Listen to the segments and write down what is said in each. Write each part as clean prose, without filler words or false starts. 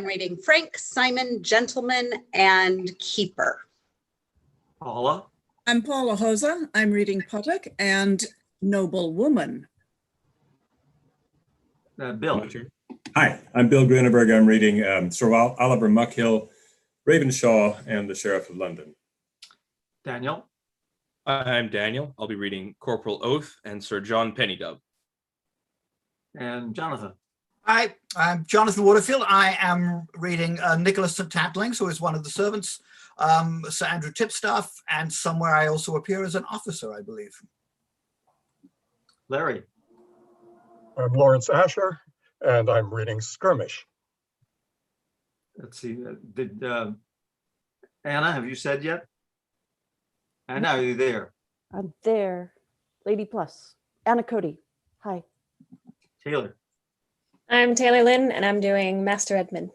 reading Frank, Simon, Gentleman, and Keeper. Paula? I'm Paula Hosa. I'm reading Puttock and Noble Woman. Bill? Hi, I'm Bill Gruneberg. I'm reading Sir Oliver Muckhill, Ravenshaw, and the Sheriff of London. Daniel? I'm Daniel. I'll be reading Corporal Oath and Sir John Pennydub. And Jonathan? Hi, I'm Jonathan Waterfield. I am reading Nicholas St. Tatlings, who is one of the servants, Sir Andrew Tipstaff, and somewhere I also appear as an officer, I believe. Larry? I'm Lawrence Asher, and I'm reading Skirmish. Let's see. Did Anna, have you said yet? Anna, are you there? I'm there. Lady Plus. Anna Cody. Hi. Taylor? I'm Taylor Lynn, and I'm doing Master Edmund.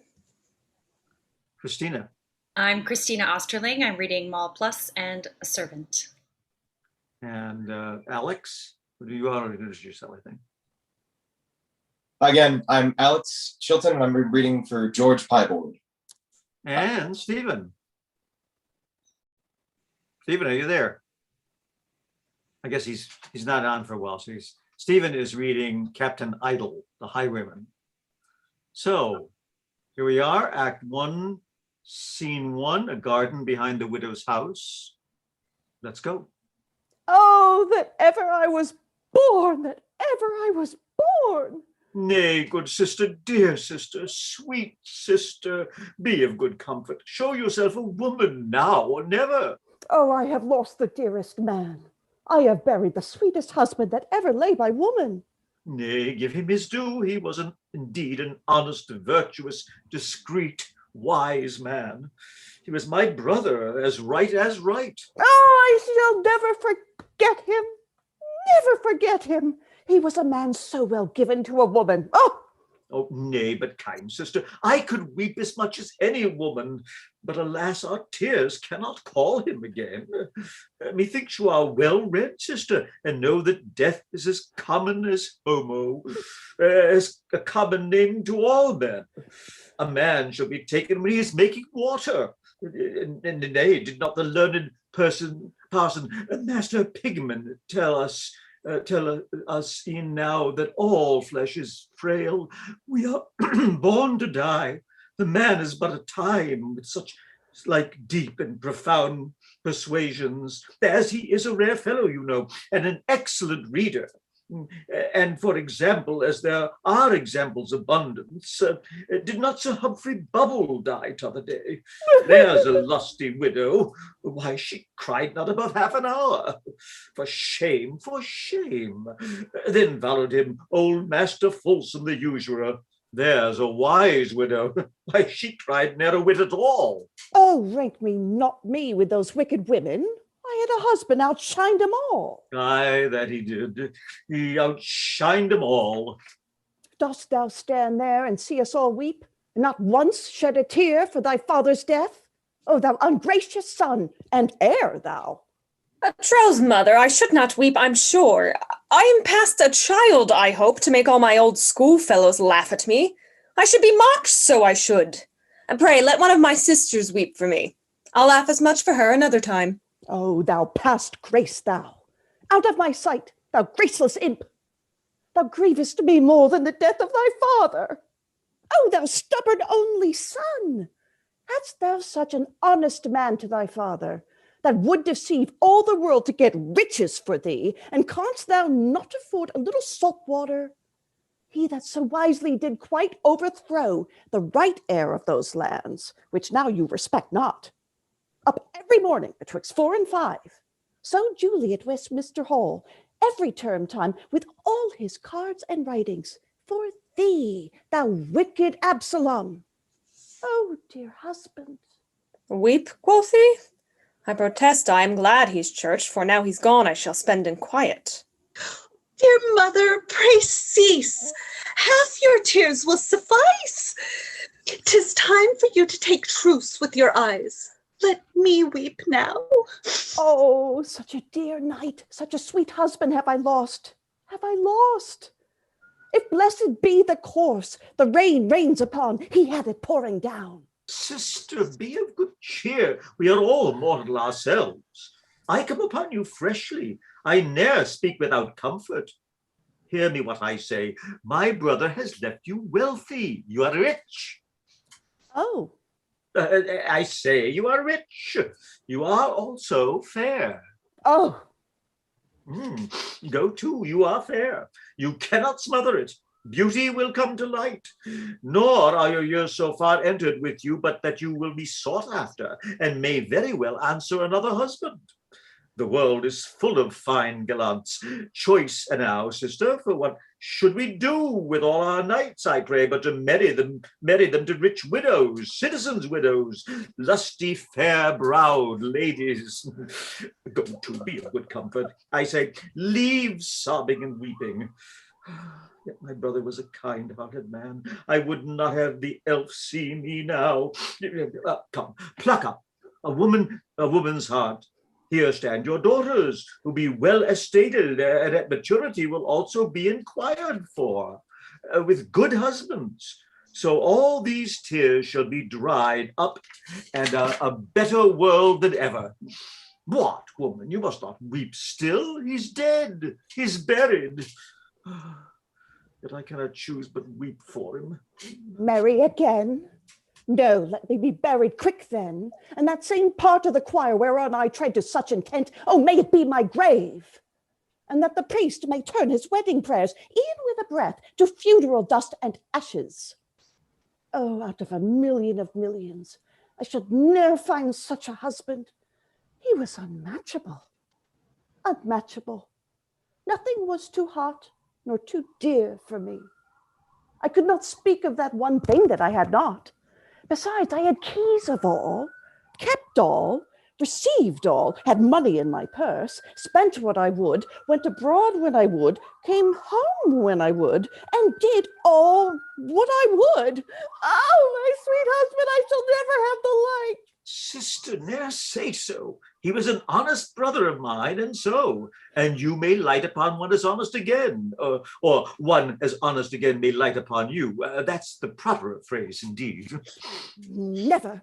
Christina? I'm Christina Osterling. I'm reading Mall Plus and A Servant. And Alex? You already introduced yourself, I think. Again, I'm Alex Chilton, and I'm reading for George Pieboard. And Stephen? Stephen, are you there? I guess he's not on for a while. So Stephen is reading Captain Idle, the Highwayman. So here we are, Act 1, Scene 1, a garden behind the widow's house. Let's go. Oh, that ever I was born, that ever I was born. Nay, good sister, dear sister, sweet sister, be of good comfort. Show yourself a woman now or never. Oh, I have lost the dearest man. I have buried the sweetest husband that ever lay by woman. Nay, give him his due. He was indeed an honest, virtuous, discreet, wise man. He was my brother, as right as right. Oh, I shall never forget him. Never forget him. He was a man so well given to a woman. Oh, nay, but kind sister, I could weep as much as any woman, but alas, our tears cannot call him again. Methinks you are well read, sister, and know that death is as common as homo, as a common name to all men. A man shall be taken when he is making water. And nay, did not the learned parson, Master Pigman, tell us e'en now that all flesh is frail. We are born to die. The man is but a time with such like deep and profound persuasions, as he is a rare fellow, you know, and an excellent reader. And for example, as there are examples abundance, did not Sir Humphrey Bubble die t'other day? There's a lusty widow. Why, she cried not above half an hour. For shame, for shame. Then followed him old Master Folsom, the usurer. There's a wise widow. Why, she cried ne'er a whit at all. Oh, rank me not me with those wicked women. I had a husband outshined them all. Aye, that he did. He outshined them all. Dost thou stand there and see us all weep, and not once shed a tear for thy father's death? O thou ungracious son, and heir thou! Troth, mother, I should not weep, I'm sure. I am past a child, I hope, to make all my old schoolfellows laugh at me. I should be mocked, so I should. And pray, let one of my sisters weep for me. I'll laugh as much for her another time. Oh, thou past grace, thou! Out of my sight, thou graceless imp! Thou grievest me more than the death of thy father. Oh, thou stubborn only son! Hadst thou such an honest man to thy father, that would deceive all the world to get riches for thee, and canst thou not afford a little salt water? He that so wisely did quite overthrow the right heir of those lands, which now you respect not. Up every morning betwixt 4 and 5, so duly at Westminster Hall, every term time, with all his cards and writings, for thee, thou wicked Absalom. Oh, dear husband. Weep, quoth he? I protest I am glad he's churched, for now he's gone I shall spend in quiet. Dear mother, pray cease. Half your tears will suffice. 'Tis time for you to take truce with your eyes. Let me weep now. Oh, such a dear knight, such a sweet husband have I lost. Have I lost? If blessed be the course the rain rains upon, he had it pouring down. Sister, be of good cheer. We are all mortal ourselves. I come upon you freshly. I ne'er speak without comfort. Hear me what I say. My brother has left you wealthy. You are rich. Oh. I say you are rich. You are also fair. Oh. Go to, you are fair. You cannot smother it. Beauty will come to light. Nor are your years so far entered with you, but that you will be sought after, and may very well answer another husband. The world is full of fine gallants. Choice now, sister, for what should we do with all our knights, I pray, but to marry them to rich widows, citizens' widows, lusty, fair-browed ladies. Go to, be of good comfort. I say, leave sobbing and weeping. Yet my brother was a kind-hearted man. I would not have the elf see me now. Come, pluck up a woman's heart. Here stand your daughters, who be well estated, and at maturity will also be inquired for, with good husbands. So all these tears shall be dried up, and a better world than ever. What, woman, you must not weep still. He's dead, he's buried. Yet I cannot choose but weep for him. Marry again? No, let me be buried quick then, and that same part of the choir whereon I tread to such intent, oh, may it be my grave, and that the priest may turn his wedding prayers, e'en with a breath, to funeral dust and ashes. Oh, out of a million of millions, I should ne'er find such a husband. He was unmatchable, unmatchable. Nothing was too hot nor too dear for me. I could not speak of that one thing that I had not. Besides, I had keys of all, kept all, received all, had money in my purse, spent what I would, went abroad when I would, came home when I would, and did all what I would. Oh, my sweet husband, I shall never have the like. Sister, ne'er say so. He was an honest brother of mine, and you may light upon one as honest again, or one as honest again may light upon you. That's the proper phrase indeed. Never.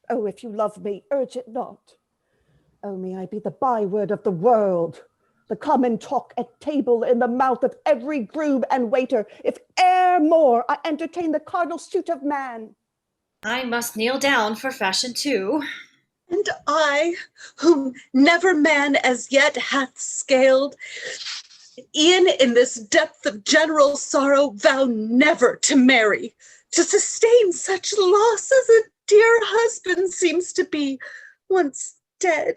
Oh, if you love me, urge it not. Oh, may I be the byword of the world, the common talk at table in the mouth of every groom and waiter, if e'er more I entertain the cardinal suit of man. I must kneel down for fashion too. And I, whom never man as yet hath scaled, e'en in this depth of general sorrow, vow never to marry, to sustain such loss as a dear husband seems to be, once dead.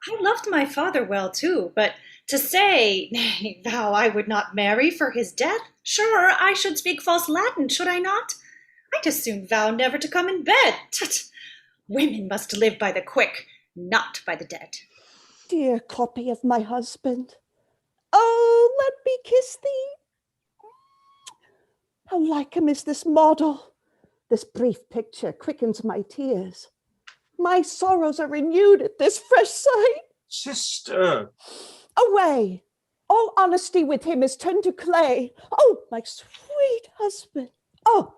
I loved my father well too, but to say, nay, vow I would not marry for his death, sure, I should speak false Latin, should I not? I'd as soon vow never to come in bed. Tut! Women must live by the quick, not by the dead. Dear copy of my husband, oh, let me kiss thee. How like him is this model. This brief picture quickens my tears. My sorrows are renewed at this fresh sight. Sister! Away! All honesty with him is turned to clay. Oh, my sweet husband. Oh,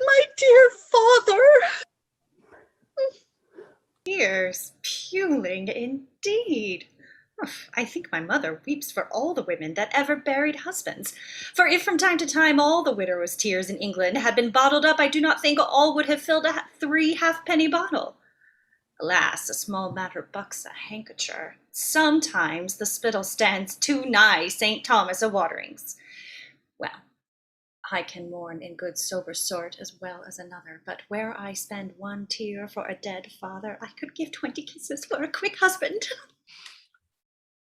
my dear father. Tears puling indeed. I think my mother weeps for all the women that ever buried husbands. For if from time to time all the widow's tears in England had been bottled up, I do not think all would have filled a 3 halfpenny bottle. Alas, a small matter bucks a handkercher. Sometimes the spittle stands too nigh St. Thomas a Waterings. Well, I can mourn in good sober sort as well as another, but where I spend 1 tear for a dead father, I could give 20 kisses for a quick husband.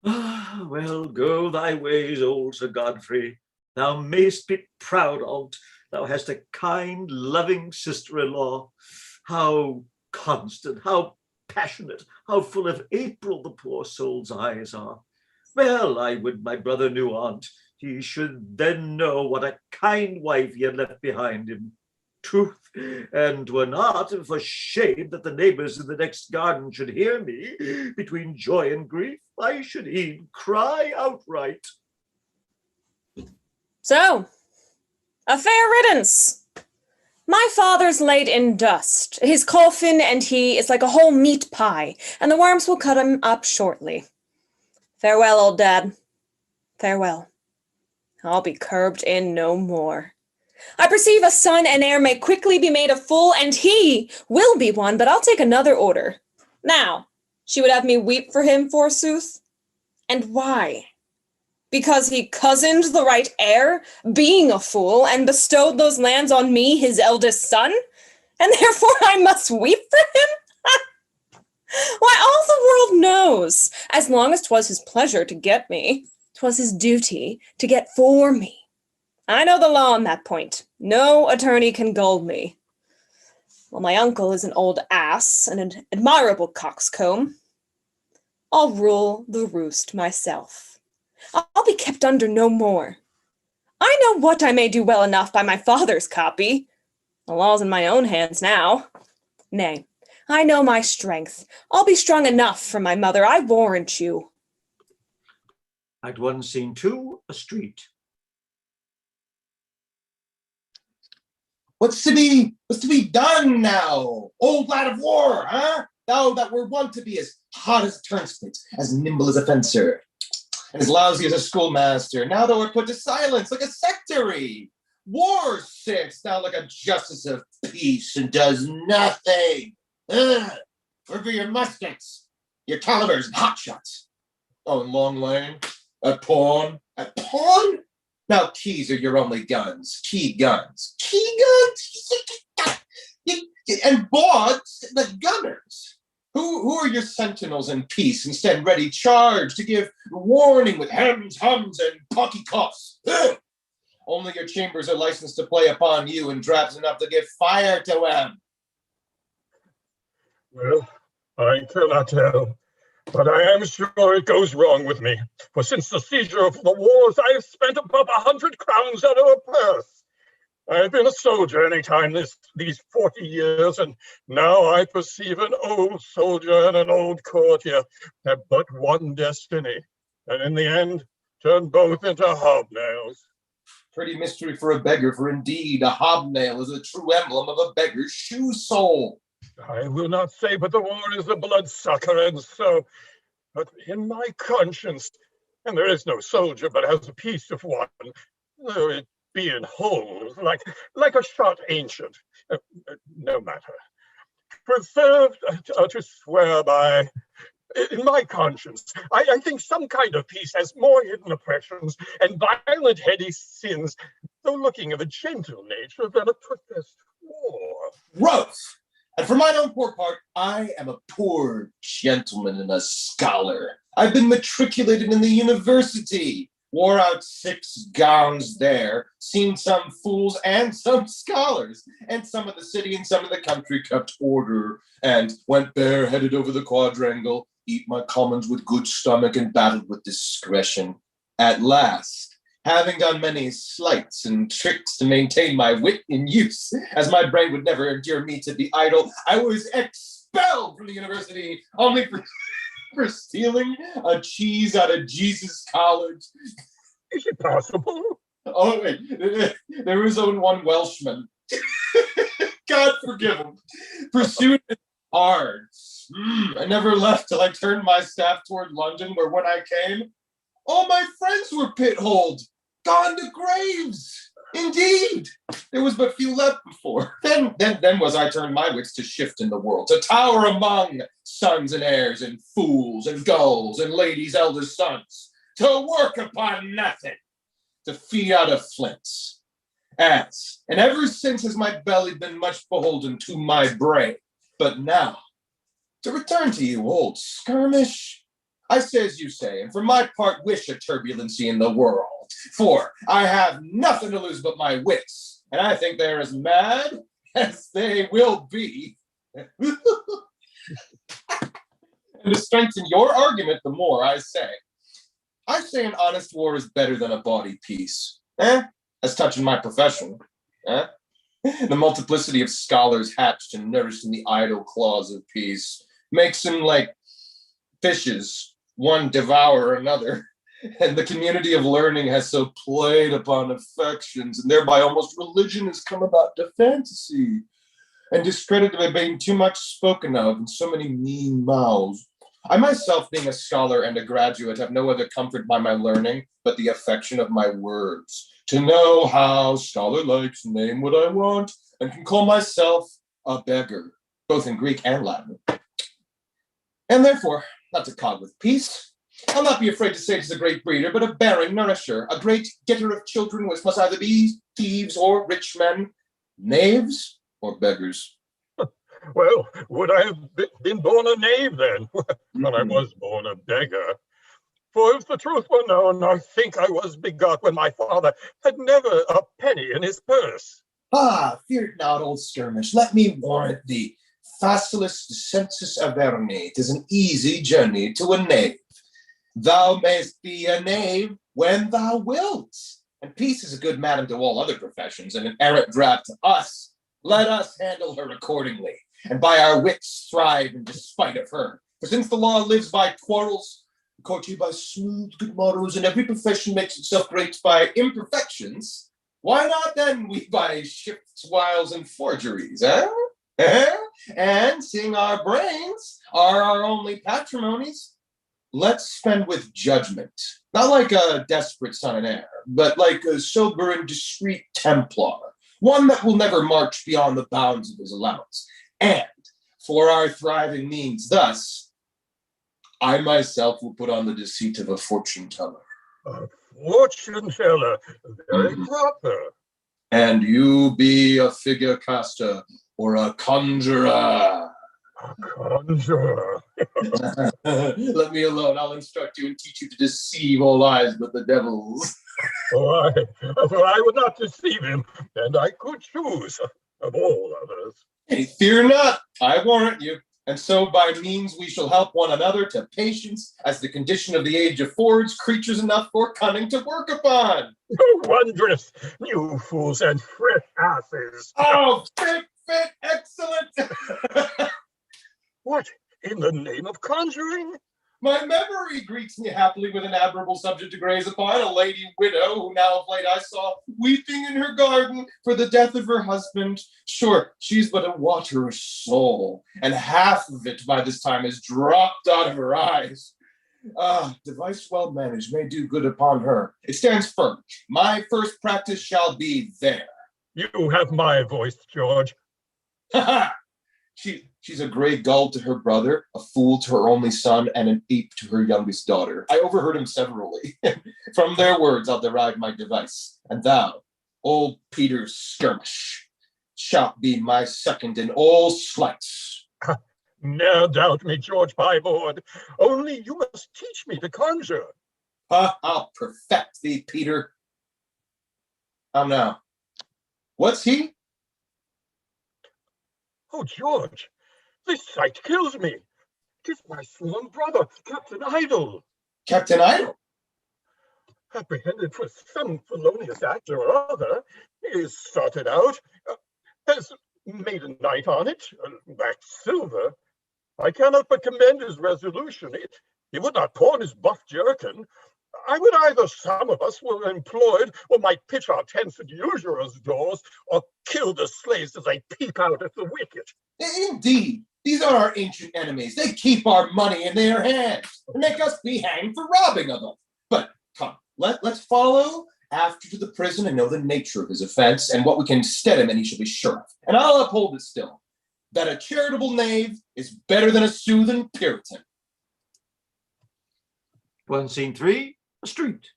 Well, go thy ways, old Sir Godfrey. Thou mayst be proud on't. Thou hast a kind, loving sister-in-law. How constant, how passionate, how full of April the poor soul's eyes are. Well, I would my brother knew on't. He should then know what a kind wife he had left behind him. Truth, and 'twere not for shame that the neighbors in the next garden should hear me. Between joy and grief, I should e'en cry outright. So, a fair riddance. My father's laid in dust. His coffin and he is like a whole meat pie, and the worms will cut him up shortly. Farewell, old dad. Farewell. I'll be curbed in no more. I perceive a son and heir may quickly be made a fool, and he will be one, but I'll take another order. Now, she would have me weep for him, forsooth? And why? Because he cozened the right heir, being a fool, and bestowed those lands on me, his eldest son? And therefore I must weep for him? Why, all the world knows, as long as 'twas his pleasure to get me, 'twas his duty to get for me. I know the law on that point. No attorney can gull me. Well, my uncle is an old ass and an admirable coxcomb. I'll rule the roost myself. I'll be kept under no more. I know what I may do well enough by my father's copy. The law's in my own hands now. Nay, I know my strength. I'll be strong enough for my mother, I warrant you. Act 1, Scene 2, a street. What's to be done now, old lad of war, huh? Thou that were wont to be as hot as a turnspit, as nimble as a fencer, and as lousy as a schoolmaster, now thou art put to silence like a sectary. War sits now like a justice of peace and does nothing. Where be your muskets, your calibers and hot shots? Oh, in Long Lane, at pawn. At pawn? Now keys are your only guns. Key guns. Key guns? And bawds, the gunners. Who are your sentinels in peace, instead ready charge to give warning with hems, hums, and pocky coughs? Only your chambers are licensed to play upon you and drafts enough to give fire to them. Well, I cannot tell, but I am sure it goes wrong with me. For since the seizure of the wars, I have spent above 100 crowns out of a purse. I have been a soldier any time these 40 years, and now I perceive an old soldier and an old courtier have but one destiny, and in the end, turn both into hobnails. Pretty mystery for a beggar, for indeed a hobnail is a true emblem of a beggar's shoe sole. I will not say, but the war is a bloodsucker, and so, but in my conscience, and there is no soldier but has a piece of one, though it be in whole, like a shot ancient, no matter. Preserved to swear by, in my conscience, I think some kind of peace has more hidden oppressions and violent heady sins, though looking of a gentle nature, than a professed war. Gross! And for mine own poor part, I am a poor gentleman and a scholar. I've been matriculated in the university, wore out 6 gowns there, seen some fools and some scholars, and some of the city and some of the country kept order, and went bareheaded over the quadrangle, eat my commons with good stomach, and battled with discretion. At last, having done many sleights and tricks to maintain my wit in use, as my brain would never endure me to be idle, I was expelled from the university only for stealing a cheese out of Jesus College. Is it possible? Oh, wait. There was only one Welshman. God forgive him. Pursued it hard. I never left till I turned my staff toward London, where when I came, all my friends were pit-holed, gone to graves. Indeed, there was but few left before. Then was I turned my wits to shift in the world, to tower among sons and heirs and fools and gulls and ladies' eldest sons, to work upon nothing, to feed out of flints. And ever since has my belly been much beholden to my brain. But now, to return to you, old skirmish, I say as you say, and for my part wish a turbulency in the world, for I have nothing to lose but my wits, and I think they're as mad as they will be. And to strengthen your argument the more, I say an honest war is better than a bawdy peace. As touching my profession. The multiplicity of scholars hatched and nourished in the idle claws of peace makes them like fishes, one devour another. And the community of learning has so played upon affections, and thereby almost religion has come about to fantasy, and discredited by being too much spoken of in so many mean mouths. I myself, being a scholar and a graduate, have no other comfort by my learning but the affection of my words, to know how, scholar-like, to name what I want, and can call myself a beggar, both in Greek and Latin. And therefore, not to cog with peace, I'll not be afraid to say 'tis a great breeder, but a bearing nourisher, a great getter of children, which must either be thieves or rich men, knaves or beggars. Well, would I have been born a knave then, when I was born a beggar? For if the truth were known, I think I was begot when my father had never a penny in his purse. Ah, fear not, old skirmish. Let me warrant thee. Facilis descensus Averni. 'Tis an easy journey to a knave. Thou mayst be a knave when thou wilt. And peace is a good madam to all other professions, and an errant drab to us. Let us handle her accordingly, and by our wits thrive in despite of her. For since the law lives by quarrels, the courtier by smooth good mottos, and every profession makes itself great by imperfections, why not then we by shifts, wiles, and forgeries, eh? And seeing our brains are our only patrimonies, let's spend with judgment, not like a desperate son and heir, but like a sober and discreet Templar, one that will never march beyond the bounds of his allowance. And for our thriving means thus, I myself will put on the deceit of a fortune teller. A fortune teller, very proper. And you be a figure caster or a conjurer. A conjurer. Let me alone. I'll instruct you and teach you to deceive all eyes but the devil's. For I would not deceive him, and I could choose of all others. Hey, fear not, I warrant you. And so by means we shall help one another to patience, as the condition of the age affords creatures enough for cunning to work upon. Wondrous new fools and fresh asses. Oh, fit, excellent. What, in the name of conjuring? My memory greets me happily with an admirable subject to graze upon, a lady widow who now of late I saw weeping in her garden for the death of her husband. Sure, she's but a waterer's soul, and half of it by this time has dropped out of her eyes. Device well managed may do good upon her. It stands firm. My first practice shall be there. You have my voice, George. Ha ha! She's a gray gull to her brother, a fool to her only son, and an ape to her youngest daughter. I overheard him severally. From their words I'll derive my device. And thou, old Peter Skirmish, shalt be my second in all sleights. Ne'er doubt me, George Pieboard. Only you must teach me to conjure. I'll perfect thee, Peter. How now? What's he? Oh, George, this sight kills me. 'Tis my sworn brother, Captain Idle. Captain Idle? Apprehended for some felonious act or other, he is started out, has made a knight on it, backed silver. I cannot but commend his resolution. He would not pawn his buff jerkin. I would either some of us were employed, or might pitch our tents at usurers' doors, or kill the slaves as they peep out at the wicket. Indeed, these are our ancient enemies. They keep our money in their hands and make us be hanged for robbing of them. But come, let's follow after to the prison and know the nature of his offense and what we can stead him, and he shall be sure of. And I'll uphold it still, that a charitable knave is better than a soothing Puritan. One scene three, a street.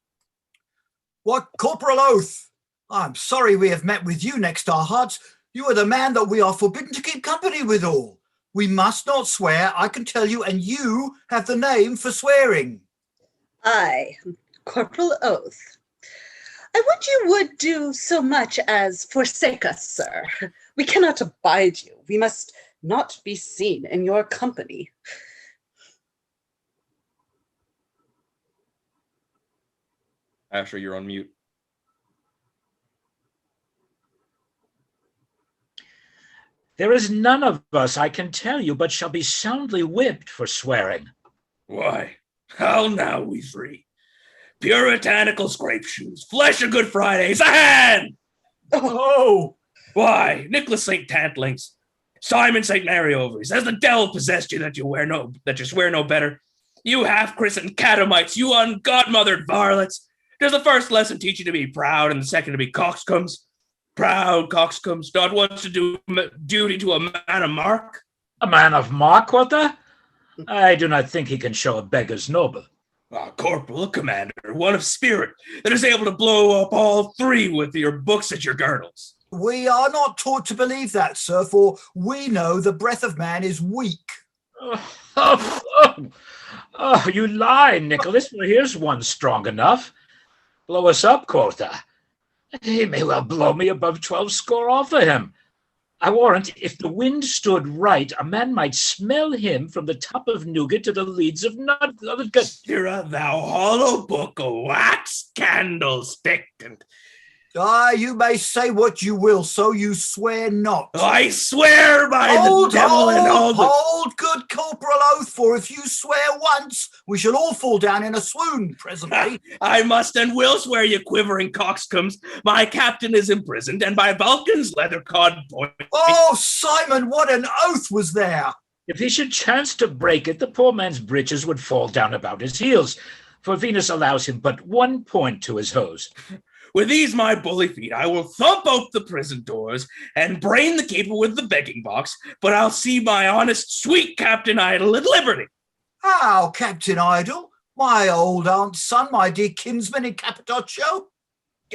What, Corporal Oath? I'm sorry we have met with you next our hearts. You are the man that we are forbidden to keep company withal. We must not swear, I can tell you, and you have the name for swearing. I, Corporal Oath. I would you would do so much as forsake us, sir. We cannot abide you. We must not be seen in your company. Asher, you're on mute. There is none of us, I can tell you, but shall be soundly whipped for swearing. Why, how now, we three? Puritanical scrape shoes, flesh of Good Fridays, a hand! Oh! Why, Nicholas St. Tantlings, Simon St. Mary Ovaries, has the devil possessed you that you swear no better? You half-christened catamites, you ungodmothered varlets! Does the first lesson teach you to be proud and the second to be coxcombs? Proud coxcombs, not once to do duty to a man of mark? A man of mark, quotha? I do not think he can show a beggar's noble. A corporal, a commander, one of spirit, that is able to blow up all three with your books at your girdles. We are not taught to believe that, sir, for we know the breath of man is weak. Oh, you lie, Nicholas. Well, here's one strong enough. Blow us up, quotha. He may well blow me above 12 score off of him. I warrant, if the wind stood right, a man might smell him from the top of Newgate to the leads of Nudgate. Sirrah, thou hollow book, a wax candlestick, and... You may say what you will, so you swear not. I swear by the devil and all the... Hold, good corporal oath, for if you swear once, we shall all fall down in a swoon presently. I must and will swear, you quivering coxcombs. My captain is imprisoned, and by Vulcan's leather cod point... Oh, Simon, what an oath was there! If he should chance to break it, the poor man's breeches would fall down about his heels, for Venus allows him but 1 point to his hose. With these my bully feet, I will thump ope the prison doors and brain the keeper with the begging box, but I'll see my honest, sweet Captain Idle at liberty. How, Captain Idle? My old aunt's son, my dear kinsman in Capitoccio?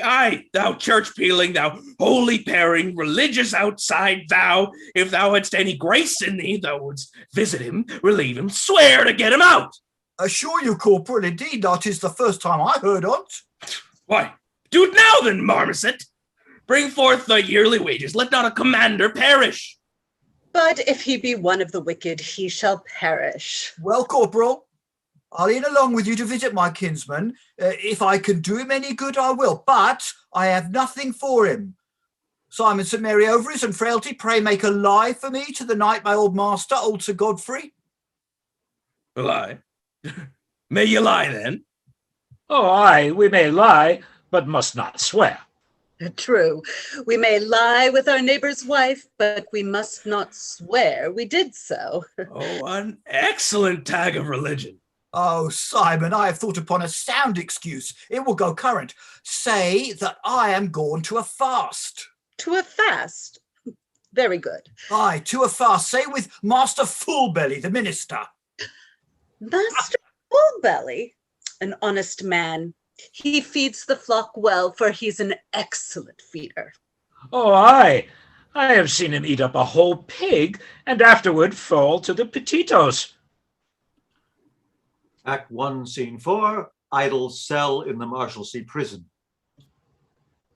Aye, thou church-peeling, thou holy-pairing, religious outside thou, if thou hadst any grace in thee, thou wouldst visit him, relieve him, swear to get him out. Assure you, corporal, indeed not is the first time I heard on't. Why, do it now then, marmoset. Bring forth thy yearly wages, let not a commander perish. But if he be one of the wicked, he shall perish. Well, corporal, I'll in along with you to visit my kinsman. If I can do him any good, I will, but I have nothing for him. Simon St. Mary Ovaries and Frailty, pray make a lie for me to the knight my old master, old Sir Godfrey. A lie? May you lie then? Oh, aye, we may lie, but must not swear. True. We may lie with our neighbor's wife, but we must not swear we did so. Oh, an excellent tag of religion. Oh, Simon, I have thought upon a sound excuse. It will go current. Say that I am gone to a fast. To a fast? Very good. Aye, to a fast. Say with Master Fullbelly, the minister. Master Fullbelly? An honest man. He feeds the flock well, for he's an excellent feeder. Oh, aye. I have seen him eat up a whole pig and afterward fall to the petitos. Act 1, Scene 4, Idle's cell in the Marshalsea prison.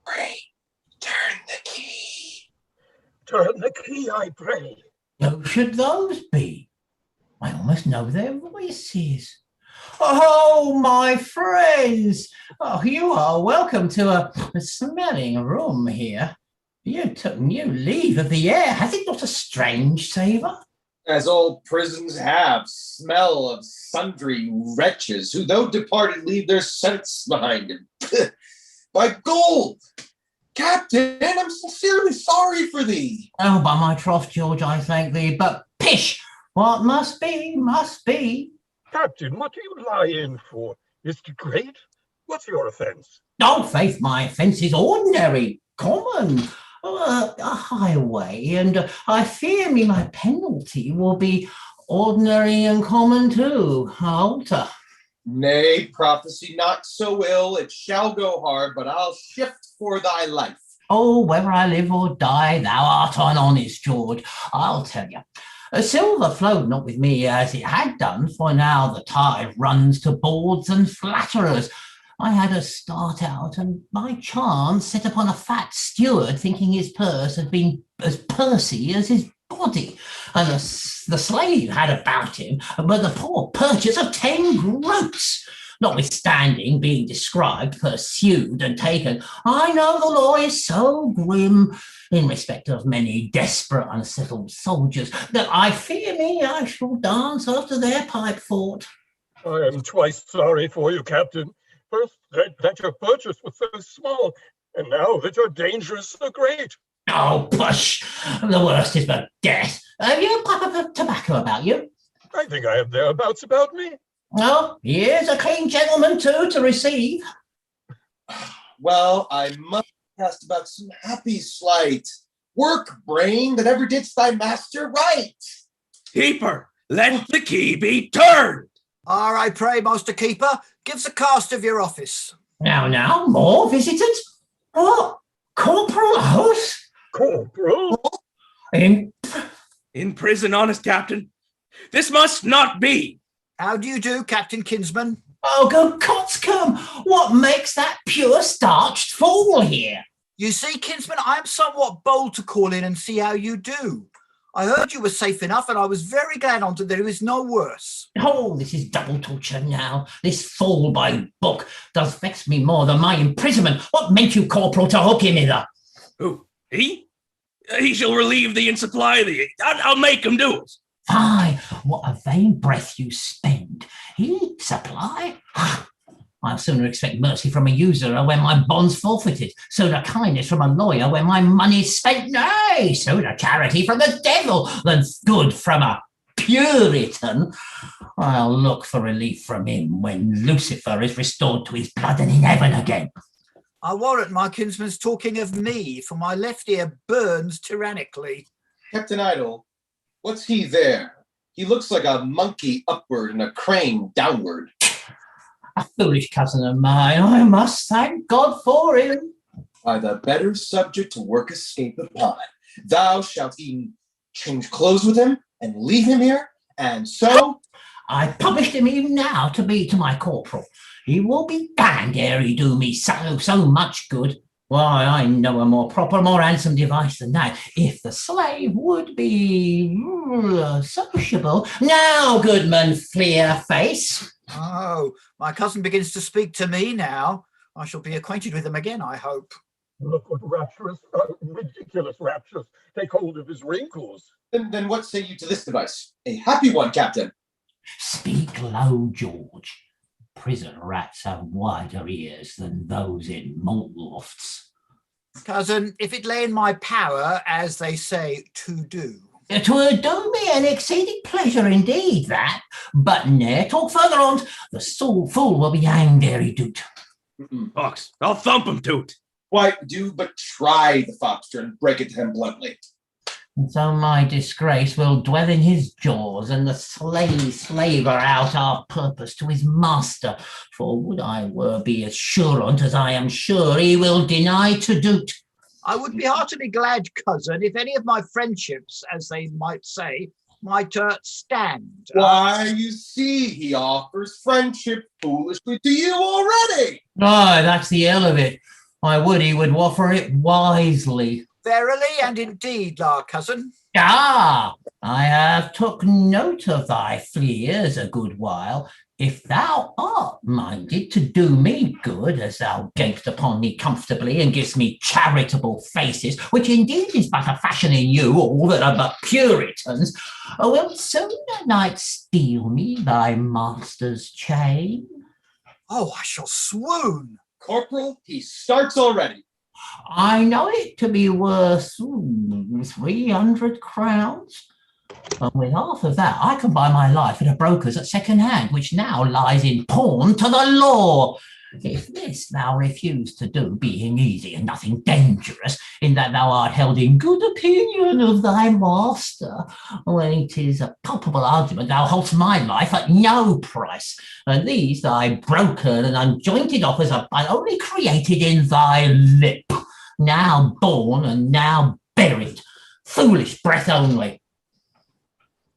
Pray, turn the key. Turn the key, I pray. Who should those be? I almost know their voices. Oh, my friends! Oh, you are welcome to a smelling room here. You took new leave of the air. Has it not a strange savour? As all prisons have, smell of sundry wretches who, though departed, leave their scents behind them. By gold! Captain, I'm sincerely sorry for thee. Oh, by my troth, George, I thank thee. But pish! What must be, must be. Captain, what do you lie in for? Is it great? What's your offence? Oh, faith, my offence is ordinary, common, a highway, and I fear me my penalty will be ordinary and common too. Alter. Nay, prophecy not so ill, it shall go hard, but I'll shift for thy life. Oh, whether I live or die, thou art an honest George, I'll tell you. Silver flowed not with me as it had done, for now the tide runs to bawds and flatterers. I had a start out, and by chance set upon a fat steward, thinking his purse had been as pursy as his body, and the slave had about him but the poor purchase of 10 groats. Notwithstanding being described, pursued, and taken, I know the law is so grim in respect of many desperate unsettled soldiers that I fear me I shall dance after their pipe thought. I am twice sorry for you, Captain. First, that your purchase was so small, and now that your danger is so great. Oh, push! The worst is but death. Have you a pipe of tobacco about you? I think I have thereabouts about me. Oh, here's a clean gentleman too to receive. Well, I must cast about some happy sleight. Work, brain, that ever didst thy master right. Keeper, let the key be turned. All right, pray, Master Keeper, give the cast of your office. Now, more visitors? What? Corporal Oath? Corporal? In prison, honest captain. This must not be. How do you do, Captain Kinsman? Oh, good coxcomb! What makes that pure starched fool here? You see, Kinsman, I am somewhat bold to call in and see how you do. I heard you were safe enough, and I was very glad onto that it was no worse. Oh, this is double torture now. This fall by book does vex me more than my imprisonment. What meant you, Corporal, to hook him hither? Who? He? He shall relieve thee and supply thee. I'll make him do it. Fie, what a vain breath you spend. He supply? I'll sooner expect mercy from a usurer when my bond's forfeited, sooner kindness from a lawyer when my money's spent, nay, sooner charity from the devil than good from a Puritan. I'll look for relief from him when Lucifer is restored to his blood and in heaven again. I warrant my kinsman's talking of me, for my left ear burns tyrannically. Captain Idle, what's he there? He looks like a monkey upward and a crane downward. A foolish cousin of mine, I must thank God for him. By the better subject to work escape upon, thou shalt even change clothes with him and leave him here, and so... I published him even now to be to my corporal. He will be banned ere he do me so much good. Why, I know a more proper, more handsome device than that, if the slave would be sociable. Now, goodman, Fleer Face. Oh, my cousin begins to speak to me now. I shall be acquainted with him again, I hope. Look what rapturous, ridiculous raptures take hold of his wrinkles. Then what say you to this device? A happy one, Captain. Speak low, George. Prison rats have wider ears than those in malt lofts. Cousin, if it lay in my power, as they say, to do. 'Twould do me an exceeding pleasure indeed, that. But ne'er talk further on't. The fool will be hanged ere he do't. Fox, I'll thump him to't. Why, do but try the Foxter and break it to him bluntly. And so my disgrace will dwell in his jaws, and the slaver out our purpose to his master. For would I were be as sure on't as I am sure he will deny to do't. I would be heartily glad, cousin, if any of my friendships, as they might say, might stand. Why, you see, he offers friendship foolishly to you already. Aye, that's the hell of it. I would he would offer it wisely. Verily and indeed, la cousin. Ah, I have took note of thy fleers a good while. If thou art minded to do me good, as thou gavest upon me comfortably and givest me charitable faces, which indeed is but a fashion in you all that are but Puritans, wilt sooner night steal me thy master's chain? Oh, I shall swoon. Corporal, he starts already. I know it to be worth 300 crowns. And with half of that, I can buy my life at a broker's at second hand, which now lies in pawn to the law. If this thou refuse to do, being easy and nothing dangerous, in that thou art held in good opinion of thy master, when it is a palpable argument thou holdst my life at no price, and these thy brokered and unjointed offers are but only created in thy lip, now born and now buried, foolish breath only.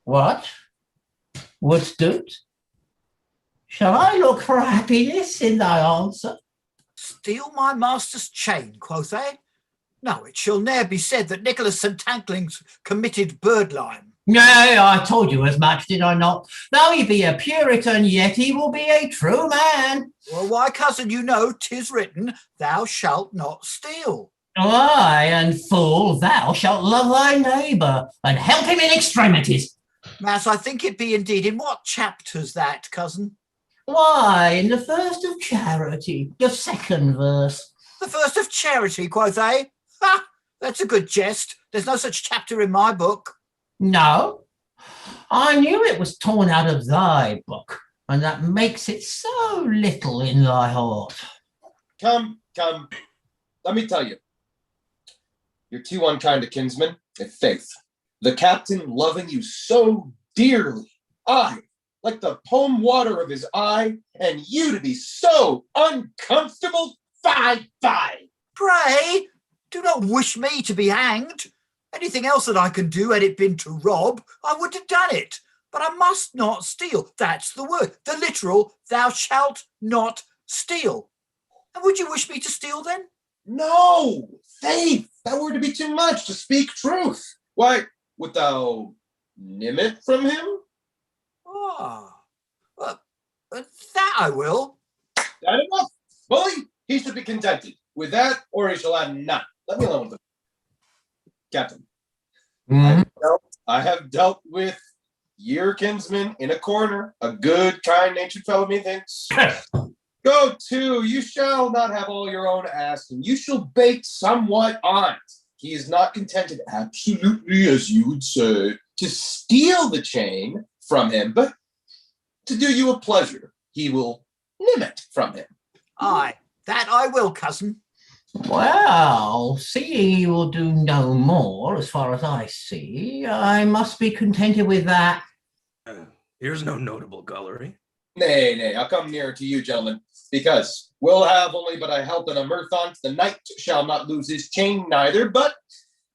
What? Wouldst do't? Shall I look for happiness in thy answer? Steal my master's chain, quoth they? No, it shall ne'er be said that Nicholas St. Tankling's committed birdlime. Nay, I told you as much, did I not? Though he be a Puritan, yet he will be a true man. Well, why, cousin, you know 'tis written, thou shalt not steal. Aye, and fool, thou shalt love thy neighbour, and help him in extremities. Mass, I think it be indeed. In what chapter's that, cousin? Why, in the first of charity, the second verse. The first of charity, quoth they? Ha! That's a good jest. There's no such chapter in my book. No, I knew it was torn out of thy book, and that makes it so little in thy heart. Come. Let me tell you. You're too unkind a kinsman, in faith. The captain loving you so dearly, I, like the poem water of his eye, and you to be so uncomfortable, fie. Pray, do not wish me to be hanged. Anything else that I can do, had it been to rob, I would have done it. But I must not steal. That's the word. The literal, thou shalt not steal. And would you wish me to steal then? No, faith, that were to be too much, to speak truth. Why, wilt thou nim it from him? That I will. That enough. Bully, he should be contented with that, or he shall have none. Let me alone with him. Captain, I have dealt with your kinsman in a corner, a good, kind-natured fellow, methinks. Go to, you shall not have all your own asking. You shall bake somewhat on't. He is not contented, absolutely, as you would say, to steal the chain from him, but to do you a pleasure, he will nim it from him. Aye, that I will, cousin. Well, seeing you will do no more, as far as I see, I must be contented with that. Here's no notable gullery. Nay, I'll come nearer to you, gentlemen, because we'll have only but a help and a mirth on't. The knight shall not lose his chain neither, but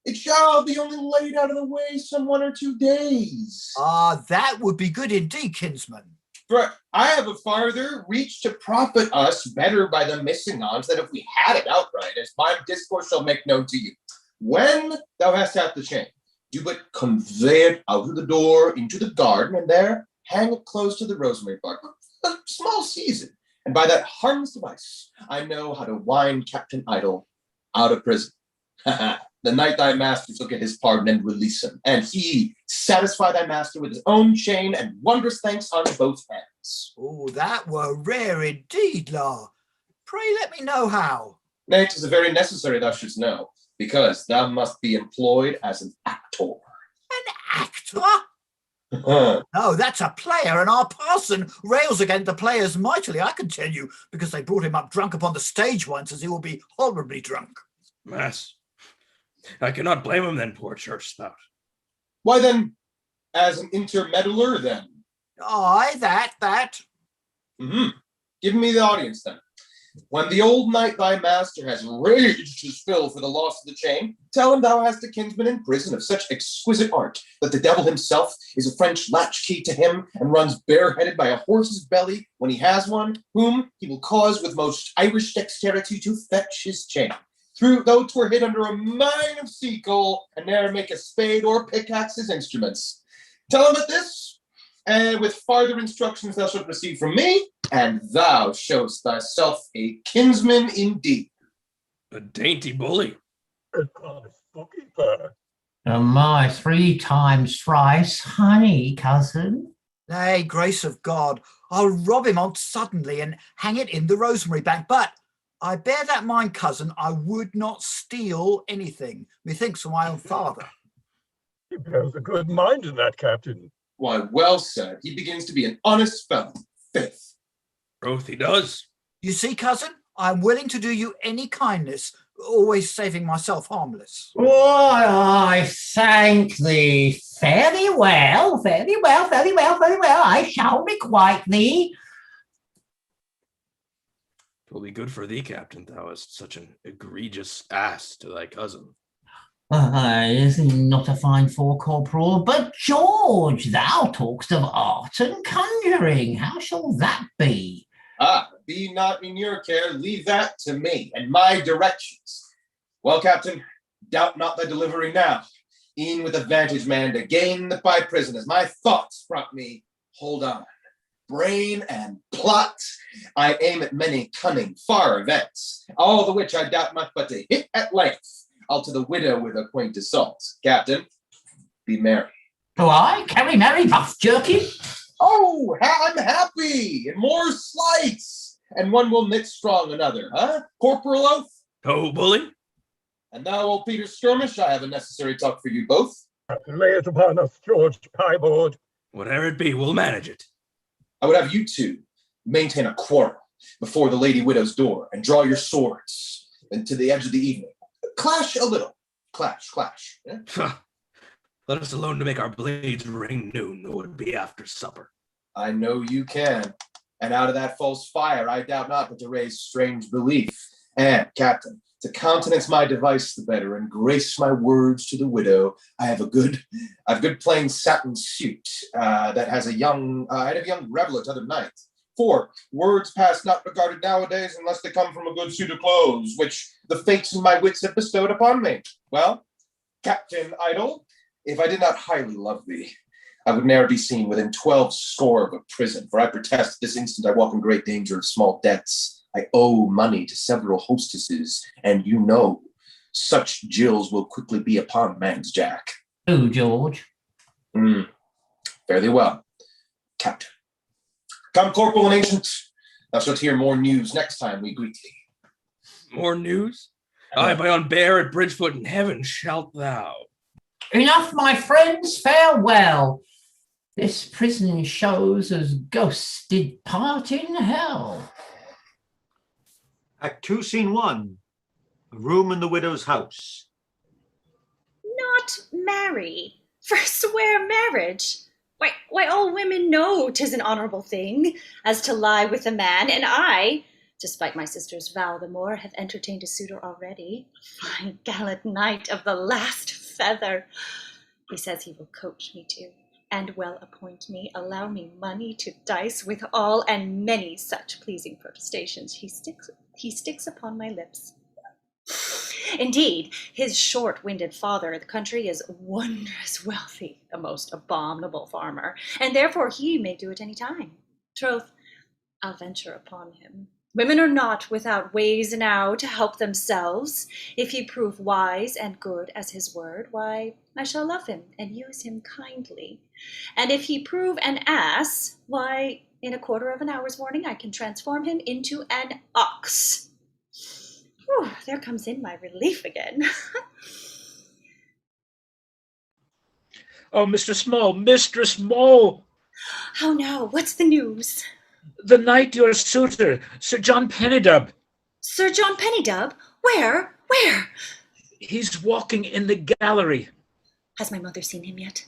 it shall be only laid out of the way some 1 or 2 days. That would be good indeed, kinsman. For I have a farther reach to profit us better by the missing on't than if we had it outright, as my discourse shall make known to you. When thou hast out the chain, do but convey it out of the door into the garden, and there hang it close to the rosemary bark, a small season. And by that harmless device, I know how to wind Captain Idle out of prison. The night thy master shall get his pardon and release him, and he satisfy thy master with his own chain and wondrous thanks on both hands. Oh, that were rare indeed, law. Pray let me know how. Nay, 'tis a very necessary thou shouldst know, because thou must be employed as an actor. An actor? No, that's a player, and our parson rails against the players mightily, I can tell you, because they brought him up drunk upon the stage once, as he will be horribly drunk. Mass. I cannot blame him then, poor church spout. Why then, as an intermeddler then? Aye, that. Give me the audience then. When the old knight thy master has raged his fill for the loss of the chain, tell him thou hast a kinsman in prison of such exquisite art that the devil himself is a French latchkey to him and runs bareheaded by a horse's belly when he has one, whom he will cause with most Irish dexterity to fetch his chain, though 'twere hid under a mine of sea coal, and ne'er make a spade or pickaxe his instruments. Tell him at this, and with farther instructions thou shalt receive from me, and thou showst thyself a kinsman indeed. A dainty bully. My 3 times thrice, honey, cousin. Nay, grace of God, I'll rob him on suddenly and hang it in the rosemary bank, but I bear that mind, cousin, I would not steal anything, methinks, for my own father. He bears a good mind in that, Captain. Why, well said. He begins to be an honest fellow. Faith. Troth he does. You see, cousin, I'm willing to do you any kindness, always saving myself harmless. Why, I thank thee. Very well. I shall requite thee. 'Twill be good for thee, Captain, thou hast such an egregious ass to thy cousin. Is he not a fine fore-corporal? But George, thou talk'st of art and conjuring. How shall that be? Be not in your care, leave that to me and my directions. Well, Captain, doubt not thy delivery now. E'en with a vantage man to gain thy prison, as my thoughts brought me. Hold on. Brain and plot, I aim at many cunning far events, all the which I doubt not but to hit at length. I'll to the widow with a quaint assault. Captain, be merry. Do I carry merry buff jerky? Oh, I'm happy! And more slights! And one will knit strong another, huh? Corporal Oath? Oh, bully? And thou, old Peter Skirmish, I have a necessary talk for you both. Lay it upon us, George Pieboard. Whatever it be, we'll manage it. I would have you two maintain a quarrel before the Lady Widow's door and draw your swords into the edge of the evening. Clash a little. Clash. Yeah? Let us alone to make our blades ring noon, though it be after supper. I know you can. And out of that false fire, I doubt not but to raise strange belief. And, Captain, to countenance my device the better and grace my words to the widow, I have a good plain satin suit that has I had a young reveler t'other night. For words pass not regarded nowadays unless they come from a good suit of clothes, which the fates and my wits have bestowed upon me. Well, Captain Idle, if I did not highly love thee, I would ne'er be seen within 12 score of a prison, for I protest at this instant I walk in great danger of small debts. I owe money to several hostesses, and you know, such jills will quickly be upon man's jack. Oh, George. Fairly well, Captain. Come, Corporal and Ancient, thou shalt hear more news next time we greet thee. More news? Aye, by on bear at Bridgefoot in heaven shalt thou. Enough, my friends, farewell. This prison shows as ghosts did part in hell. Act 2, Scene 1. A room in the widow's house. Not marry. Forswear marriage. Why, all women know 'tis an honourable thing, as to lie with a man, and I, despite my sister's vow the more, have entertained a suitor already, a fine gallant knight of the last feather. He says he will coach me too, and well appoint me, allow me money to dice with all, and many such pleasing protestations he sticks upon my lips. Indeed, his short-winded father in the country is wondrous wealthy, a most abominable farmer, and therefore he may do it any time. Troth, I'll venture upon him. Women are not without ways now to help themselves. If he prove wise and good as his word, why, I shall love him and use him kindly. And if he prove an ass, why, in a quarter of an hour's warning, I can transform him into an ox. Whew, there comes in my relief again. Oh, Mr. Small, Mistress Small! How now? What's the news? The knight your suitor, Sir John Pennydub. Sir John Pennydub? Where? He's walking in the gallery. Has my mother seen him yet?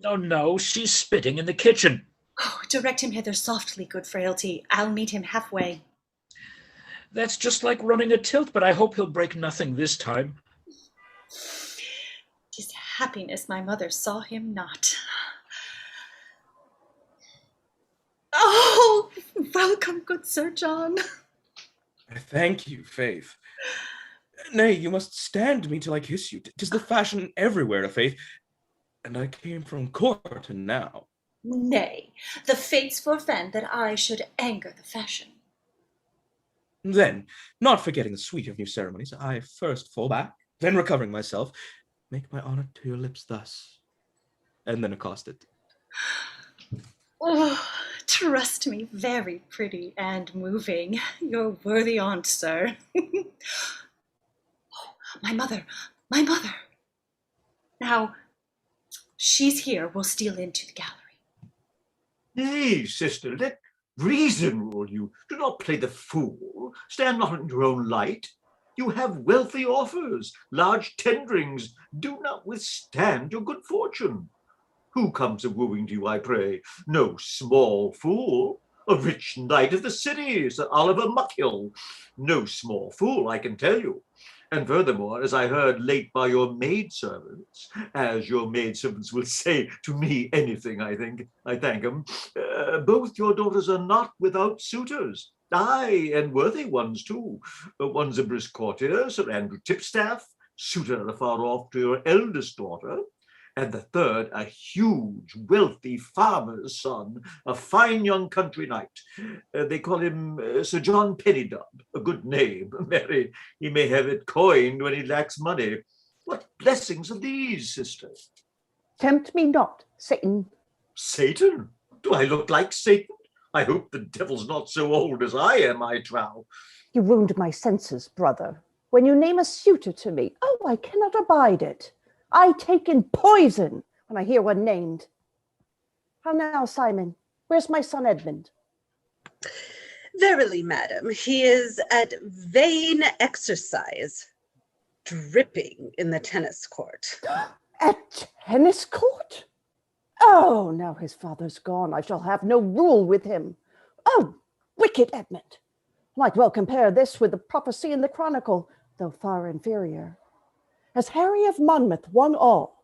No, she's spitting in the kitchen. Oh, direct him hither softly, good frailty. I'll meet him halfway. That's just like running a tilt, but I hope he'll break nothing this time. 'Tis happiness my mother saw him not. Oh, welcome, good Sir John. I thank you, Faith. Nay, you must stand me till I kiss you. 'Tis the fashion everywhere to Faith, and I came from court and now. Nay, the fates forfend that I should anger the fashion. Then, not forgetting the suite of new ceremonies, I first fall back, then recovering myself, make my honor to your lips thus, and then accost it. Oh, trust me, very pretty and moving. Your worthy aunt, sir. Oh, my mother. Now, she's here. We'll steal into the gallery. Nay, sister, let reason rule you. Do not play the fool. Stand not in your own light. You have wealthy offers, large tenderings. Do not withstand your good fortune. Who comes a-wooing to you, I pray? No small fool. A rich knight of the city, Sir Oliver Muckhill. No small fool, I can tell you. And furthermore, as I heard late by your maidservants, as your maidservants will say to me anything, I think, I thank 'em, both your daughters are not without suitors. Aye, and worthy ones too. One's a brisk courtier, Sir Andrew Tipstaff, suitor afar off to your eldest daughter, and the third a huge, wealthy farmer's son, a fine young country knight. They call him Sir John Pennydub, a good name. Marry, he may have it coined when he lacks money. What blessings are these, sister? Tempt me not, Satan. Satan? Do I look like Satan? I hope the devil's not so old as I am, I trow. You wound my senses, brother. When you name a suitor to me, oh, I cannot abide it. I take in poison when I hear one named. How now, Simon? Where's my son Edmund? Verily, madam, he is at vain exercise, dripping in the tennis court. At tennis court? Oh, now his father's gone, I shall have no rule with him. Oh, wicked Edmund! Might well compare this with the prophecy in the Chronicle, though far inferior. As Harry of Monmouth won all,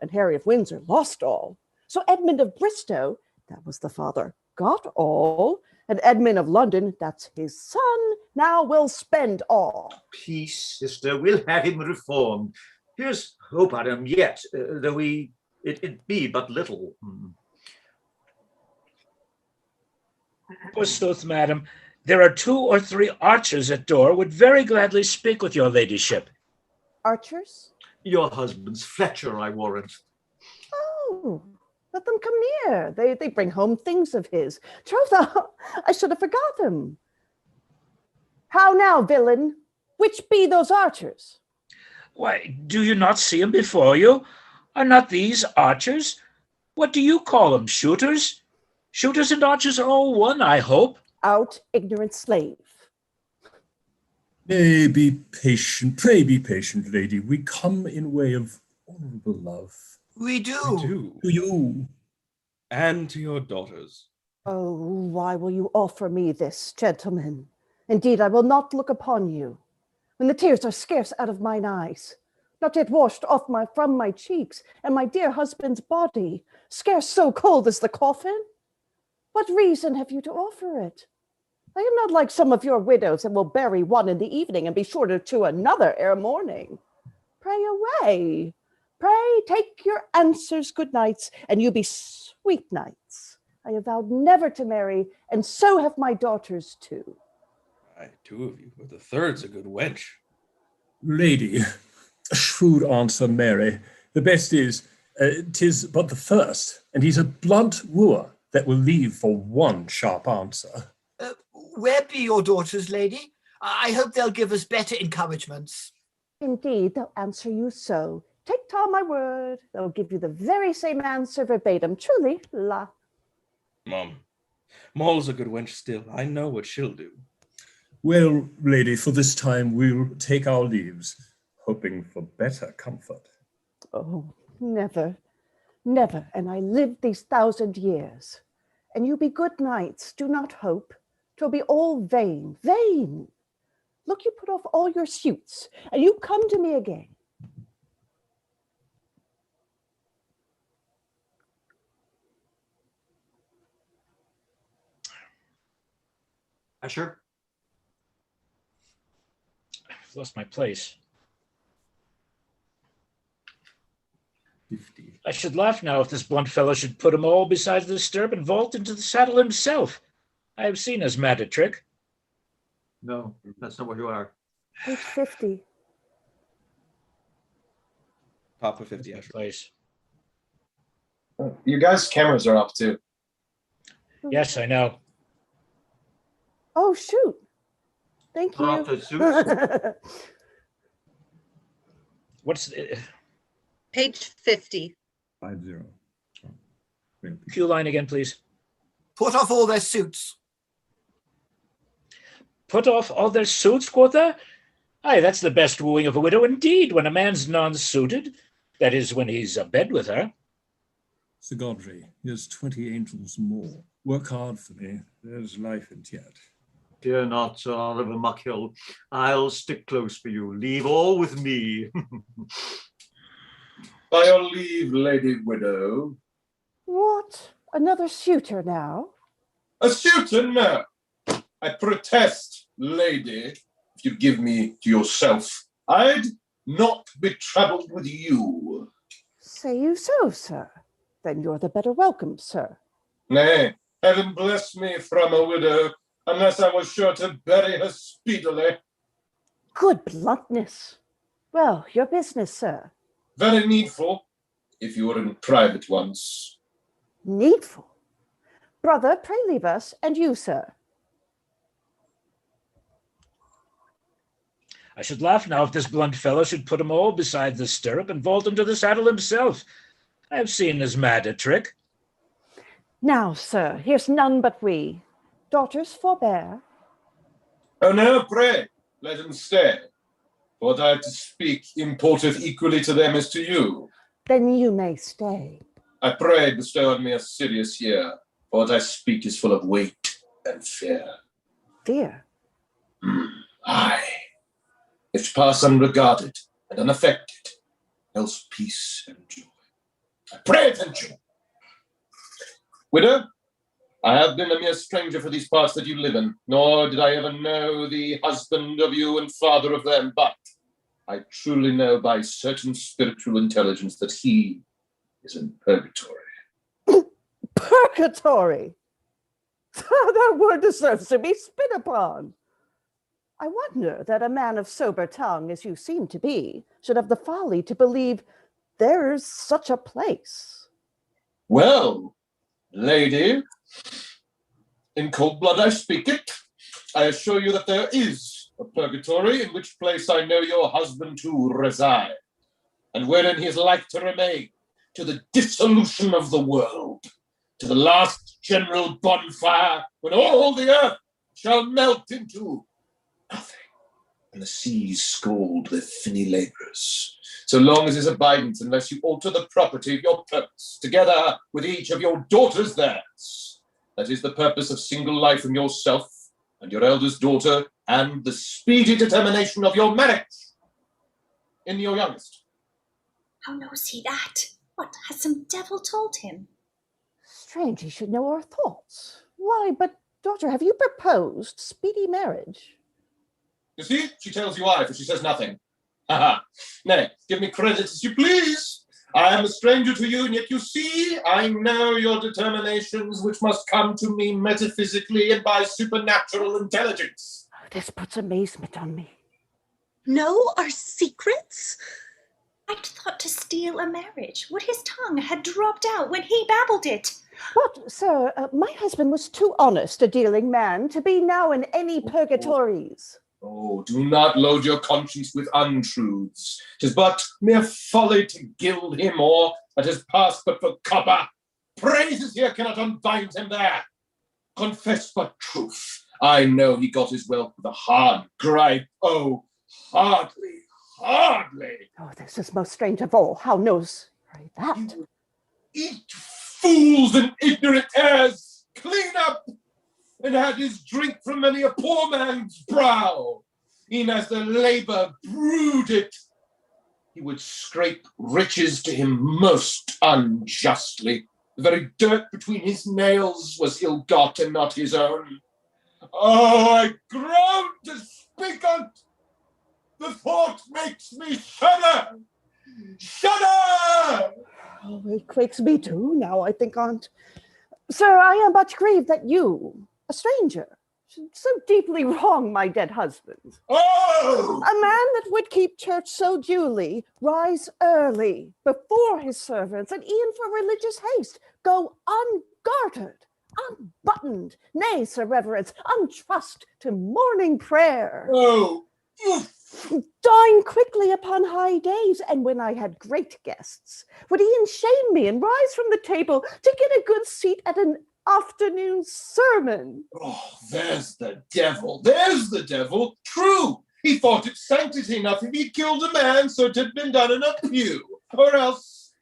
and Harry of Windsor lost all, so Edmund of Bristow, that was the father, got all, and Edmund of London, that's his son, now will spend all. Peace, sister, we'll have him reformed. Here's hope at him yet, though it be but little. Forsooth, madam, there are 2 or 3 archers at door, would very gladly speak with your ladyship. Archers? Your husband's Fletcher, I warrant. Oh, let them come near. They bring home things of his. Troth, I should have forgot them. How now, villain? Which be those archers? Why, do you not see them before you? Are not these archers? What do you call them, shooters? Shooters and archers are all one, I hope. Out, ignorant slave. Nay, be patient. Pray be patient, lady. We come in way of honorable love. We do. We do. To you. And to your daughters. Oh, why will you offer me this, gentlemen? Indeed, I will not look upon you. When the tears are scarce out of mine eyes, not yet washed off from my cheeks, and my dear husband's body, scarce so cold as the coffin? What reason have you to offer it? I am not like some of your widows that will bury one in the evening and be shorter to another ere morning. Pray away. Pray take your answers, good nights, and you be sweet nights. I have vowed never to marry, and so have my daughters too. Aye, 2 of you, but the third's a good wench. Lady, shrewd answer, Mary. The best is, 'tis but the first, and he's a blunt wooer that will leave for one sharp answer. Where be your daughters, lady? I hope they'll give us better encouragements. Indeed, they'll answer you so. Take Tom my word, they'll give you the very same answer verbatim. Truly, la. Mom, Moll's a good wench still. I know what she'll do. Well, lady, for this time we'll take our leaves, hoping for better comfort. Oh, never, never, and I lived these 1,000 years. And you be good knights, do not hope. 'Twill be all vain, vain. Look, you put off all your suits, and you come to me again. Asher? I've lost my place. 50. I should laugh now if this blunt fellow should put 'em all beside the stirrup and vault into the saddle himself. I have seen his mad a trick. No, that's not where you are. Page 50. Top of 50, Asher. Place. You guys' cameras are off too. Yes, I know. Oh, shoot. Thank Put you. off the suits. What's the Page 50. 50. cue line again, please? Put off all their suits. Put off all their suits, quotha? Aye, that's the best wooing of a widow indeed, when a man's non-suited. That is, when he's abed with her. Sir Godfrey, here's 20 angels more. Work hard for me. There's life in yet. Fear not, Sir Oliver Muckhill. I'll stick close for you. Leave all with me. By your leave, lady widow. What? Another suitor now? A suitor? No. I protest, lady, if you give me to yourself, I'd not be troubled with you. Say you so, sir? Then you're the better welcome, sir. Nay, heaven bless me from a widow, unless I was sure to bury her speedily. Good bluntness. Well, your business, sir. Very needful, if you were in private ones. Needful? Brother, pray leave us, and you, sir. I should laugh now if this blunt fellow should put 'em all beside the stirrup and vault into the saddle himself. I have seen as mad a trick. Now, sir, here's none but we. Daughters, forbear. Oh no, pray, let him stay. What I have to speak importeth equally to them as to you. Then you may stay. I pray bestow on me a serious ear, for what I speak is full of weight and fear. Fear? Aye. If pass unregarded and unaffected, else peace and joy. I pray attention. Widow, I have been a mere stranger for these parts that you live in, nor did I ever know the husband of you and father of them, but I truly know by certain spiritual intelligence that he is in purgatory. Purgatory? That word deserves to be spit upon. I wonder that a man of sober tongue, as you seem to be, should have the folly to believe there's such a place. Well, lady, in cold blood I speak it. I assure you that there is a purgatory, in which place I know your husband to reside, and wherein he is like to remain, to the dissolution of the world, to the last general bonfire, when all the earth shall melt into nothing, and the seas scald their finny labourers. So long as his abidance, unless you alter the property of your purpose, together with each of your daughters theirs. That is the purpose of single life in yourself and your eldest daughter, and the speedy determination of your marriage in your youngest. How knows he that? What, has some devil told him? Strange he should know our thoughts. Why, but, daughter, have you proposed speedy marriage? You see, she tells you I, for she says nothing. Ha ha. Nay, give me credit as you please. I am a stranger to you, and yet you see, I know your determinations, which must come to me metaphysically and by supernatural intelligence. Oh, this puts amazement on me. Know our secrets? I'd thought to steal a marriage. What his tongue had dropped out when he babbled it. But, sir, my husband was too honest a dealing man to be now in any purgatories. Oh, do not load your conscience with untruths. 'Tis but mere folly to gild him, or that has passed but for copper. Praises here cannot unbind him there. Confess but truth. I know he got his wealth with a hard gripe. Oh, hardly, hardly. Oh, this is most strange of all. How knows he that? Eat fools and ignorant heirs. Clean up, and had his drink from many a poor man's brow. E'en as the labour brewed it, he would scrape riches to him most unjustly. The very dirt between his nails was ill-got and not his own. Oh, I groan to speak on't. The thought makes me shudder. Shudder! Oh, it quakes me too, now I think on't. Sir, I am much grieved that you, a stranger, should so deeply wrong my dead husband. Oh! A man that would keep church so duly, rise early before his servants, and e'en for religious haste, go ungartered, unbuttoned, nay, Sir Reverence, untrust to morning prayer. Oh! Dine quickly upon high days, and when I had great guests, would e'en shame me and rise from the table to get a good seat at an afternoon sermon. Oh, there's the devil. There's the devil. True. He thought it sanctity enough if he killed a man, so it had been done in a pew. Or else,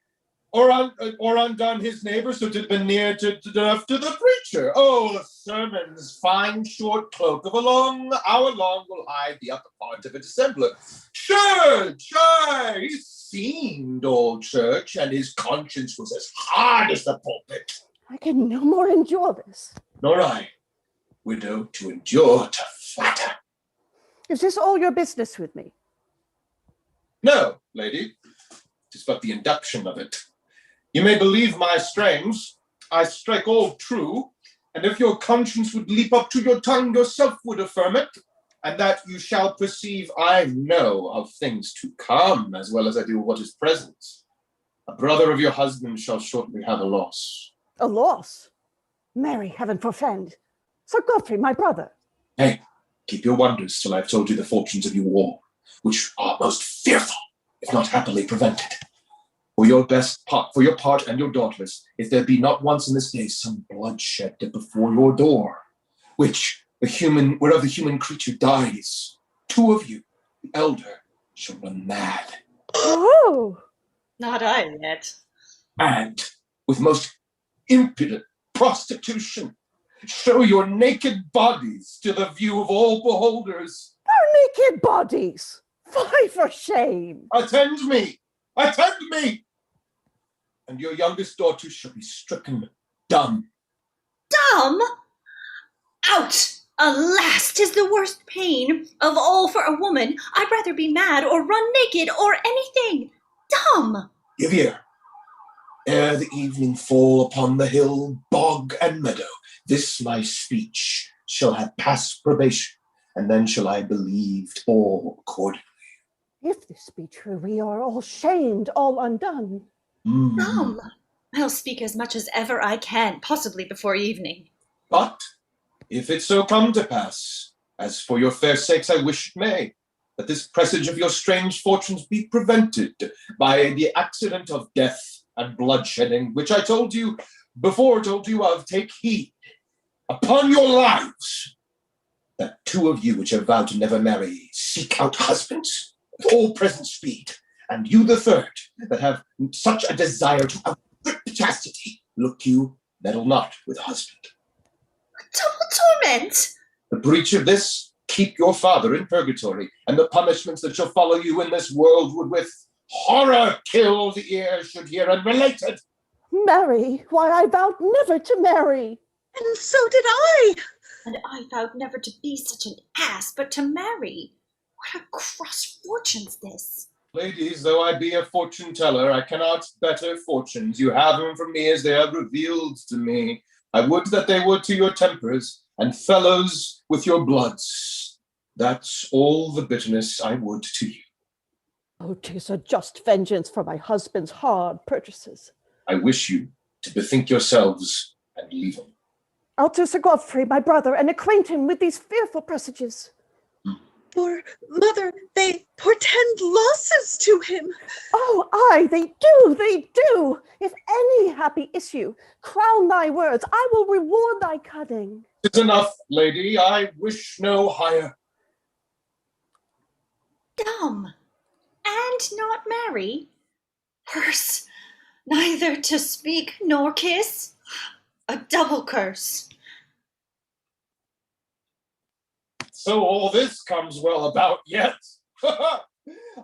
or undone his neighbor, so it had been near enough to the preacher. Oh, a sermon's fine short cloak of a long hour long will hide the upper part of a dissembler. Church, aye, he seemed all church, and his conscience was as hard as the pulpit. I can no more endure this. Nor I, widow, to endure to flatter. Is this all your business with me? No, lady, 'tis but the induction of it. You may believe my strains, I strike all true, and if your conscience would leap up to your tongue, yourself would affirm it, and that you shall perceive I know of things to come, as well as I do what is present. A brother of your husband shall shortly have a loss. A loss? Mary, heaven forfend. Sir Godfrey, my brother. Hey, keep your wonders till I've told you the fortunes of your war, which are most fearful, if not happily prevented. For your part and your daughter's, if there be not once in this day some bloodshed before your door, whereof the human creature dies, 2 of you, the elder, shall run mad. Oh! Not I yet. And with most impudent prostitution, show your naked bodies to the view of all beholders. Our naked bodies! Fie for shame! Attend me! Attend me! And your youngest daughter shall be stricken dumb. Dumb? Out! Alas, 'tis the worst pain of all for a woman. I'd rather be mad or run naked or anything. Dumb! Give ear. Ere the evening fall upon the hill, bog, and meadow, this my speech shall have passed probation, and then shall I believed all accordingly. If this be true, we are all shamed, all undone. Dumb! I'll speak as much as ever I can, possibly before evening. But if it so come to pass, as for your fair sakes I wish it may, that this presage of your strange fortunes be prevented by the accident of death and bloodshedding, which I told you of, take heed, upon your lives, that 2 of you which have vowed to never marry seek out husbands with all present speed, and you the 3rd, that have such a desire to outstrip chastity, look you, meddle not with a husband. Double torment! The breach of this, keep your father in purgatory, and the punishments that shall follow you in this world would with horror kill the ear should hear unrelated. Marry? Why, I vowed never to marry. And so did I. And I vowed never to be such an ass, but to marry. What a cross fortune's this. Ladies, though I be a fortune teller, I cannot better fortunes. You have them from me as they are revealed to me. I would that they were to your tempers, and fellows with your bloods. That's all the bitterness I would to you. Oh, 'tis a just vengeance for my husband's hard purchases. I wish you to bethink yourselves and leave him. I'll to Sir Godfrey, my brother, and acquaint him with these fearful presages. For, mother, they portend losses to him. Oh, aye, they do. If any happy issue crown thy words, I will reward thy cunning. 'Tis enough, lady, I wish no higher. Dumb. And not marry. Worse, neither to speak nor kiss. A double curse. So all this comes well about yet.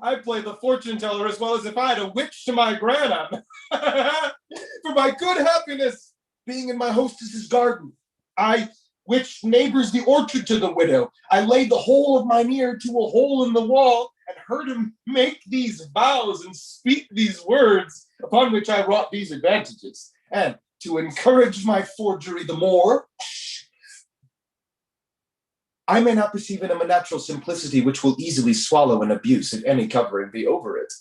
I play the fortune teller as well as if I had a witch to my granum. For my good happiness, being in my hostess's garden, I witched neighbors the orchard to the widow. I laid the whole of mine ear to a hole in the wall and heard him make these vows and speak these words, upon which I wrought these advantages. And to encourage my forgery the more, I may not perceive in him a natural simplicity which will easily swallow an abuse if any covering be over it.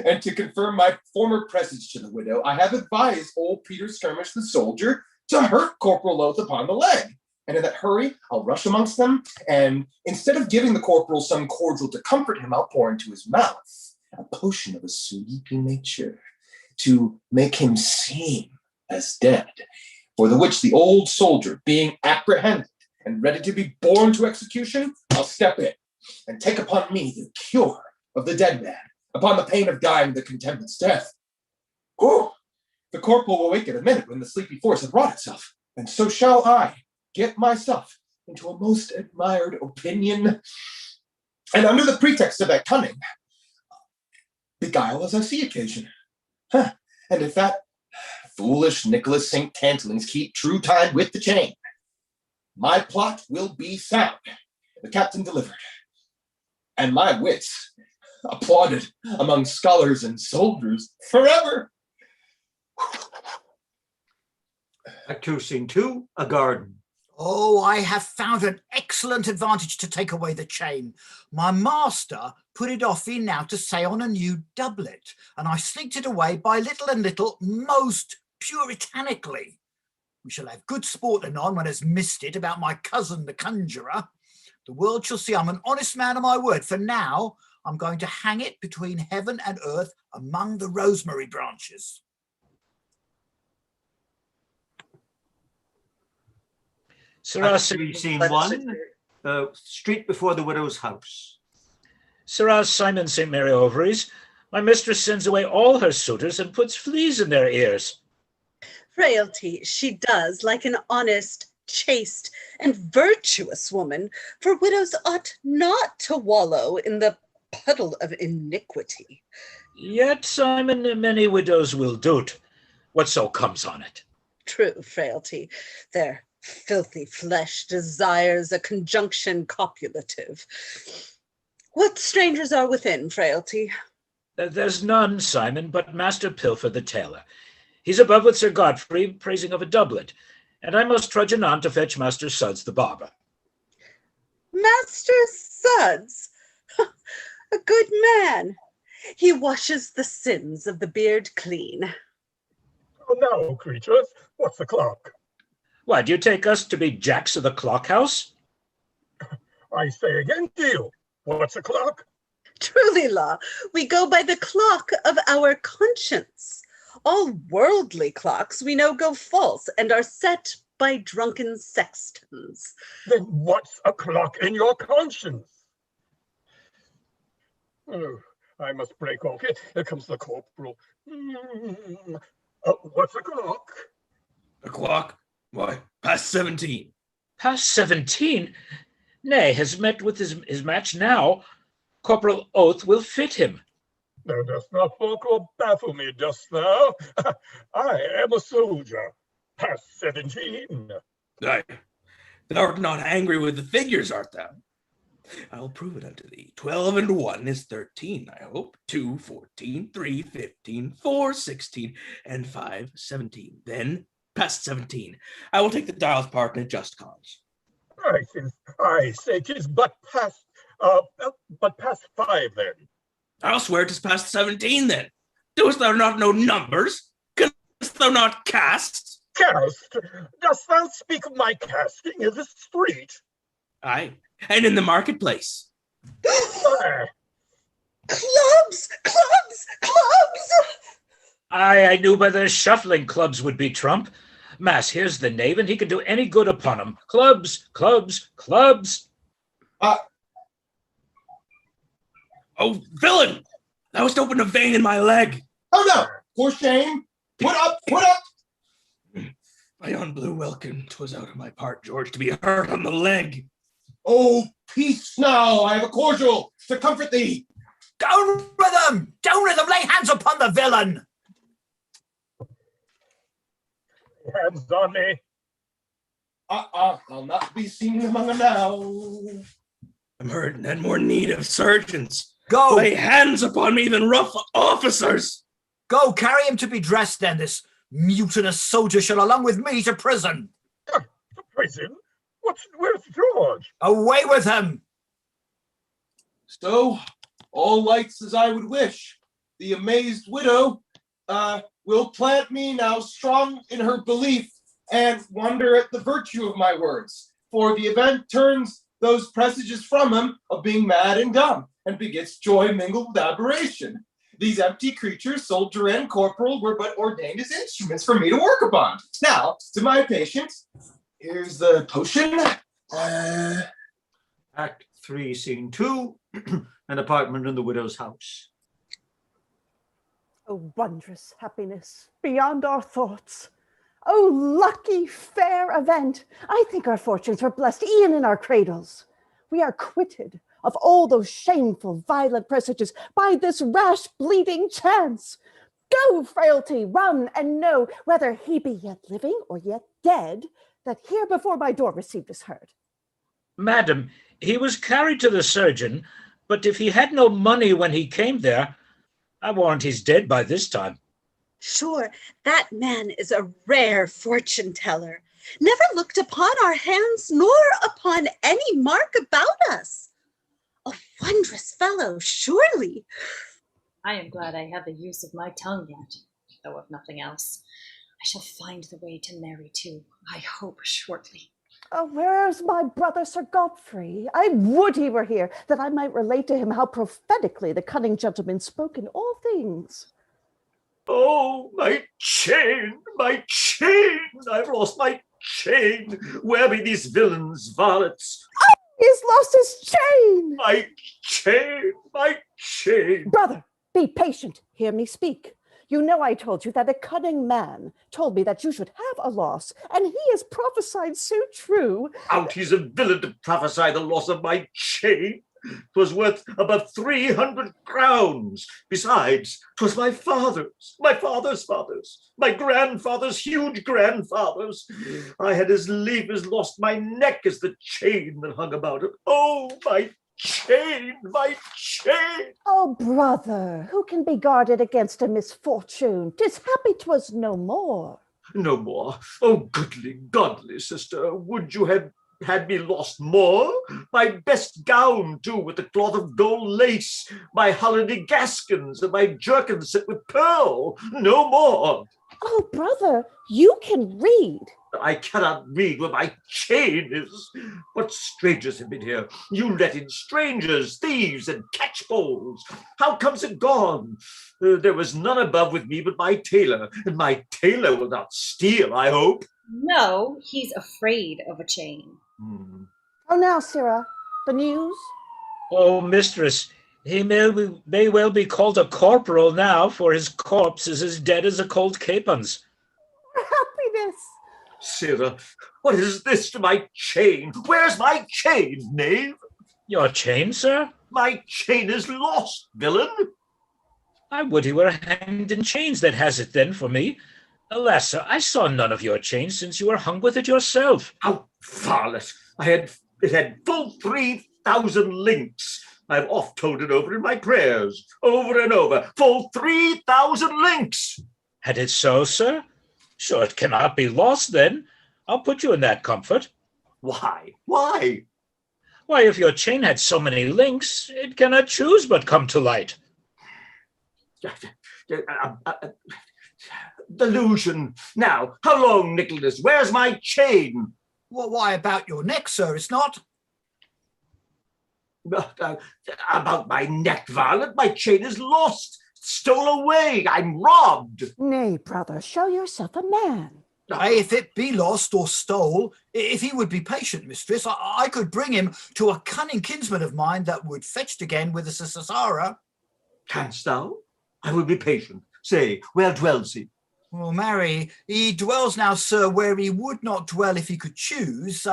And to confirm my former presage to the widow, I have advised old Peter Skirmish the soldier to hurt Corporal Oath upon the leg. And in that hurry, I'll rush amongst them, and instead of giving the corporal some cordial to comfort him, I'll pour into his mouth a potion of a sleepy nature to make him seem as dead, for the which the old soldier, being apprehended and ready to be borne to execution, I'll step in and take upon me the cure of the dead man, upon the pain of dying the contemnant's death. Oh, the corporal will wake in a minute when the sleepy force hath wrought itself, and so shall I get myself into a most admired opinion, and under the pretext of that cunning, beguile as I see occasion. And if that foolish Nicholas St. Tantalings keep true time with the chain, my plot will be sound, the captain delivered, and my wits applauded among scholars and soldiers forever. Act 2, Scene 2, a garden. Oh, I have found an excellent advantage to take away the chain. My master put it off in now to say on a new doublet, and I sneaked it away by little and little most puritanically. We shall have good sport anon when has missed it about my cousin the conjurer. The world shall see I'm an honest man of my word. For now, I'm going to hang it between heaven and earth among the rosemary branches. Act 3, Scene 1, street before the widow's house. Sirrah Simon St. Mary Ovaries, my mistress sends away all her suitors and puts fleas in their ears. Frailty, she does, like an honest, chaste, and virtuous woman, for widows ought not to wallow in the puddle of iniquity. Yet, Simon, many widows will do't, whatso comes on it. True, Frailty, their filthy flesh desires a conjunction copulative. What strangers are within, Frailty? There's none, Simon, but Master Pilfer the tailor. He's above with Sir Godfrey, praising of a doublet, and I must trudge anon to fetch Master Suds the barber. Master Suds? A good man. He washes the sins of the beard clean. Oh, now, creatures, what's the clock? Why, do you take us to be jacks of the clock house? I say again to you, what's the clock? Truly, law, we go by the clock of our conscience. All worldly clocks we know go false and are set by drunken sextons. Then what's a clock in your conscience? Oh, I must break off. Here comes the corporal. What's a clock? A clock? Why, past 17. Past 17? Nay, has met with his match now. Corporal Oath will fit him. Thou dost not balk or baffle me, dost thou? I am a soldier, past 17. Aye, thou art not angry with the figures, art thou? I'll prove it unto thee. 12 and 1 is 13, I hope. 2, 14, 3, 15, 4, 16, and 5, 17. Then, past 17. I will take the dial's part in a just cause. I say 'tis but past 5 then. I'll swear 'tis past 17 then. Dost thou not know numbers? Canst thou not cast? Cast? Dost thou speak of my casting in the street? Aye, and in the marketplace. Clubs! Clubs! Clubs! I knew by their shuffling clubs would be trump. Mass, here's the knave, and he can do any good upon 'em. Clubs, clubs, clubs. Oh, villain! Thou hast opened a vein in my leg. Oh no, for shame. Put up, put up. My own blue welkin, 'twas out of my part, George, to be hurt on the leg. Oh, peace now, I have a cordial to comfort thee. Down with them! Down with them! Lay hands upon the villain! Hands on me. I'll not be seen among them now. I'm hurt and in more need of surgeons. Go! Lay hands upon me than rough officers. Go, carry him to be dressed then. This mutinous soldier shall along with me to prison. To prison? Where's George? Away with him! So, all lights as I would wish. The amazed widow will plant me now strong in her belief and wonder at the virtue of my words. For the event turns those presages from him of being mad and dumb, and begets joy mingled with aberration. These empty creatures, soldier and corporal, were but ordained as instruments for me to work upon. Now, to my patient, here's the potion. Act 3, Scene 2, an apartment in the widow's house. Oh, wondrous happiness beyond our thoughts. Oh, lucky, fair event. I think our fortunes were blessed e'en in our cradles. We are quitted of all those shameful, violent presages by this rash, bleeding chance. Go, Frailty, run and know whether he be yet living or yet dead, that here before my door received his hurt. Madam, he was carried to the surgeon, but if he had no money when he came there, I warrant he's dead by this time. Sure, that man is a rare fortune teller. Never looked upon our hands, nor upon any mark about us. A wondrous fellow, surely. I am glad I have the use of my tongue yet, though of nothing else. I shall find the way to marry too, I hope shortly. Oh, where's my brother Sir Godfrey? I would he were here, that I might relate to him how prophetically the cunning gentleman spoke in all things. Oh, my chain, my chain! I've lost my chain. Where be these villains, varlets? Oh, he's lost his chain! My chain, my chain! Brother, be patient. Hear me speak. You know I told you that a cunning man told me that you should have a loss, and he has prophesied so true. Out, he's a villain to prophesy the loss of my chain. 'Twas worth above 300 crowns. Besides, 'twas my father's fathers, my grandfather's huge grandfather's. I had as lief as lost my neck as the chain that hung about it. Oh, my chain, my chain! Oh, brother, who can be guarded against a misfortune? 'Tis happy 'twas no more. No more. Oh, goodly, godly sister, would you have had me lost more? My best gown, too, with the cloth of gold lace, my holiday gaskins, and my jerkin set with pearl. No more. Oh, brother, you can read. I cannot read where my chain is. What strangers have been here? You let in strangers, thieves, and catchpoles. How comes it gone? There was none above with me but my tailor, and my tailor will not steal, I hope. No, he's afraid of a chain. Oh, now, Sirrah, the news? Oh, mistress, he may well be called a corporal now, for his corpse is as dead as a cold capons. Happiness! Sirrah, what is this to my chain? Where's my chain, knave? Your chain, sir? My chain is lost, villain. I would he were hanged in chains that has it then for me. Alas, sir, I saw none of your chain since you were hung with it yourself. Oh, varlet, it had full 3,000 links. I've oft told it over in my prayers, over and over, full 3,000 links. Had it so, sir? Sure, it cannot be lost then. I'll put you in that comfort. Why? Why? Why, if your chain had so many links, it cannot choose but come to light. Delusion. Now, how long, Nicholas? Where's my chain? Well, why, about your neck, sir, it's not? About my neck, varlet. My chain is lost. Stole away. I'm robbed. Nay, brother, show yourself a man. If it be lost or stole, if he would be patient, mistress, I could bring him to a cunning kinsman of mine that would fetch it again with us a Sahara. Canst thou? I will be patient. Say, where dwells he? Well, marry, he dwells now, sir, where he would not dwell if he could choose,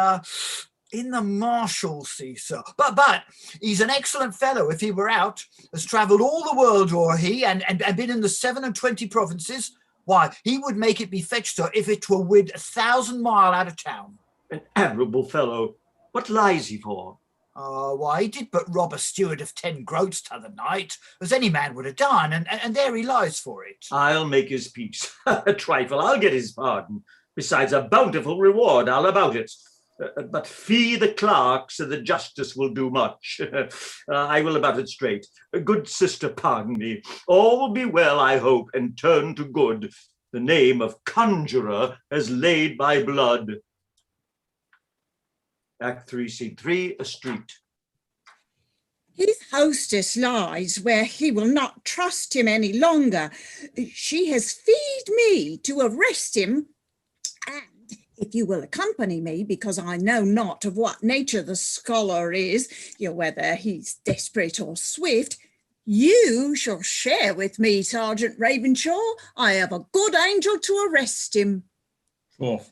in the Marshalsea, sir. But he's an excellent fellow if he were out, has travelled all the world o'er he, and been in the 27 provinces. Why, he would make it be fetched, sir, if it were wid 1,000 mile out of town. An admirable fellow. What lies he for? Why, he did but rob a steward of 10 groats t'other night, as any man would have done, and there he lies for it. I'll make his peace. A trifle, I'll get his pardon. Besides a bountiful reward, all about it. But fee the clerks, and the justice will do much. I will about it straight. Good sister, pardon me. All will be well, I hope, and turn to good. The name of conjurer has laid my blood. Act 3, Scene 3, a street. His hostess lies where he will not trust him any longer. She has feed me to arrest him, and if you will accompany me, because I know not of what nature the scholar is, whether he's desperate or swift, you shall share with me, Sergeant Ravenshaw. I have a good angel to arrest him. Oh,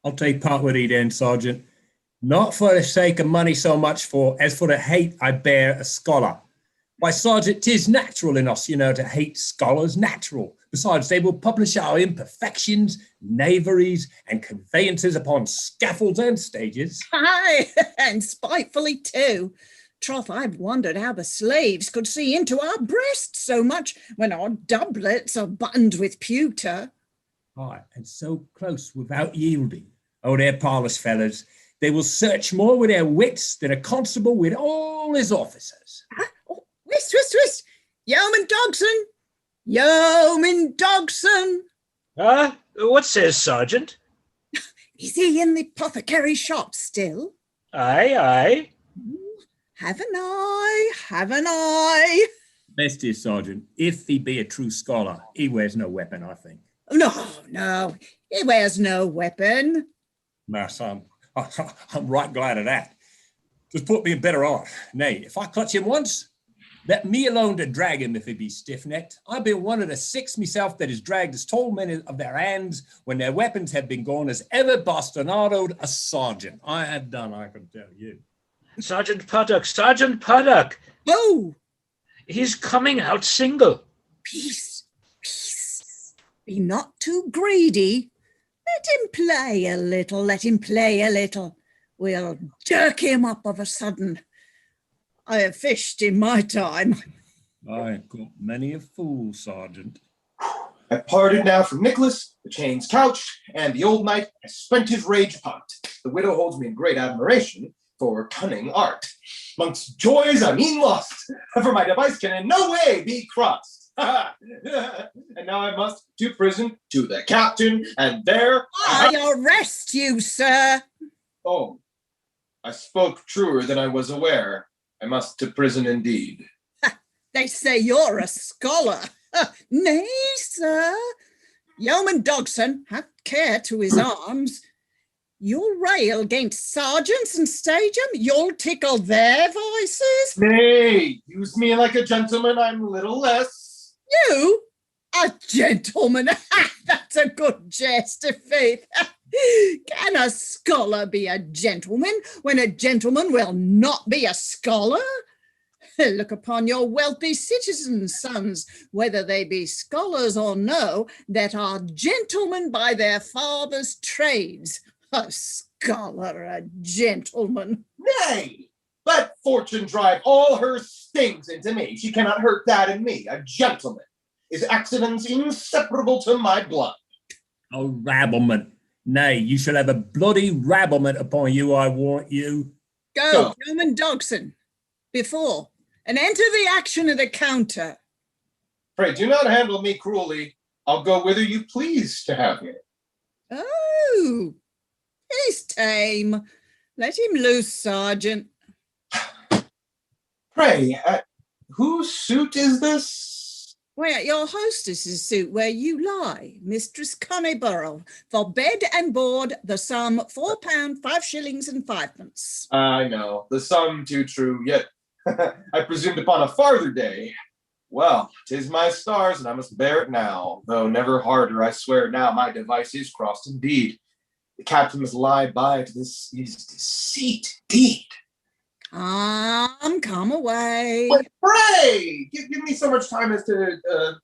I'll take part with thee then, Sergeant. Not for the sake of money so much as for the hate I bear a scholar. Why, Sergeant, 'tis natural in us, to hate scholars, natural. Besides, they will publish our imperfections, knaveries, and conveyances upon scaffolds and stages. Aye, and spitefully too. Troth, I've wondered how the slaves could see into our breasts so much when our doublets are buttoned with pewter. Aye, and so close without yielding. Oh, they're parlous fellows. They will search more with their wits than a constable with all his officers. Oh, whist! Yeoman Dogson! Yeoman Dogson! What says Sergeant? Is he in the apothecary shop still? Aye, aye. Haven't I? Best is, Sergeant, if he be a true scholar, he wears no weapon, I think. No, he wears no weapon. Mass, I'm right glad of that. Just put me in better art. Nay, if I clutch him once, let me alone to drag him if he be stiff-necked. I've been one of the six myself that has dragged as tall men of their hands when their weapons have been gone as ever bastinadoed a sergeant. I have done, I can tell you. Sergeant Puddock. Oh! He's coming out single. Peace. Be not too greedy. Let him play a little. We'll jerk him up of a sudden. I have fished in my time. I got many a fool, Sergeant. I parted now from Nicholas, the chain's couch, and the old knight has spent his rage pot. The widow holds me in great admiration for cunning art. Amongst joys I'm e'en lost, for my device can in no way be crossed. And now I must to prison, to the captain, and there I arrest you, sir. Oh, I spoke truer than I was aware. I must to prison indeed. They say you're a scholar. Nay, sir. Yeoman Dogson, have care to his arms. You'll rail against sergeants and stage 'em. You'll tickle their voices. Nay, use me like a gentleman, I'm little less. You? A gentleman? That's a good jest, of faith. Can a scholar be a gentleman when a gentleman will not be a scholar? Look upon your wealthy citizens' sons, whether they be scholars or no, that are gentlemen by their fathers' trades. A scholar, a gentleman. Nay, let fortune drive all her stings into me. She cannot hurt that in me, a gentleman. Is accidents inseparable to my blood? Oh, rabblement. Nay, you shall have a bloody rabblement upon you, I warrant you. Go, Yeoman Dogson, before, and enter the action of the counter. Pray, do not handle me cruelly. I'll go whither you please to have me. Oh, he's tame. Let him loose, Sergeant. Pray, whose suit is this? Why, at your hostess's suit where you lie, Mistress Connyborough, for bed and board, the sum £4, 5 shillings and 5pence. I know, the sum too true, yet I presumed upon a farther day. Well, 'tis my stars, and I must bear it now, though never harder, I swear now, my device is crossed indeed. The captain must lie by to this is deceit, indeed. Come away. But pray, give me so much time as to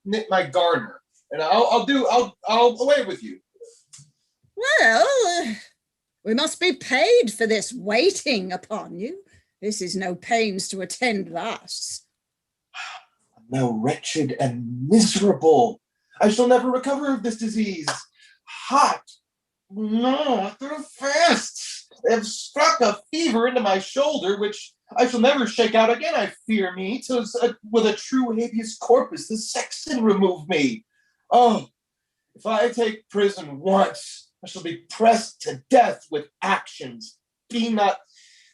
knit my garner, and I'll away with you. Well, we must be paid for this waiting upon you. This is no pains to attend thus. I'm now wretched and miserable. I shall never recover of this disease. Hot, no, they're fast. They have struck a fever into my shoulder, which I shall never shake out again, I fear me, till with a true habeas corpus the sexton remove me. Oh, if I take prison once, I shall be pressed to death with actions. Be not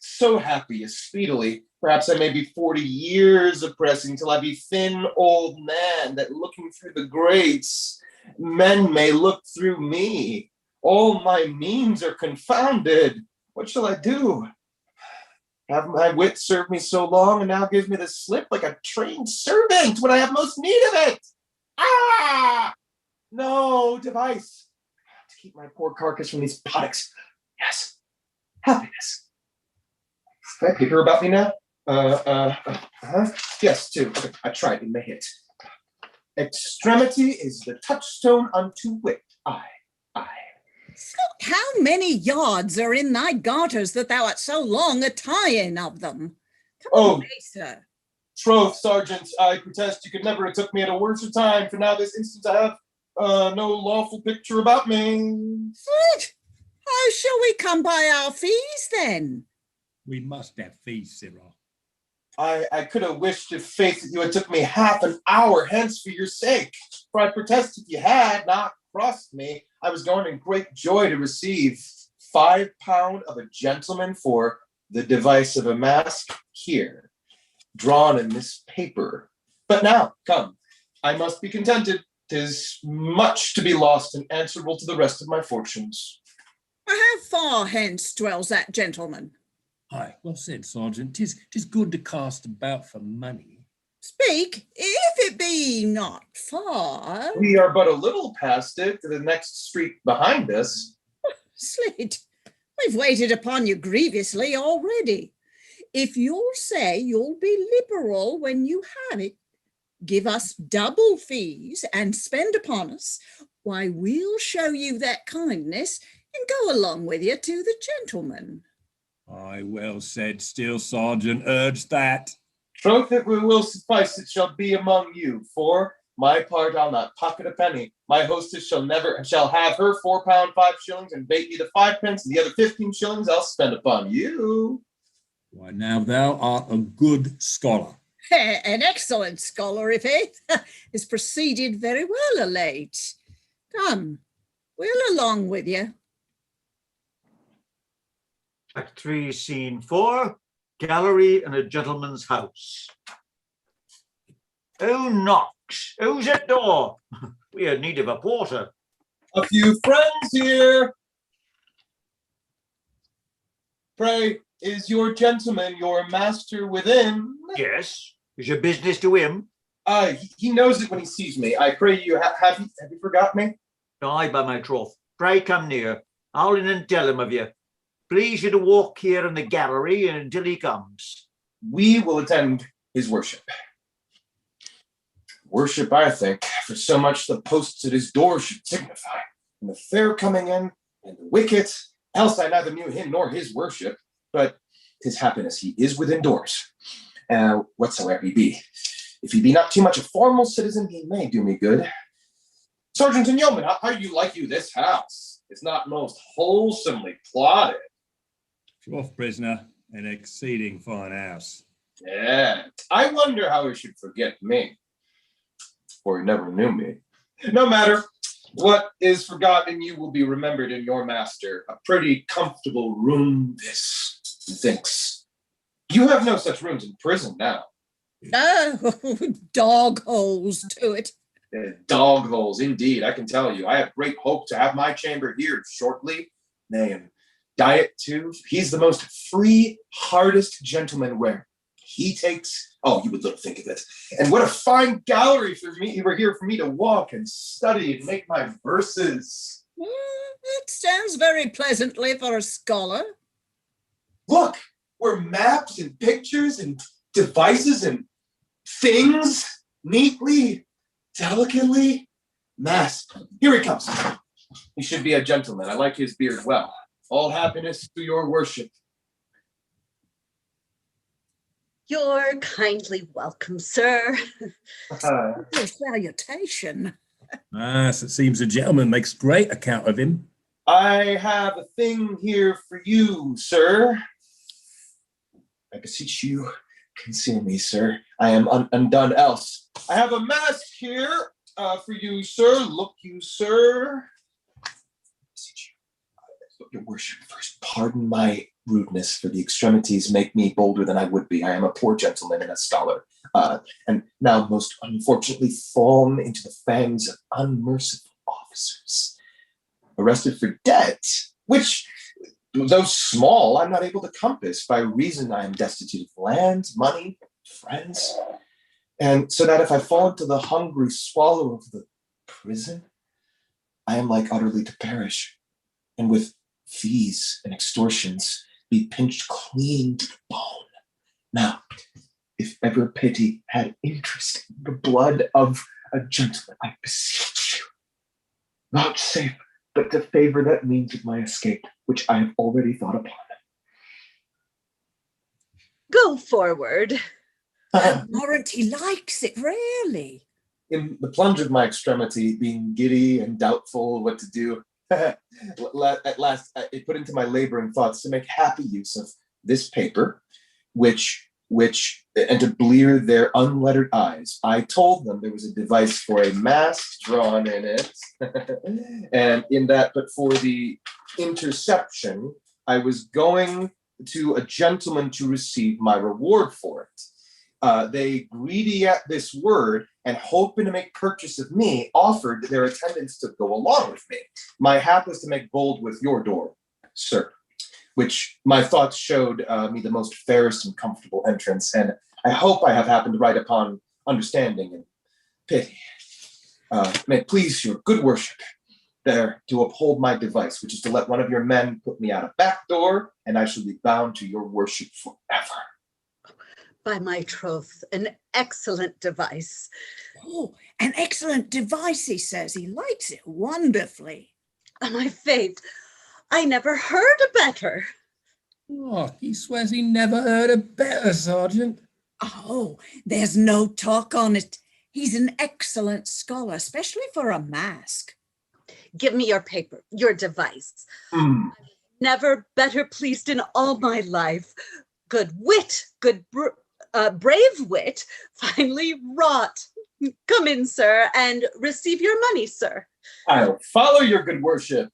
so happy as speedily. Perhaps I may be 40 years oppressing till I be thin old man, that looking through the grates, men may look through me. All my means are confounded. What shall I do? Have my wit served me so long and now gives me the slip like a trained servant when I have most need of it? Ah! No device to keep my poor carcass from these buttocks. Yes, happiness. Can I paper about me now? Yes, too. Okay, I tried in the hit. Extremity is the touchstone unto wit. Aye. So how many yards are in thy garters that thou art so long a tying of them? Come away, sir. Troth, Sergeant, I protest you could never have took me at a worser time, for now this instant I have no lawful picture about me. How shall we come by our fees then? We must have fees, Cyril. I could have wished if faith that you had took me half an hour hence for your sake, for I protest if you had not crossed me, I was going in great joy to receive £5 of a gentleman for the device of a mask here, drawn in this paper. But now, come, I must be contented. 'Tis much to be lost and answerable to the rest of my fortunes. How far hence dwells that gentleman? Aye, well said, Sergeant. 'Tis good to cast about for money. Speak, if it be not far. We are but a little past it, to the next street behind us. Slid, we've waited upon you grievously already. If you'll say you'll be liberal when you have it, give us double fees and spend upon us, why we'll show you that kindness and go along with you to the gentleman. Aye, well said still, Sergeant. Urge that. Troth it will suffice, it shall be among you. For my part, I'll not pocket a penny. My hostess shall have her £4 5 and bait me the 5 pence, and the other 15 shillings I'll spend upon you. Why, now thou art a good scholar. An excellent scholar, if it has proceeded very well of late. Come, we'll along with you. Act 3, Scene 4, Gallery in a Gentleman's House. Who knocks? Who's at door? We are in need of a porter. A few friends here. Pray, is your gentleman your master within? Yes. Is your business to him? He knows it when he sees me. I pray you, have you forgot me? Aye, by my troth. Pray come near. I'll in and tell him of you. Please you to walk here in the gallery until he comes. We will attend his worship. Worship, I think, for so much the posts at his door should signify. And the fair coming in, and the wicket, else I neither knew him nor his worship, but 'tis happiness he is within doors. Whatsoever he be. If he be not too much a formal citizen, he may do me good. Sergeant and yeoman, how do you like this house? It's not most wholesomely plotted. Troth, prisoner, an exceeding fine house. Yeah, I wonder how he should forget me. For he never knew me. No matter. What is forgotten in you will be remembered in your master. A pretty comfortable room this, methinks. You have no such rooms in prison now. Oh, dog holes to it. Dog holes, indeed, I can tell you. I have great hope to have my chamber here shortly. Nay, and diet too. He's the most free, hardest gentleman where he takes. Oh, you would little think of it. And what a fine gallery for me. You were here for me to walk and study and make my verses. It sounds very pleasantly for a scholar. Look, where maps and pictures and devices and things neatly, delicately masked. Here he comes. He should be a gentleman. I like his beard well. All happiness to your worship. You're kindly welcome, sir. Your salutation. Yes, it seems the gentleman makes great account of him. I have a thing here for you, sir. I beseech you, conceal me, sir. I am undone else. I have a mask here for you, sir. Look you, sir. I beseech you, your worship, first pardon my rudeness, for the extremities make me bolder than I would be. I am a poor gentleman and a scholar, and now most unfortunately fallen into the fangs of unmerciful officers. Arrested for debt, which, though small, I'm not able to compass by reason I am destitute of land, money, friends. And so that if I fall into the hungry swallow of the prison, I am like utterly to perish, and with fees and extortions be pinched clean to the bone. Now, if ever pity had interest in the blood of a gentleman, I beseech you, vouchsafe but to favor that means of my escape, which I have already thought upon. Go forward. Warrant he likes it, really. In the plunge of my extremity, being giddy and doubtful what to do, at last it put into my laboring thoughts to make happy use of this paper, which and to blear their unlettered eyes. I told them there was a device for a mask drawn in it, and in that, but for the interception, I was going to a gentleman to receive my reward for it. They, greedy at this word and hoping to make purchase of me, offered their attendants to go along with me. My hap was to make bold with your door, sir, which my thoughts showed me the most fairest and comfortable entrance, and I hope I have happened right upon understanding and pity. May it please your good worship there to uphold my device, which is to let one of your men put me out a back door, and I shall be bound to your worship forever. By my troth, an excellent device. Oh, an excellent device, he says. He likes it wonderfully. On my faith, I never heard a better. Oh, he swears he never heard a better, Sergeant. Oh, there's no talk on it. He's an excellent scholar, especially for a mask. Give me your paper, your device. Never better pleased in all my life. Good wit, brave wit, finely wrought. Come in, sir, and receive your money, sir. I'll follow your good worship.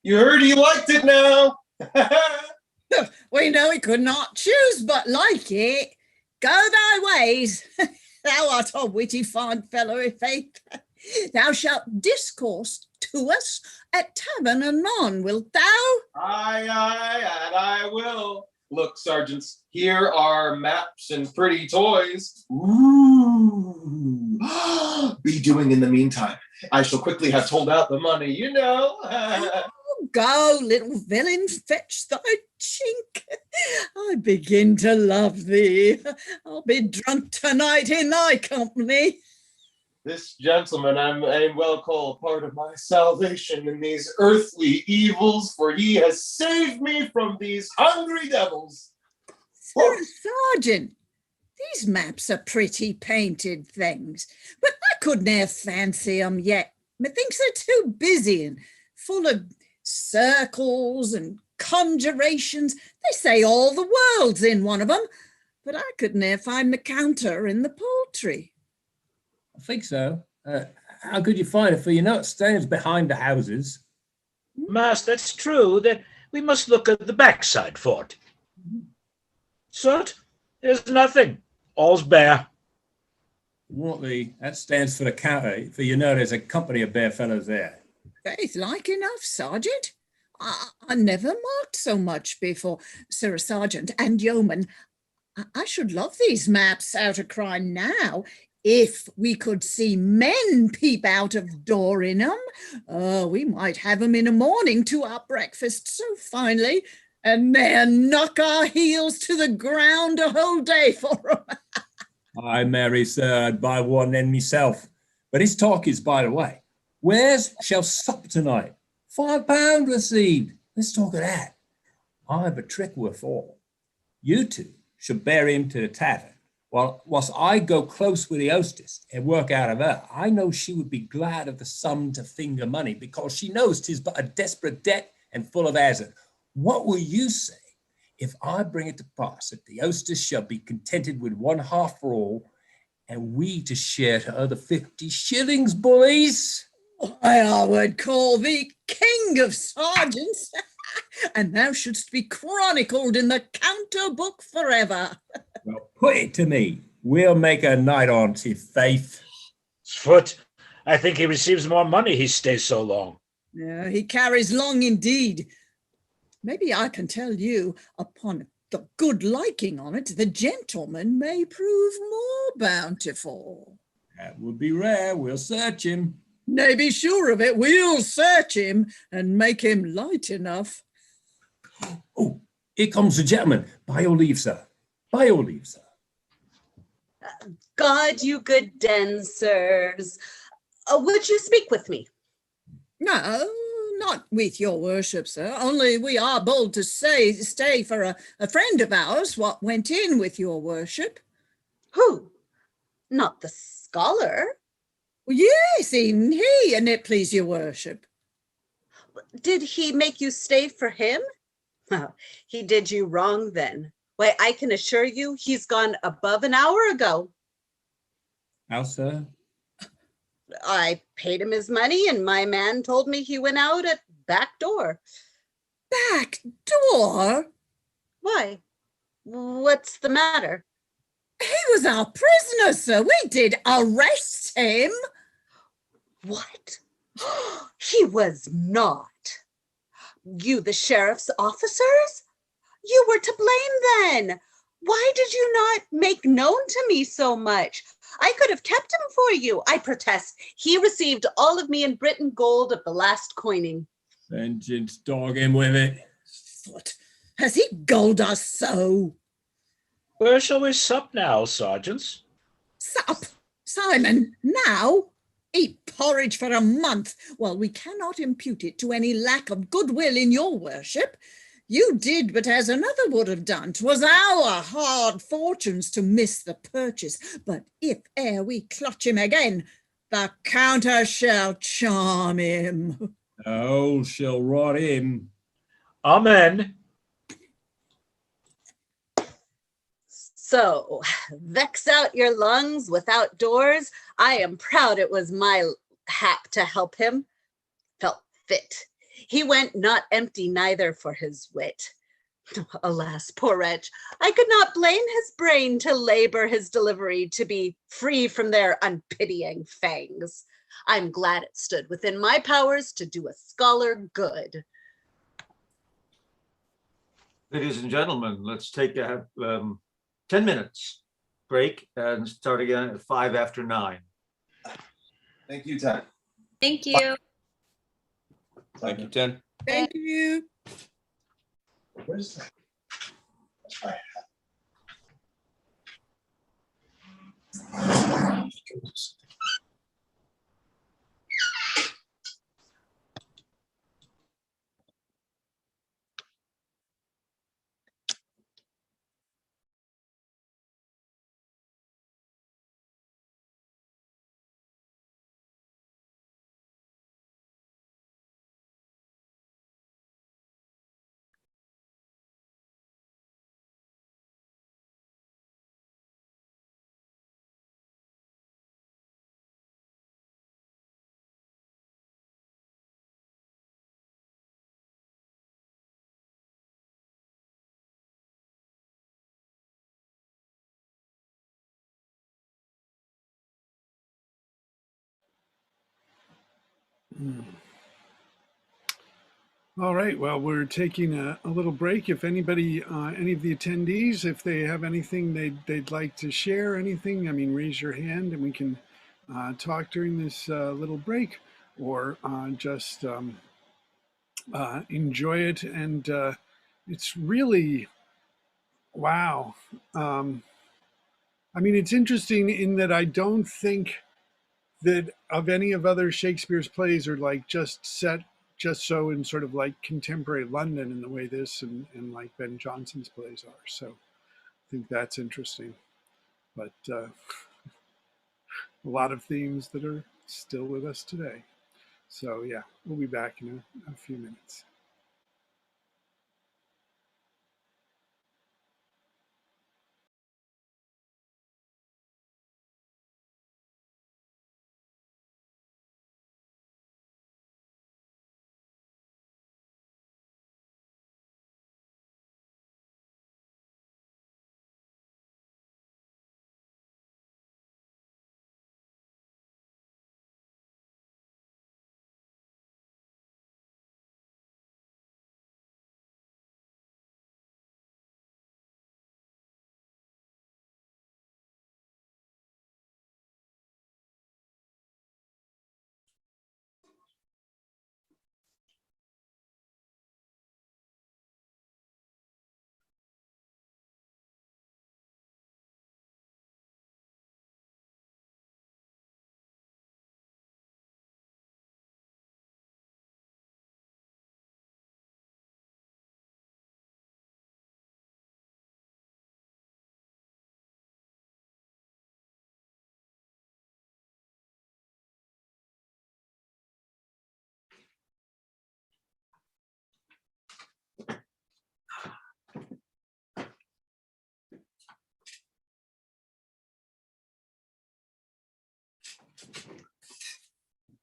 You heard he liked it now. We know he could not choose but like it. Go thy ways. Thou art a witty fine fellow, i' faith. Thou shalt discourse to us at tavern anon, wilt thou? Aye, and I will. Look, sergeants, here are maps and pretty toys. Ooh. Be doing in the meantime. I shall quickly have told out the money, you know. Go, little villain, fetch thy chink. I begin to love thee. I'll be drunk tonight in thy company. This gentleman I may well call a part of my salvation in these earthly evils, for he has saved me from these hungry devils. Sir Sergeant, these maps are pretty painted things, but I could ne'er fancy 'em yet. Methinks they're too busy and full of circles and conjurations. They say all the world's in one of 'em, but I could ne'er find the counter in the poultry. I think so. How could you find it? For you know it stands behind the houses. Mas, that's true. That we must look at the backside for it. Sir, there's nothing. All's bare. That stands for the counter. For you know there's a company of bear fellows there. Faith, like enough, Sergeant. I never marked so much before, Sir Sergeant and yeoman. I should love these maps out of crying now. If we could see men peep out of door in 'em, we might have 'em in a morning to our breakfast so finely, and then knock our heels to the ground a whole day for 'em. Aye, marry, sir, I'd buy one then myself. But his talk is, by the way, where's shall sup tonight? £5 received. Let's talk of that. I've a trick withal. You two should bear him to the tavern. Whilst I go close with the hostess and work out of her, I know she would be glad of the sum to finger money, because she knows 'tis but a desperate debt and full of hazard. What will you say if I bring it to pass that the hostess shall be contented with one half for all, and we to share the other 50 shillings, boys? Why, I would call thee king of sergeants, and thou shouldst be chronicled in the counter book forever. Well, put it to me. We'll make a night on't, i' faith. Foot, I think he receives more money he stays so long. Yeah, he carries long indeed. Maybe I can tell you, upon the good liking on it, the gentleman may prove more bountiful. That would be rare. We'll search him. Nay, be sure of it. We'll search him and make him light enough. Oh, here comes the gentleman. By your leave, sir. By your leave, sir. God, you good den, sirs. Would you speak with me? No, not with your worship, sir. Only we are bold to stay for a friend of ours what went in with your worship. Who? Not the scholar? Well, yes, e'en he, and it please your worship. Did he make you stay for him? Well, he did you wrong then. Why, I can assure you he's gone above an hour ago. How, sir? I paid him his money, and my man told me he went out at back door. Back door? Why? What's the matter? He was our prisoner, sir. We did arrest him. What? He was not. You, the sheriff's officers? You were to blame then. Why did you not make known to me so much? I could have kept him for you. I protest. He received all of me in Britain gold at the last coining. Vengeance, dog him with it. What? Has he gulled us so? Where shall we sup now, sergeants? Sup? Simon, now? Eat porridge for a month. Well, we cannot impute it to any lack of goodwill in your worship. You did but as another would have done. 'Twas our hard fortunes to miss the purchase. But if e'er we clutch him again, the counter shall charm him. Oh, shall rot him. Amen. So, vex out your lungs without doors. I am proud it was my hap to help him. Felt fit. He went not empty neither for his wit. Alas, poor wretch, I could not blame his brain to labor his delivery to be free from their unpitying fangs. I'm glad it stood within my powers to do a scholar good. Ladies and gentlemen, let's take a 10 minutes break and start again at 5 after 9. Thank you, Ted. Thank you. Thank you, Ted. Thank you. Where's that? All right, well, we're taking a little break. If anybody, any of the attendees, if they have anything they'd like to share, anything, I mean, raise your hand and we can talk during this little break, or just enjoy it. And it's really, wow. I mean, it's interesting in that I don't think that of any of other Shakespeare's plays are like just set just so in sort of like contemporary London in the way this and like Ben Jonson's plays are. So I think that's interesting. But a lot of themes that are still with us today. So yeah, we'll be back in a few minutes.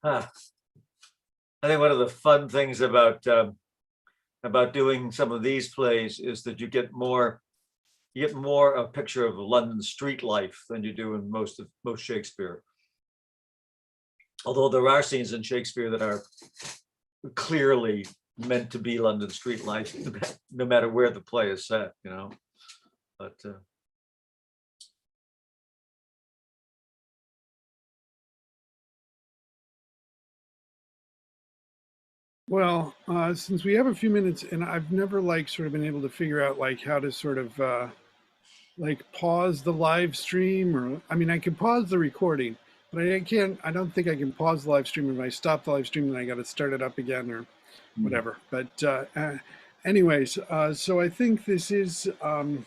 I think one of the fun things about doing some of these plays is that you get more a picture of London street life than you do in most Shakespeare. Although there are scenes in Shakespeare that are clearly meant to be London street life, no matter where the play is set, you know. But Well, since we have a few minutes, and I've never like sort of been able to figure out like how to sort of like pause the live stream, or I mean, I can pause the recording, but I can't. I don't think I can pause the live stream. If I stop the live stream, then I got to start it up again or whatever. But anyways, so I think this is I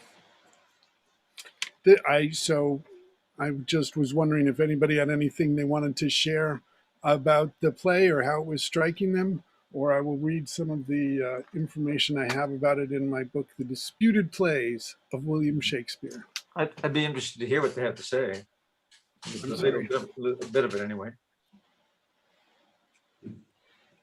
just was wondering if anybody had anything they wanted to share about the play or how it was striking them, or I will read some of the information I have about it in my book, The Disputed Plays of William Shakespeare. I'd be interested to hear what they have to say. A bit of it anyway.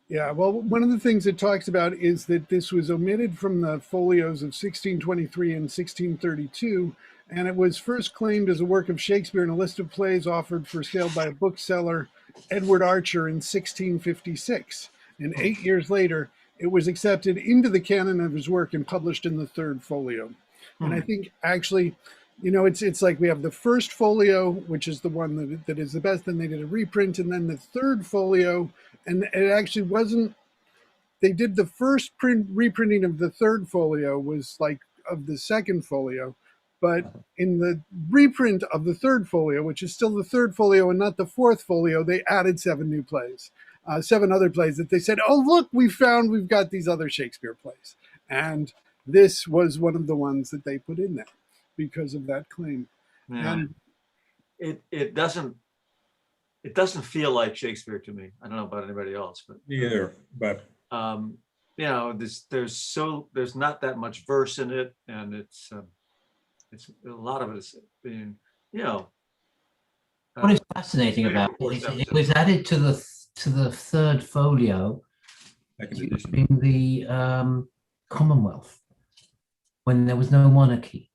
Yeah, well, one of the things it talks about is that this was omitted from the folios of 1623 and 1632, and it was first claimed as a work of Shakespeare in a list of plays offered for sale by a bookseller, Edward Archer, in 1656. And 8 years later, it was accepted into the canon of his work and published in the third folio. And I think actually, you know, it's like we have the first folio, which is the one that is the best, then they did a reprint, and then the third folio, and it actually wasn't, they did the first reprinting of the third folio was like of the second folio, but in the reprint of the third folio, which is still the third folio and not the fourth folio, they added 7 new plays, 7 other plays that they said, oh, look, we've got these other Shakespeare plays. And this was one of the ones that they put in there because of that claim. Yeah. And it doesn't feel like Shakespeare to me. I don't know about anybody else, but Neither, but you know, there's not that much verse in it, and it's a lot of it is being, you know. What is fascinating about it is it was added to the third folio in the Commonwealth when there was no monarchy.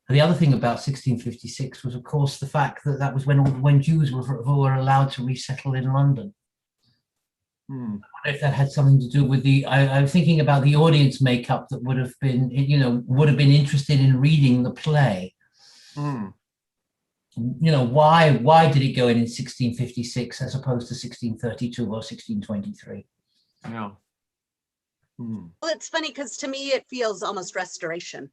And the other thing about 1656 was, of course, the fact that that was when Jews were allowed to resettle in London. I wonder if that had something to do with I'm thinking about the audience makeup that would have been interested in reading the play. You know, why did it go in 1656 as opposed to 1632 or 1623? Yeah. Well, it's funny because to me it feels almost restoration.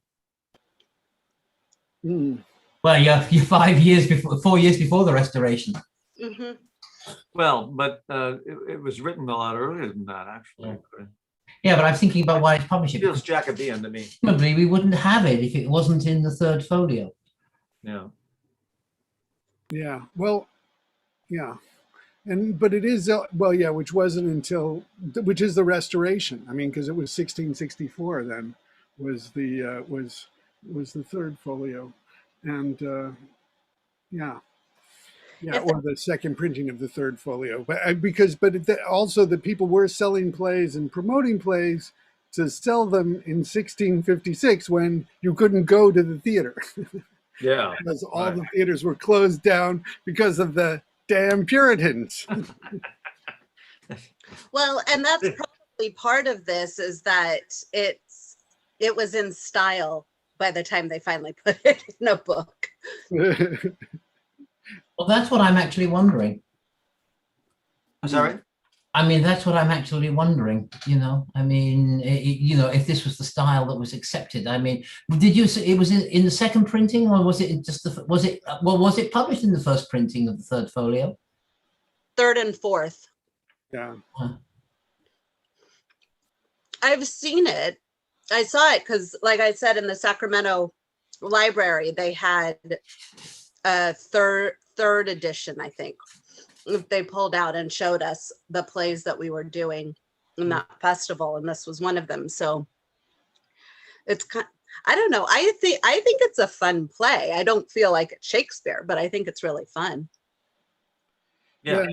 Well, you're 4 years before the Restoration. Mm-hmm. Well, but it was written a lot earlier than that, actually. Yeah, but I'm thinking about why it's published. It feels Jacobean to me. Probably we wouldn't have it if it wasn't in the third folio. Yeah. yeah, well, yeah. But it is, well, yeah, which is the Restoration. I mean, because it was 1664 then was the third folio. And yeah, or the second printing of the third folio. But also the people were selling plays and promoting plays to sell them in 1656 when you couldn't go to the theater. Yeah. Because all the theaters were closed down because of the damn Puritans. Well, and that's probably part of this is that it was in style by the time they finally put it in a book. Well, that's what I'm actually wondering. I'm sorry? I mean, that's what I'm actually wondering, you know. I mean, if this was the style that was accepted. I mean, did you say it was in the second printing, or was it was it published in the first printing of the third folio? Third and fourth. Yeah. I've seen it. I saw it because, like I said, in the Sacramento library, they had a third edition, I think. They pulled out and showed us the plays that we were doing in that festival, and this was one of them. So it's I don't know. I think it's a fun play. I don't feel like it's Shakespeare, but I think it's really fun. Yeah.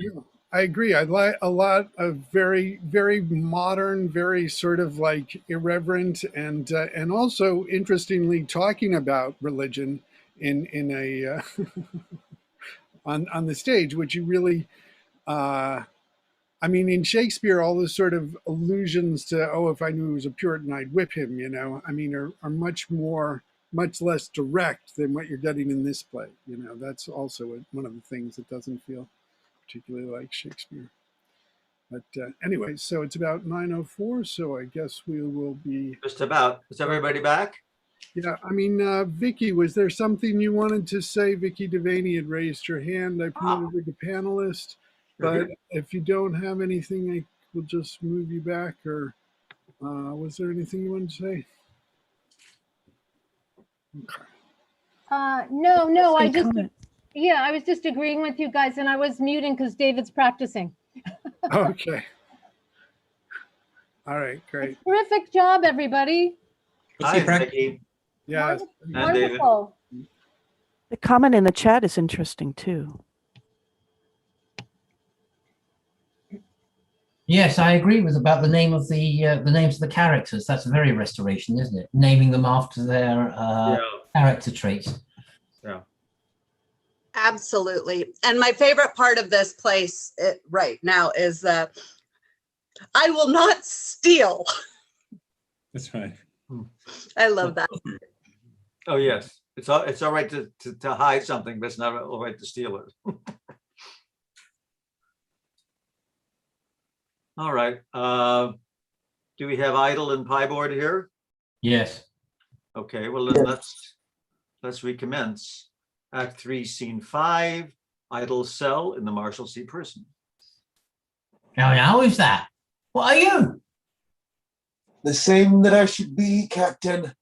I agree. I like a lot of very, very modern, very sort of like irreverent, and also interestingly talking about religion in a on the stage, which you really. I mean, in Shakespeare, all those sort of allusions to, oh, if I knew he was a Puritan, I'd whip him, I mean, are much less direct than what you're getting in this play. That's also one of the things that doesn't feel particularly like Shakespeare. But anyway, so it's about 9:04, so I guess we will be... Just about. Is everybody back? Yeah, I mean, Vicky, was there something you wanted to say? Vicky Devaney had raised her hand. I promoted her to panelist. But if you don't have anything, I will just move you back. Or was there anything you wanted to say? Okay. No, I was just agreeing with you guys, and I was muting because David's practicing. Okay. All right, great. Terrific job, everybody. Hi, Vicky. Yeah. Wonderful. The comment in the chat is interesting too. Yes, I agree with about the name of the names of the characters. That's very restoration, isn't it? Naming them after their character traits. Yeah. Absolutely. And my favorite part of this place right now is that I will not steal. That's right. I love that. Oh yes, it's all right to hide something, but it's not all right to steal it. All right. Do we have Idle and Pieboard here? Yes. Okay. Well, then let's recommence. Act 3, Scene 5. Idle's cell in the Marshalsea prison. Now, who's that? What are you? The same that I should be, Captain.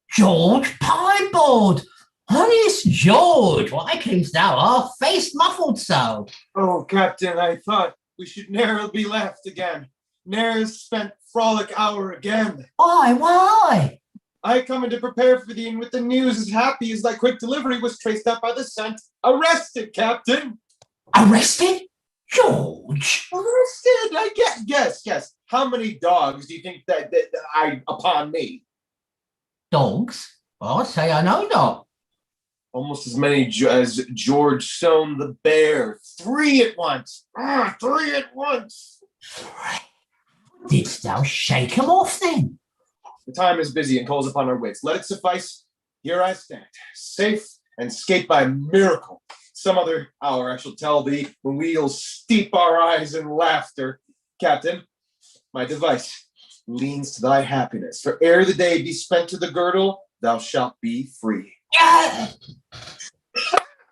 George Pieboard. Honest George, why keeps thou our face muffled so? Oh, Captain, I thought we should ne'er be left again. Ne'er spent frolic hour again. Why? I come in to prepare for thee, and with the news as happy as thy quick delivery was traced up by the scent. Arrested, Captain. Arrested? George. Arrested, I guess. Yes. How many dogs do you think that I upon me? Dogs? Well, I'd say I know not. Almost as many as George Soane the bear. 3 at once. 3 at once. Didst thou shake him off then? The time is busy and calls upon our wits. Let it suffice. Here I stand, safe and escaped by miracle. Some other hour I shall tell thee, when we'll steep our eyes in laughter. Captain, my device leans to thy happiness. For ere the day be spent to the girdle, thou shalt be free. Yeah.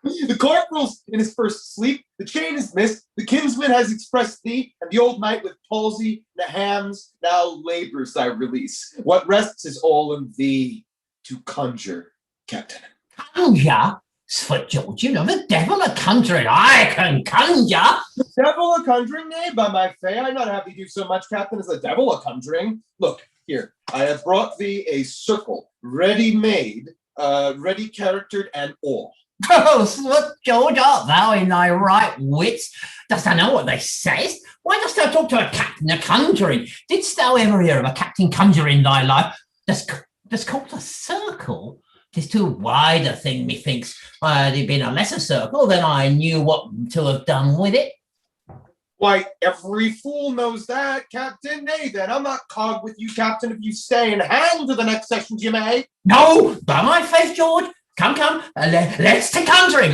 The corporal's in his first sleep, the chain is missed, the kinsman has expressed thee, and the old knight with palsy in the hams now labors thy release. What rests is all in thee to conjure, Captain. Conjure? For George, the devil a conjuring, I can conjure. The devil a conjuring? Nay, by my fay, I not have thee do so much, Captain, as the devil a conjuring. Look, here, I have brought thee a circle, ready-made, ready charactered and all. Oh, slut George, art thou in thy right wits? Dost thou know what they say? Why dost thou talk to a captain a conjuring? Didst thou ever hear of a captain conjuring in thy life? Dost call it a circle? 'Tis too wide a thing, methinks. Had it been a lesser circle, then I knew what to have done with it. Why, every fool knows that, Captain. Nay, then, I'll not cog with you, Captain, if you stay and hang to the next sessions you may. No, by my faith, George. Come, let's to conjuring,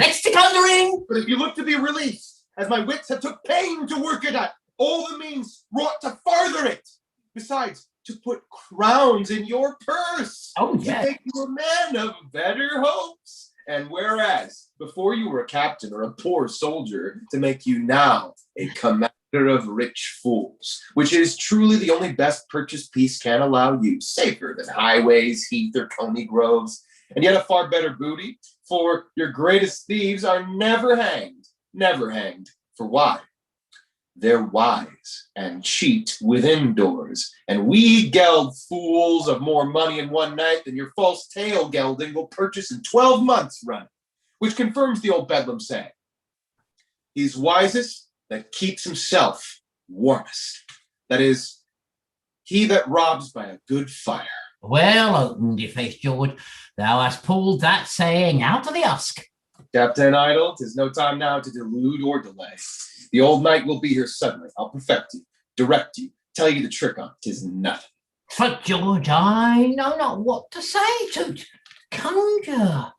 But if you look to be released, as my wits have took pain to work it at, all the means wrought to farther it. Besides, to put crowns in your purse. Oh, yeah. To make you a man of better hopes. And whereas, before you were a captain or a poor soldier, to make you now a commander of rich fools, which is truly the only best purchase peace can allow you, safer than highways, heath, or coney groves, and yet a far better booty, for your greatest thieves are never hanged. For why? They're wise and cheat within doors, and we geld fools of more money in one night than your false tale gelding will purchase in 12 months run, which confirms the old Bedlam saying. He's wisest that keeps himself warmest. That is, he that robs by a good fire. Well, opened your face, George. Thou hast pulled that saying out of the husk. Captain Idle, 'tis no time now to delude or delay. The old knight will be here suddenly. I'll perfect you, direct you, tell you the trick on 'tis nothing. But, George, I know not what to say to conjure.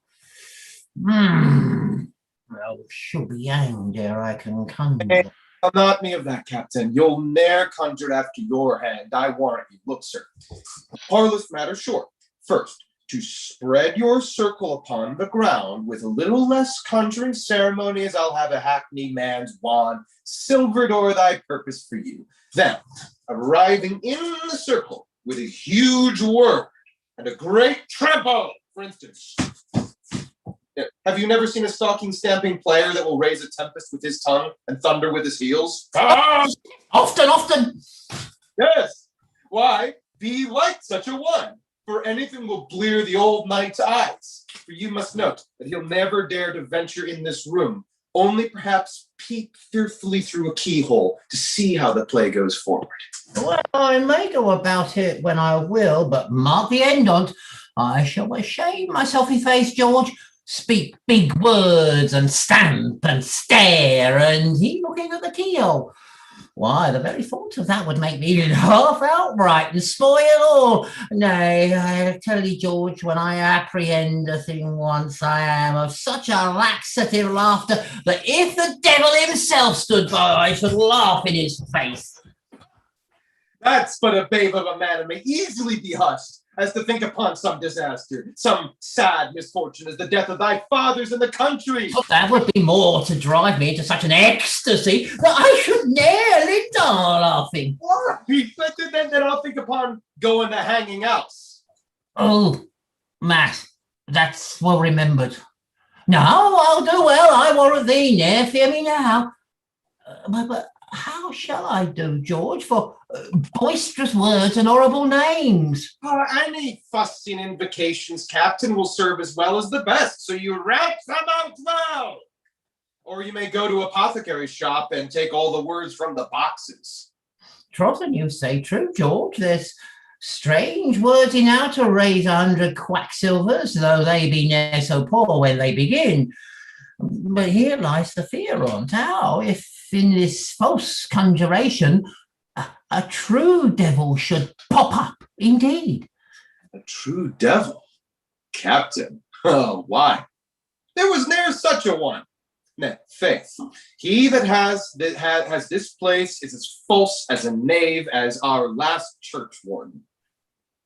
Well, she'll be hanged ere I can conjure. Not me of that, Captain. You'll ne'er conjure after your hand, I warrant you. Look, sir, a parlous matter short. First, to spread your circle upon the ground with a little less conjuring ceremony, as I'll have a hackney man's wand silvered o'er thy purpose for you. Then, arriving in the circle with a huge word and a great trampo, for instance. Have you never seen a stocking stamping player that will raise a tempest with his tongue and thunder with his heels? Often. Yes. Why, be like such a one, for anything will blear the old knight's eyes. For you must note that he'll never dare to venture in this room, only perhaps peep fearfully through a keyhole to see how the play goes forward. Well, I may go about it when I will, but mark the end on't. I shall shame myself in face, George. Speak big words and stamp and stare, and he looking at the keyhole. Why, the very thought of that would make me laugh outright and spoil all. Nay, I tell you, George, when I apprehend a thing once, I am of such a laxative laughter that if the devil himself stood by, I should laugh in his face. That's but a babe of a man, and may easily be hushed, as to think upon some disaster, some sad misfortune as the death of thy fathers in the country. That would be more to drive me into such an ecstasy that I should nearly die laughing. But then I'll think upon going to hanging else. Oh, Matt, that's well remembered. Now I'll do well, I warrant thee, ne'er fear me now. But how shall I do, George, for boisterous words and horrible names? Any fussing invocations, Captain, will serve as well as the best, so you rap them out loud. Or you may go to apothecary's shop and take all the words from the boxes. Trotten, you say true, George. There's strange words enow to raise 100 quacksilvers, though they be ne'er so poor when they begin. But here lies the fear on't. How, if in this false conjuration a true devil should pop up, indeed? A true devil? Captain, oh, why? There was ne'er such a one. Nay, faith, he that has this place is as false as a knave as our last church warden.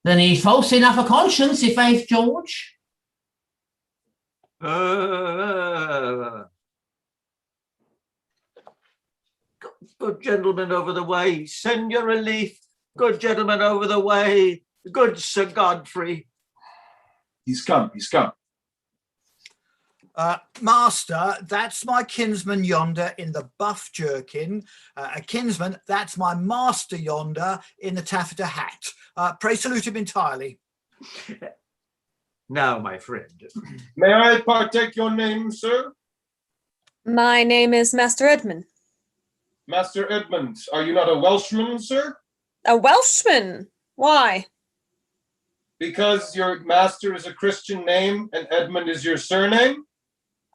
Then he's false enough a conscience, i' faith, George. Good gentleman over the way, send your relief. Good gentleman over the way, good Sir Godfrey. He's come. Master, that's my kinsman yonder in the buff jerkin. A kinsman, that's my master yonder in the taffeta hat. Pray salute him entirely. Now, my friend. May I partake your name, sir? My name is Master Edmund. Master Edmund, are you not a Welshman, sir? A Welshman? Why? Because your master is a Christian name and Edmund is your surname?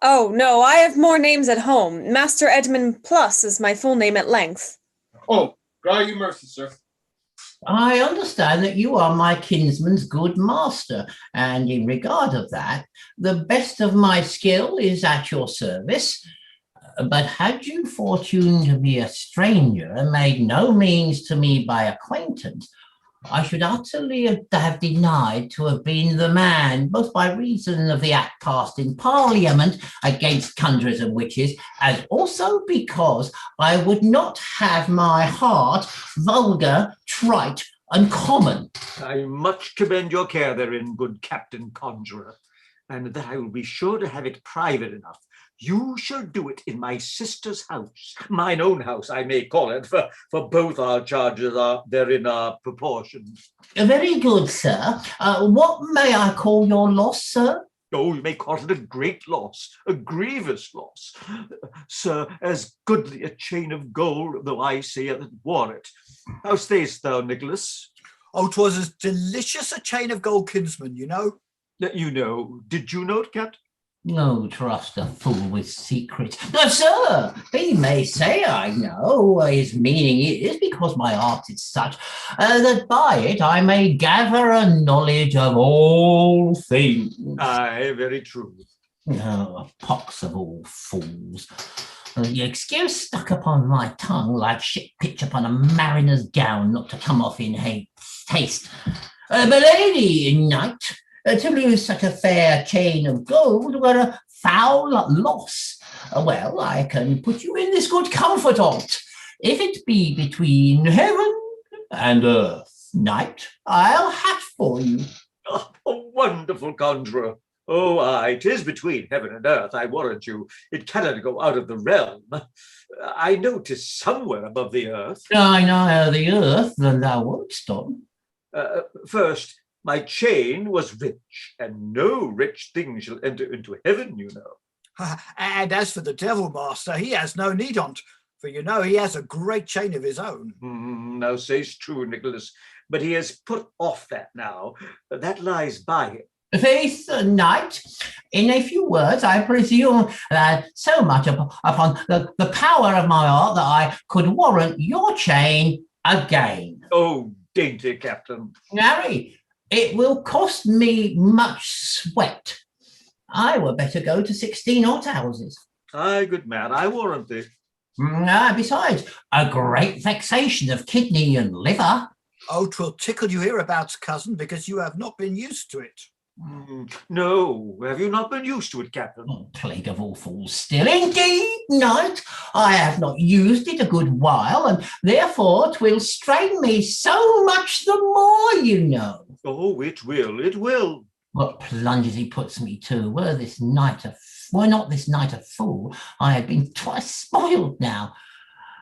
Oh, no, I have more names at home. Master Edmund Plus is my full name at length. Oh, cry you mercy, sir. I understand that you are my kinsman's good master, and in regard of that, the best of my skill is at your service. But had you fortune to be a stranger and made no means to me by acquaintance, I should utterly have denied to have been the man, both by reason of the act passed in Parliament against conjurers and witches, as also because I would not have my heart vulgar, trite, and common. I much commend your care therein, good Captain Conjurer, and that I will be sure to have it private enough. You shall do it in my sister's house, mine own house, I may call it, for both our charges are therein are proportioned. Very good, sir. What may I call your loss, sir? Oh, you may call it a great loss, a grievous loss. Sir, as goodly a chain of gold, though I say that wore it. How stayest thou, Nicholas? Oh, 'twas as delicious a chain of gold, kinsman, you know. You know. Did you know it, Captain? No, trust a fool with secrets. No, sir, he may say I know. His meaning is because my art is such that by it I may gather a knowledge of all things. Aye, very true. Oh, pox of all fools. The excuse stuck upon my tongue like shit pitch upon a mariner's gown, not to come off in haste. But lady, knight, to lose such a fair chain of gold were a foul loss. Well, I can put you in this good comfort on't. If it be between heaven and earth, knight, I'll hatch for you. Oh, a wonderful conjurer. Oh, aye, 'tis between heaven and earth, I warrant you. It cannot go out of the realm. I know 'tis somewhere above the earth. I know the earth than thou wouldst on. First, my chain was rich, and no rich thing shall enter into heaven, you know. And as for the devil, master, he has no need on't, for you know he has a great chain of his own. Thou say'st true, Nicholas, but he has put off that now. That lies by him. Faith, knight, in a few words, I presume that so much upon the power of my art that I could warrant your chain again. Oh, dainty captain. Harry, it will cost me much sweat. I were better go to 16 hot houses. Aye, good man, I warrant thee. Besides, a great vexation of kidney and liver. Oh, 'twill tickle you hereabouts, cousin, because you have not been used to it. No, have you not been used to it, Captain? Oh, plague of all fools still. Indeed, knight, I have not used it a good while, and therefore 'twill strain me so much the more, you know. Oh, it will. What plunges he puts me to, were not this knight a fool, I had been twice spoiled now.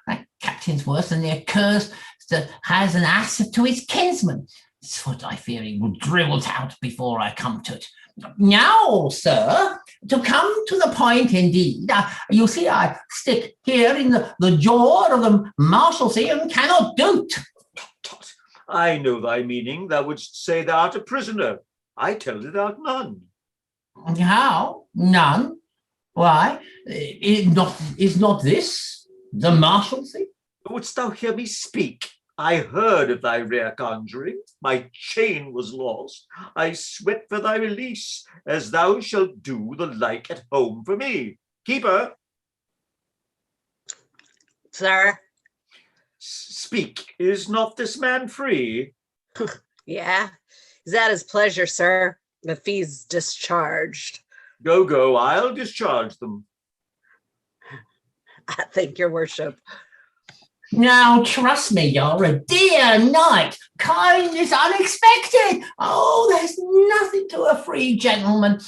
That captain's worse than the accursed that has an ass to his kinsman. It's what I fear he will drill it out before I come to it. Now, sir, to come to the point indeed, you see I stick here in the jaw of the Marshalsea and cannot do't. Tut, I know thy meaning. Thou wouldst say thou art a prisoner. I tell thee thou art none. How? None? Why, is not this the Marshalsea? Wouldst thou hear me speak? I heard of thy rare conjuring. My chain was lost. I sweat for thy release, as thou shalt do the like at home for me. Keeper. Sir? Speak. Is not this man free? Yeah, he's at his pleasure, sir. The fee's discharged. Go, I'll discharge them. I thank your worship. Now, trust me, you're a dear knight. Kindness unexpected. Oh, there's nothing to a free gentleman.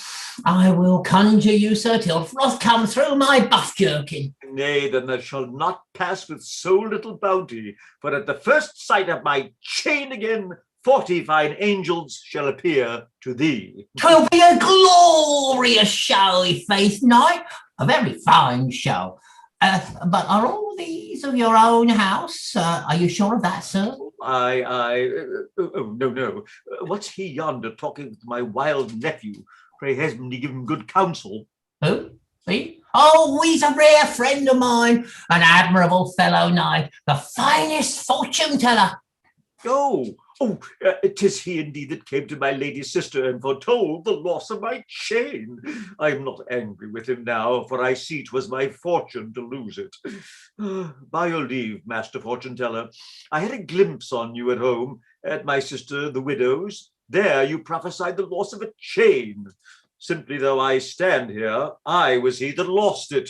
I will conjure you, sir, till froth come through my buff jerkin. Nay, then there shall not pass with so little bounty, for at the first sight of my chain again, 40 fine angels shall appear to thee. 'Twill be a glorious show, i' faith, knight. A very fine show. But are all these of your own house? Are you sure of that, sir? No. What's he yonder talking with my wild nephew? Pray, hasn't he given good counsel? Who? He? Oh, he's a rare friend of mine. An admirable fellow knight. The finest fortune teller. Oh, 'tis he indeed that came to my lady's sister and foretold the loss of my chain. I am not angry with him now, for I see 'twas my fortune to lose it. By your leave, Master Fortune Teller, I had a glimpse on you at home, at my sister the widow's. There you prophesied the loss of a chain. Simply though I stand here, I was he that lost it.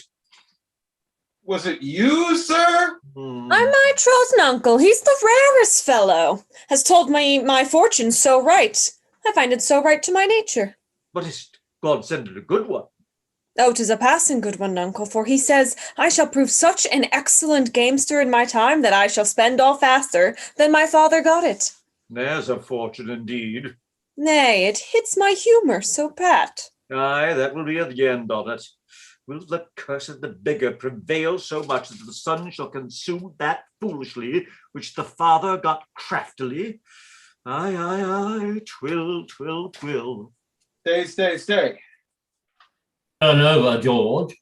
Was it you, sir? I'm my troth uncle. He's the rarest fellow. Has told me my fortune so right. I find it so right to my nature. But is God send it a good one? Oh, 'tis a passing good one, uncle, for he says I shall prove such an excellent gamester in my time that I shall spend all faster than my father got it. There's a fortune indeed. Nay, it hits my humour so pat. Aye, that will be the end of it. Will the curse of the bigger prevail so much that the son shall consume that foolishly which the father got craftily? Aye, aye, aye, twill, twill, twill. Stay. Turn over, George.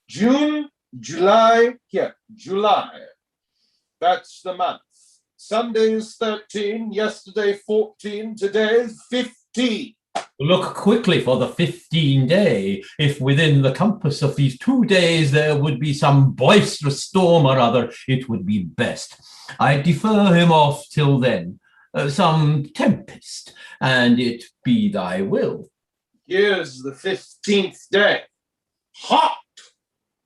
June, July, here, July. That's the month. Sunday's 13, yesterday 14, today's 15. Look quickly for the 15-day. If within the compass of these 2 days there would be some boisterous storm or other, it would be best. I defer him off till then. Some tempest, and it be thy will. Here's the 15th day. Hot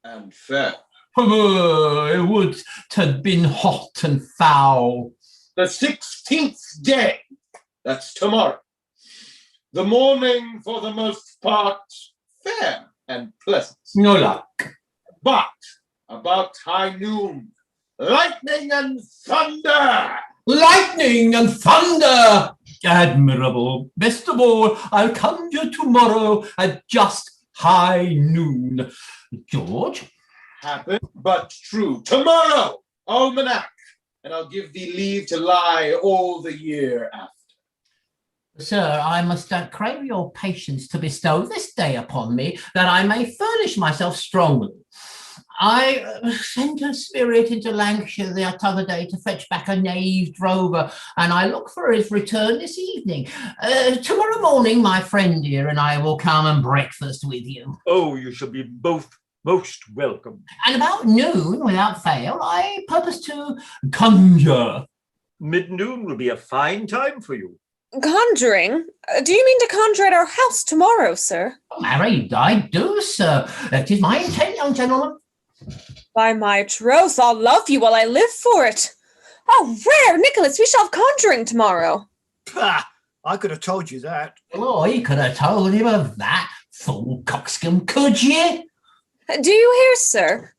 and fair. It would have been hot and foul. The 16th day. That's tomorrow. The morning, for the most part, fair and pleasant. No luck. But about high noon, lightning and thunder. Lightning and thunder! Admirable. Best of all, I'll conjure tomorrow at just high noon. George? Happen, but true. Tomorrow, almanac, and I'll give thee leave to lie all the year after. Sir, I must crave your patience to bestow this day upon me, that I may furnish myself strongly. I sent a spirit into Lancashire the other day to fetch back a knave drover, and I look for his return this evening. Tomorrow morning, my friend here and I will come and breakfast with you. Oh, you shall be both most welcome. And about noon, without fail, I purpose to conjure. Mid-noon will be a fine time for you. Conjuring? Do you mean to conjure at our house tomorrow, sir? Married, I do, sir. That is my intent, young gentleman. By my troth, I'll love you while I live for it. Oh, rare, Nicholas, we shall have conjuring tomorrow. Pah! I could have told you that. Oh, he could have told him of that, fool coxcomb, could ye? Do you hear, sir?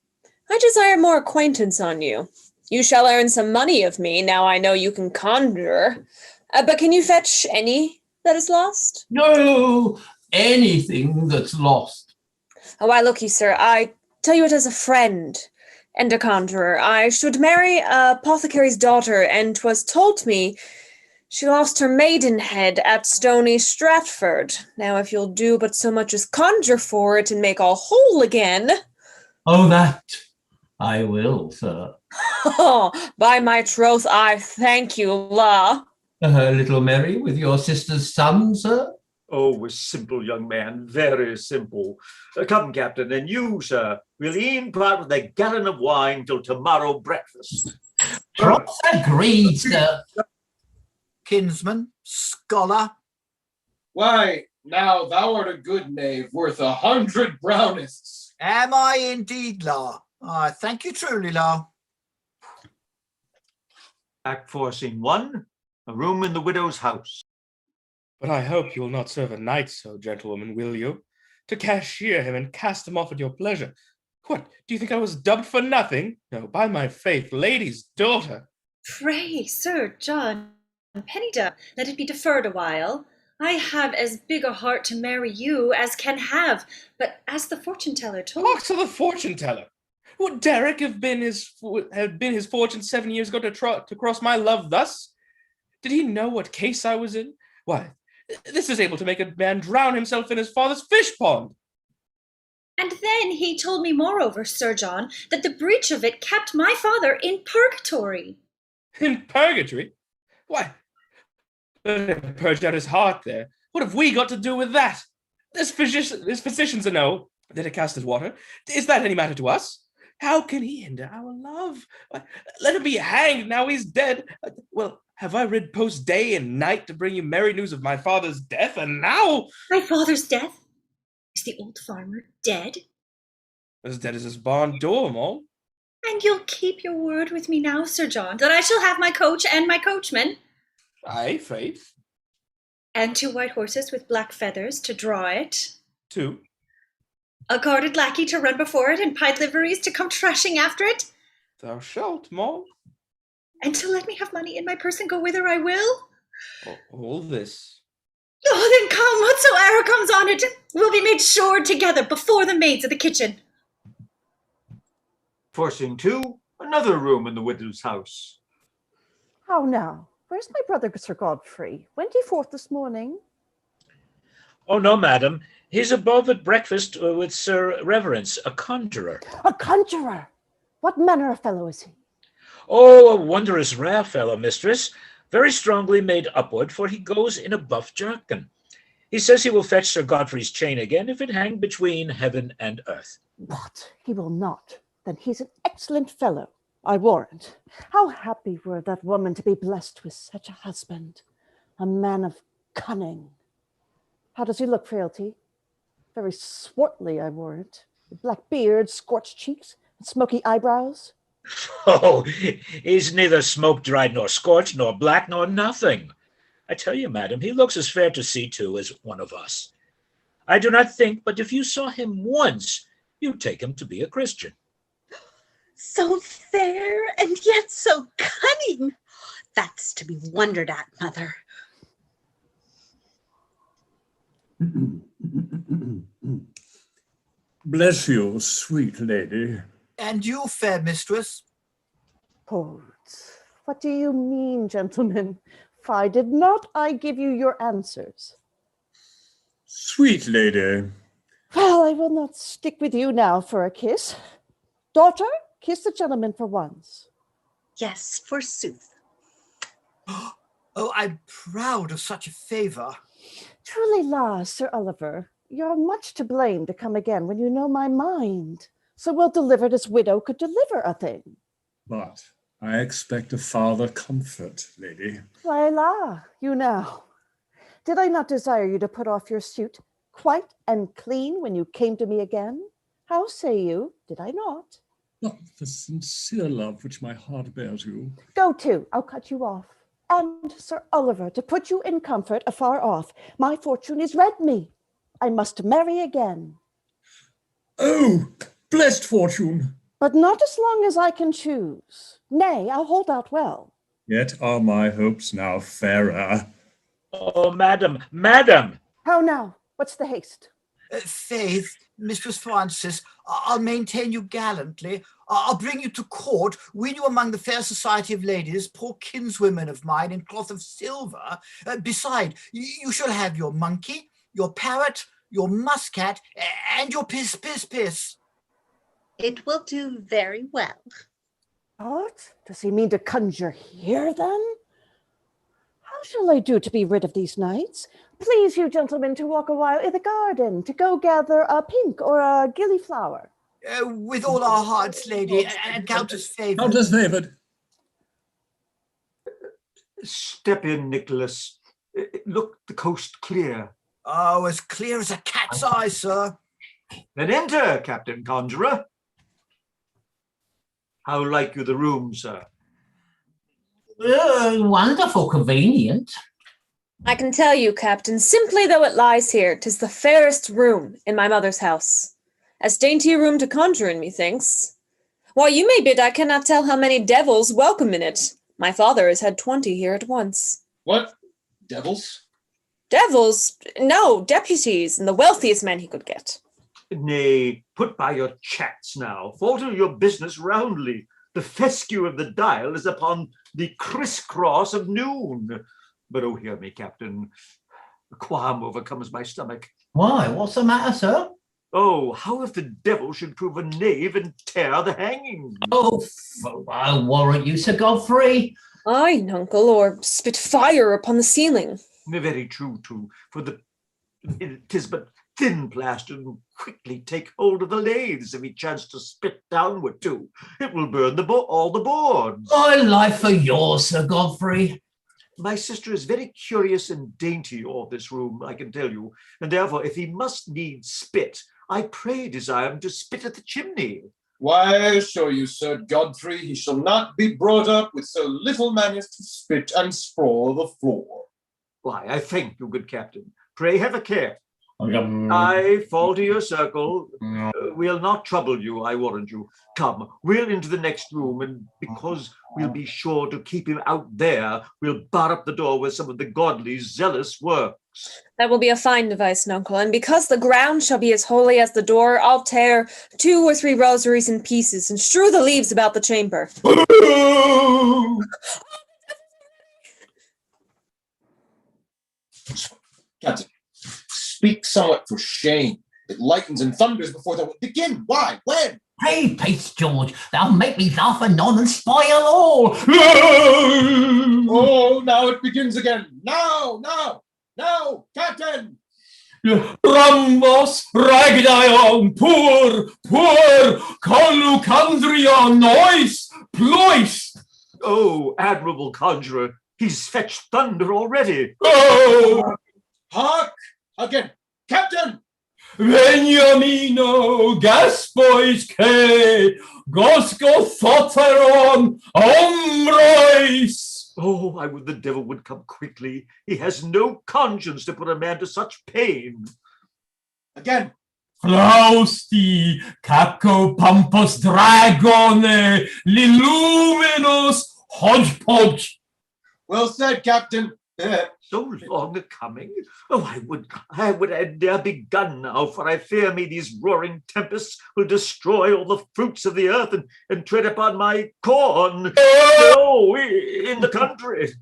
I desire more acquaintance on you. You shall earn some money of me, now I know you can conjure. But can you fetch any that is lost? No, anything that's lost. Oh, why, look you, sir, I tell you it as a friend and a conjurer. I should marry a apothecary's daughter, and 'twas told me she lost her maidenhead at Stony Stratford. Now, if you'll do but so much as conjure for it and make all whole again. Oh, that I will, sir. Oh, by my troth, I thank you, la. Little Mary with your sister's son, sir? Oh, a simple young man, very simple. Come, Captain, and you, sir, will e'en part with a gallon of wine till tomorrow breakfast. Cross agreed, sir. Kinsman, scholar. Why, now thou art a good knave, worth 100 brownists. Am I indeed, law? I thank you truly, law. Act 4, Scene 1, a room in the widow's house. But I hope you will not serve a knight so, gentlewoman, will you? To cashier him and cast him off at your pleasure. What, do you think I was dubbed for nothing? No, by my faith, lady's daughter. Pray, Sir John Pennyda, let it be deferred a while. I have as big a heart to marry you as can have, but as the fortune-teller told... Talk to the fortune-teller. Would Derek have been his fortune 7 years ago to cross my love thus? Did he know what case I was in? Why, this is able to make a man drown himself in his father's fish pond. And then he told me moreover, Sir John, that the breach of it kept my father in purgatory. In purgatory? Why, let him purge out his heart there. What have we got to do with that? There's physicians to know that it cast his water. Is that any matter to us? How can he hinder our love? Why, let him be hanged now he's dead. Well, have I rid post day and night to bring you merry news of my father's death, and now... My father's death? Is the old farmer dead? As dead as his barn door, Mole. And you'll keep your word with me now, Sir John, that I shall have my coach and my coachman? Aye, faith. And 2 white horses with black feathers to draw it? 2. A guarded lackey to run before it, and pied liveries to come trashing after it? Thou shalt, Mole. And to let me have money in my purse and go whither I will? All this. Oh, then come, whatsoever comes on it will be made sure together before the maids of the kitchen. Forcing two, another room in the widow's house. How now? Where's my brother, Sir Godfrey? Went he forth this morning? Oh, no, madam. He's above at breakfast with Sir Reverence, a conjurer. A conjurer? What manner of fellow is he? Oh, a wondrous rare fellow, mistress. Very strongly made upward, for he goes in a buff jerkin. He says he will fetch Sir Godfrey's chain again if it hang between heaven and earth. What? He will not. Then he's an excellent fellow, I warrant. How happy were that woman to be blessed with such a husband, a man of cunning. How does he look, Frailty? Very swartly, I warrant. With black beard, scorched cheeks, and smoky eyebrows. Oh, he's neither smoke-dried nor scorched, nor black, nor nothing. I tell you, madam, he looks as fair to see to as one of us. I do not think, but if you saw him once, you'd take him to be a Christian. So fair and yet so cunning. That's to be wondered at, mother. Bless you, sweet lady. And you, fair mistress? Hold. What do you mean, gentlemen? Why did not I give you your answers? Sweet lady. Well, I will not stick with you now for a kiss. Daughter, kiss the gentleman for once. Yes, forsooth. Oh, I'm proud of such a favour. Truly, la, Sir Oliver, you're much to blame to come again when you know my mind. So well delivered as widow could deliver a thing. But I expect a farther comfort, lady. Why, la, you now. Did I not desire you to put off your suit quite and clean when you came to me again? How say you? Did I not? Not the sincere love which my heart bears you. Go to, I'll cut you off. And Sir Oliver, to put you in comfort afar off, my fortune is read me. I must marry again. Oh, blessed fortune! But not as long as I can choose. Nay, I'll hold out well. Yet are my hopes now fairer. Oh, madam, madam! How now? What's the haste? Faith, Mistress Frances, I'll maintain you gallantly. I'll bring you to court, win you among the fair society of ladies, poor kinswomen of mine in cloth of silver. Beside, you shall have your monkey, your parrot, your muscat, and your piss. It will do very well. What? Does he mean to conjure here, then? How shall I do to be rid of these knights? Please, you gentlemen, to walk a while in the garden, to go gather a pink or a gillyflower. With all our hearts, lady, and Countess Favoured. Countess Favoured. Step in, Nicholas. Look, the coast clear. Oh, as clear as a cat's eye, sir. Then enter, Captain Conjurer. How like you the room, sir? Wonderful convenient. I can tell you, Captain, simply though it lies here, 'tis the fairest room in my mother's house. As dainty a room to conjure in, methinks. Why, you may bid I cannot tell how many devils welcome in it. My father has had 20 here at once. What? Devils? Devils? No, deputies, and the wealthiest men he could get. Nay, put by your chats now. Falter your business roundly. The fescue of the dial is upon the crisscross of noon. But oh, hear me, Captain. A qualm overcomes my stomach. Why? What's the matter, sir? Oh, how if the devil should prove a knave and tear the hanging? Oh, I warrant you, Sir Godfrey. Aye, nuncle, or spit fire upon the ceiling. Very true, too, for it is but thin plastered and quickly take hold of the lathes if he chance to spit downward too. It will burn all the boards. My life for yours, Sir Godfrey. My sister is very curious and dainty of this room, I can tell you, and therefore if he must needs spit, I pray desire him to spit at the chimney. Why, I assure you, Sir Godfrey, he shall not be brought up with so little manners to spit and sprawl the floor. Why, I thank you, good captain. Pray have a care. I fall to your circle. We'll not trouble you, I warrant you. Come, we'll into the next room, and because we'll be sure to keep him out there, we'll bar up the door with some of the godly, zealous works. That will be a fine device, Nuncle, and because the ground shall be as holy as the door, I'll tear 2 or 3 rosaries in pieces and strew the leaves about the chamber. Captain, speak somewhat for shame. It lightens and thunders before thou begin. Why? When? Pray, peace, George. Thou make me laugh anon and spoil all. Oh, now it begins again. Now, Captain! Rambos Ragdion, poor, Colucandrion, noise, plois. Oh, admirable conjurer, he's fetched thunder already. Oh! Hark! Again, Captain! Veniamino, gaspois que, gosco thoteron, ombrois. Oh, I would the devil would come quickly. He has no conscience to put a man to such pain. Again. Flausti, capco pampus dragone, liluminus hodgepodge. Well said, Captain. So long a coming. Oh, I would have ne'er begun now, for I fear me these roaring tempests will destroy all the fruits of the earth and tread upon my corn. No, in the country.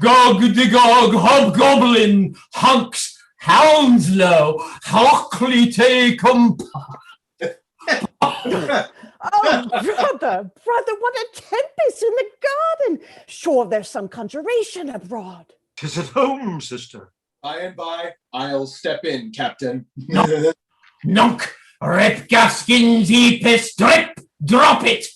Gog-de-gog, hobgoblin, hunks, Hounslow, Hockley cum. Oh, brother, what a tempest in the garden! Sure, there's some conjuration abroad. 'Tis at home, sister. By and by, I'll step in, Captain. Nunk, rip Gaskins, epis, drop it!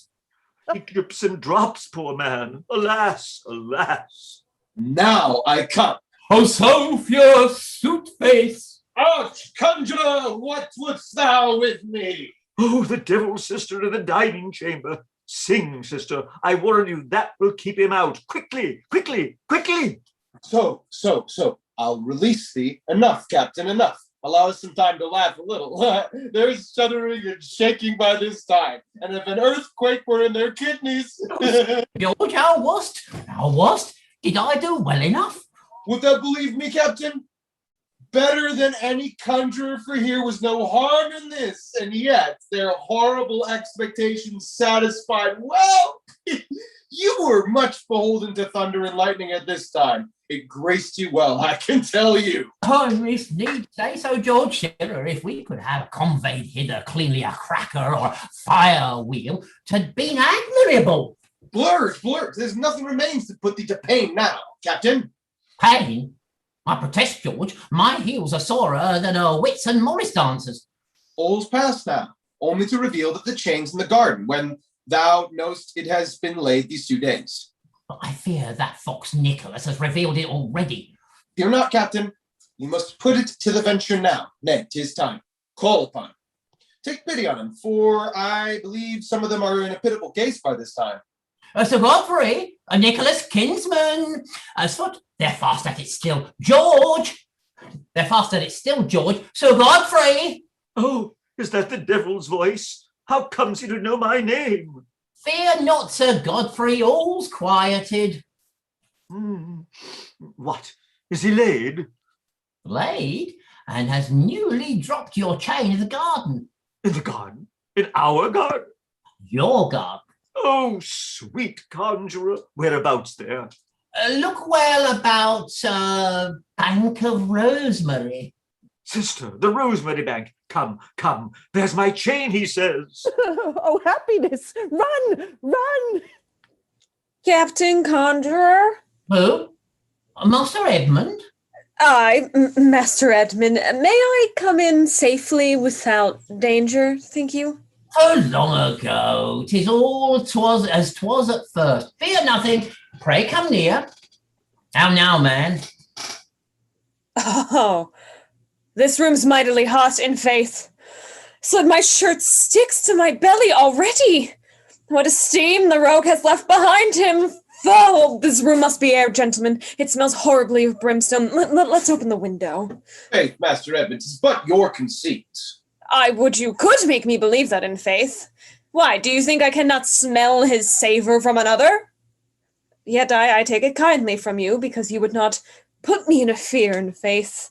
He drips and drops, poor man. Alas, alas. Now I come. Oh, Sophia, suit face. Out, conjurer, what wouldst thou with me? Oh, the devil's sister in the dining chamber. Sing, sister. I warn you, that will keep him out. Quickly, quickly, quickly. So. I'll release thee. Enough, Captain, enough. Allow us some time to laugh a little. There's shuddering and shaking by this time. And if an earthquake were in their kidneys. George, how wast? Did I do well enough? Would thou believe me, Captain? Better than any conjurer for here was no harm in this, and yet their horrible expectations satisfied. Well, you were much beholden to thunder and lightning at this time. It graced you well, I can tell you. Oh, if need say so, George. Sure, if we could have conveyed hither cleanly a cracker or fire wheel, 'thad been admirable. Blurt. There's nothing remains to put thee to pain now, Captain. Pain? I protest, George, my heels are sorer than a Wits and Morris dancers. All's past now, only to reveal that the chain's in the garden, when thou knowst it has been laid these 2 days. But I fear that fox Nicholas has revealed it already. Fear not, Captain. You must put it to the venture now. Nay, 'tis time. Call upon him. Take pity on him, for I believe some of them are in a pitiable case by this time. Sir Godfrey, a Nicholas kinsman. Foot, they're fast at it still. George! They're fast at it still, George. Sir Godfrey! Oh, is that the devil's voice? How comes he to know my name? Fear not, Sir Godfrey, all's quieted. What? Is he laid? Laid? And has newly dropped your chain in the garden. In the garden? In our garden? Your garden. Oh, sweet conjurer, whereabouts there? Look well about Bank of Rosemary. Sister, the Rosemary Bank. Come, there's my chain, he says. Oh, happiness, run! Captain Conjurer? Who? Master Edmund? Aye, Master Edmund. May I come in safely without danger, think you? So long ago, 'tis all 'twas as 'twas at first. Fear nothing, pray come near. How now, man? Oh, this room's mightily hot, in faith. So that my shirt sticks to my belly already. What a steam the rogue has left behind him. Oh, this room must be air, gentlemen. It smells horribly of brimstone. Let's open the window. Faith, Master Edmund, 'tis but your conceit. I would you could make me believe that in faith. Why, do you think I cannot smell his savour from another? Yet I take it kindly from you, because you would not put me in a fear in faith.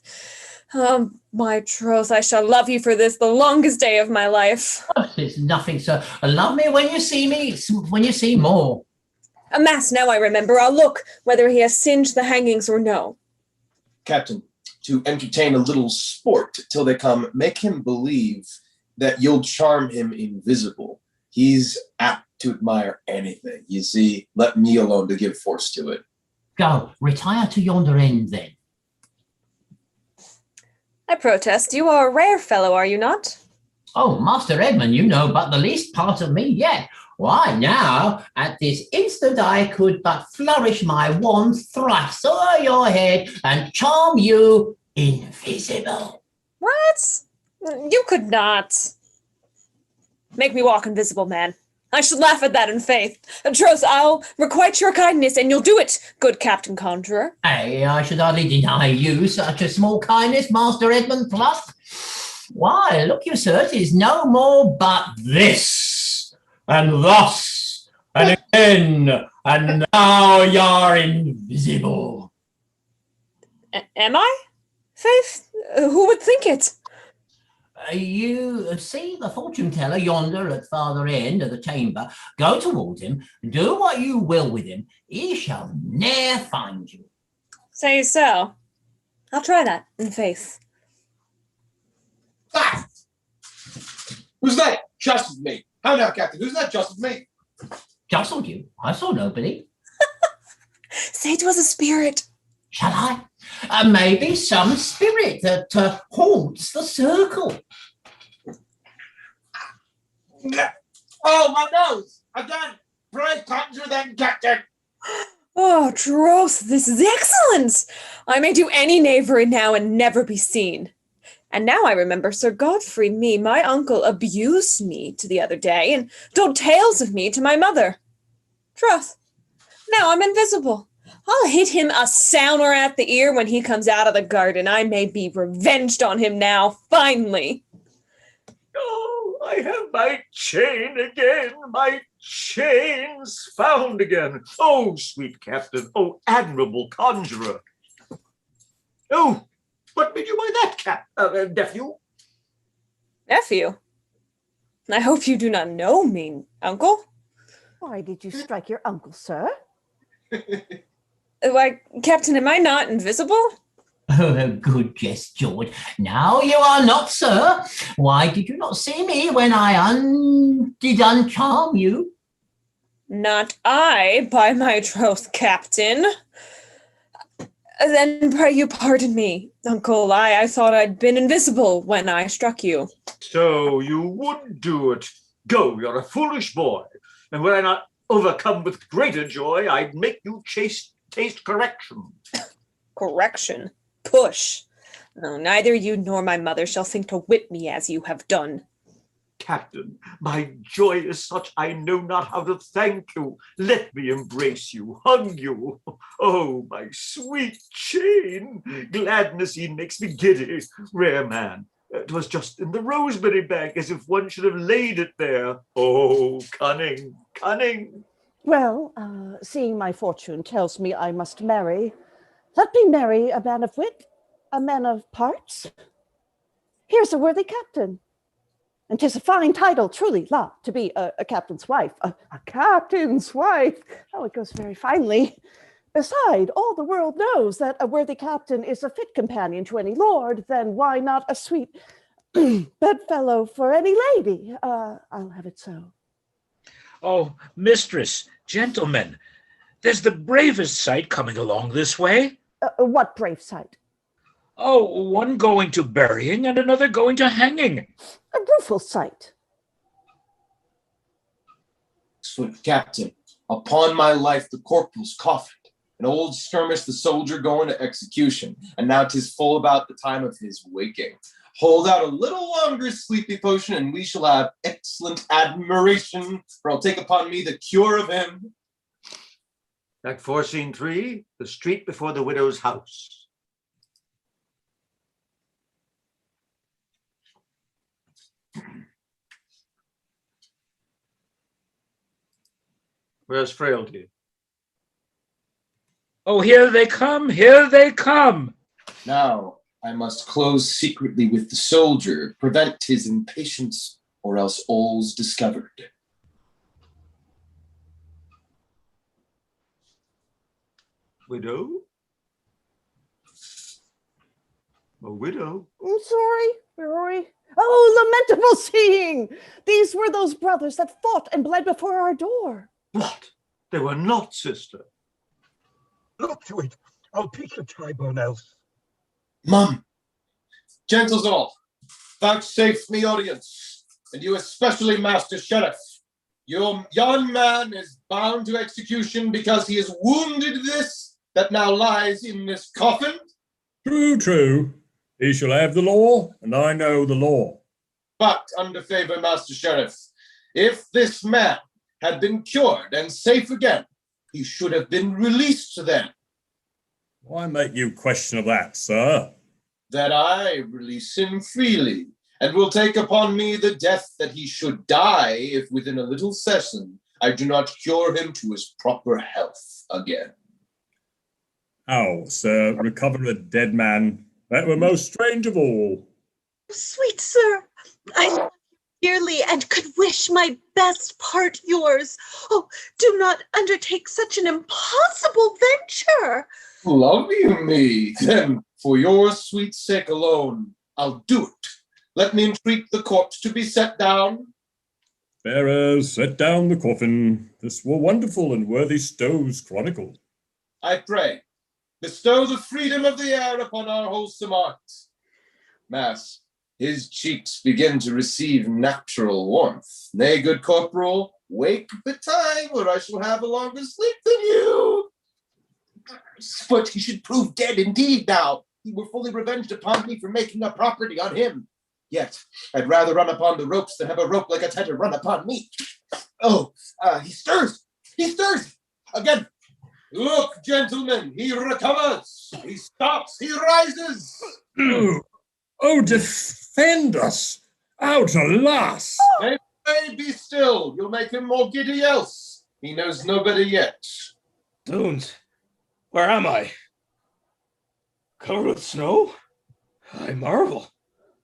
My troth, I shall love you for this the longest day of my life. Oh, it's nothing, sir. Love me when you see me, when you see more. Amas, now I remember. I'll look whether he has singed the hangings or no. Captain, to entertain a little sport till they come, make him believe that you'll charm him invisible. He's apt to admire anything. You see, let me alone to give force to it. Go, retire to yonder end then. I protest, you are a rare fellow, are you not? Oh, Master Edmund, you know but the least part of me yet. Why now, at this instant I could but flourish my wand thrice o'er your head and charm you invisible. What? You could not. Make me walk invisible, man. I should laugh at that in faith. Troth, I'll requite your kindness, and you'll do it, good Captain Conjurer. Ay, I should hardly deny you such a small kindness, Master Edmund Plus. Why, look you, sir, it is no more but this, and thus, and again, and now you're invisible. Am I? Faith, who would think it? You see the fortune teller yonder at farther end of the chamber. Go towards him, do what you will with him. He shall ne'er find you. Say so. I'll try that, in faith. Ah! Who's that? Just me. How now, Captain? Who's that just me? Jostled you? I saw nobody. Say it was a spirit. Shall I? Maybe some spirit that haunts the circle. Oh, my nose! Again! Pray conjure them, Captain! Oh, troth, this is excellent! I may do any knavery now and never be seen. And now I remember Sir Godfrey my uncle, abused me to the other day and told tales of me to my mother. Troth, now I'm invisible. I'll hit him a sounder at the ear when he comes out of the garden. I may be revenged on him now, finally. Oh, I have my chain again, my chains found again. Oh, sweet captain, oh, admirable conjurer. Oh, what made you by that, nephew? Nephew? I hope you do not know me, uncle. Why did you strike your uncle, sir? Why, Captain, am I not invisible? Oh, good jest, George. Now you are not, sir. Why did you not see me when I did uncharm you? Not I, by my troth, Captain. Then pray you pardon me, uncle. I thought I'd been invisible when I struck you. So you would do it. Go, you're a foolish boy. And were I not overcome with greater joy, I'd make you taste correction. Correction? Push. Oh, neither you nor my mother shall think to whip me as you have done. Captain, my joy is such I know not how to thank you. Let me embrace you, hug you. Oh, my sweet chain. Gladness he makes me giddy. Rare man. 'Twas just in the rosemary bag, as if one should have laid it there. Oh, cunning, cunning. Well, seeing my fortune tells me I must marry, let me marry a man of wit, a man of parts. Here's a worthy captain. And 'tis a fine title, truly, la, to be a captain's wife. A captain's wife. Oh, it goes very finely. Beside, all the world knows that a worthy captain is a fit companion to any lord, then why not a sweet bedfellow for any lady? I'll have it so. Oh, mistress, gentlemen, there's the bravest sight coming along this way. What brave sight? Oh, one going to burying and another going to hanging. A rueful sight. Swift captain, upon my life the corporal's coffined, and old Skirmish the soldier going to execution, and now 'tis full about the time of his waking. Hold out a little longer, sleepy potion, and we shall have excellent admiration, for I'll take upon me the cure of him. Act 4, Scene 3, the street before the widow's house. Where's Frailty? Oh, here they come, here they come. Now I must close secretly with the soldier, prevent his impatience, or else all's discovered. Widow? A widow? I'm sorry, where are we? Oh, lamentable seeing! These were those brothers that fought and bled before our door. What? They were not, sister. Look to it. I'll pick your tribune else. Mum, gentles all, vouchsafe me audience, and you especially, Master Sheriff. Your young man is bound to execution because he has wounded this that now lies in this coffin. True, true. He shall have the law, and I know the law. But, under favor, Master Sheriff, if this man had been cured and safe again, he should have been released then. Why make you question of that, sir? That I release him freely, and will take upon me the death that he should die if within a little session I do not cure him to his proper health again. How, sir, recover a dead man? That were most strange of all. Sweet sir, I love you dearly and could wish my best part yours. Oh, do not undertake such an impossible venture. Love you me, then for your sweet sake alone, I'll do it. Let me entreat the corpse to be set down. Bearers, set down the coffin. This were wonderful and worthy Stowe's chronicle. I pray, bestow the freedom of the air upon our wholesome art. Mass, his cheeks begin to receive natural warmth. Nay, good corporal, wake betime, or I shall have a longer sleep than you. But he should prove dead indeed now. He were fully revenged upon me for making a property on him. Yet, I'd rather run upon the ropes than have a rope like a tetter run upon me. Oh, he stirs! He stirs! Again! Look, gentlemen, he recovers! He stops! He rises! Oh, defend us! Out, alas! Nay, be still. You'll make him more giddy else. He knows no better yet. Dunes, where am I? Covered with snow? I marvel.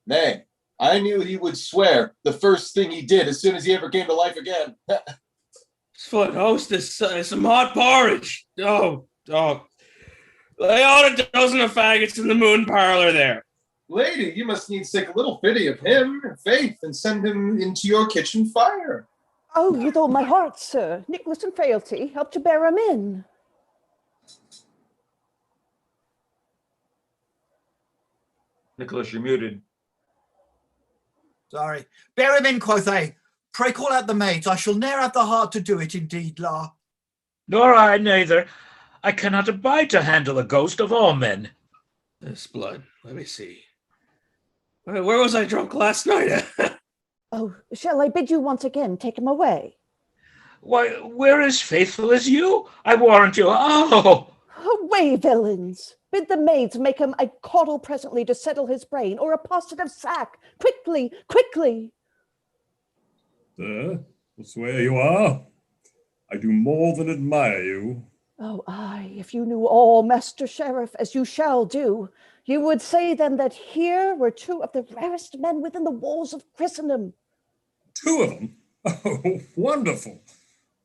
Nay, I knew he would swear the first thing he did as soon as he ever came to life again. Foot hostess, some hot porridge. Oh. Lay out a dozen of faggots in the moon parlor there. Lady, you must needs take a little pity of him, faith, and send him into your kitchen fire. Oh, with all my heart, sir. Nicholas and Frailty help to bear him in. Nicholas, you're muted. Sorry. Bear him in, quoth they. Pray call out the maids. I shall ne'er have the heart to do it, indeed, la. Nor I neither. I cannot abide to handle a ghost of all men. This blood, let me see. Where was I drunk last night? Oh, shall I bid you once again take him away? Why, we're as faithful as you, I warrant you. Oh! Away, villains! Bid the maids make him a caudle presently to settle his brain, or a posset of sack. Quickly, quickly! Sir, I swear you are. I do more than admire you. Oh, aye, if you knew all, Master Sheriff, as you shall do, you would say then that here were two of the rarest men within the walls of Christendom. Two of them? Oh, wonderful.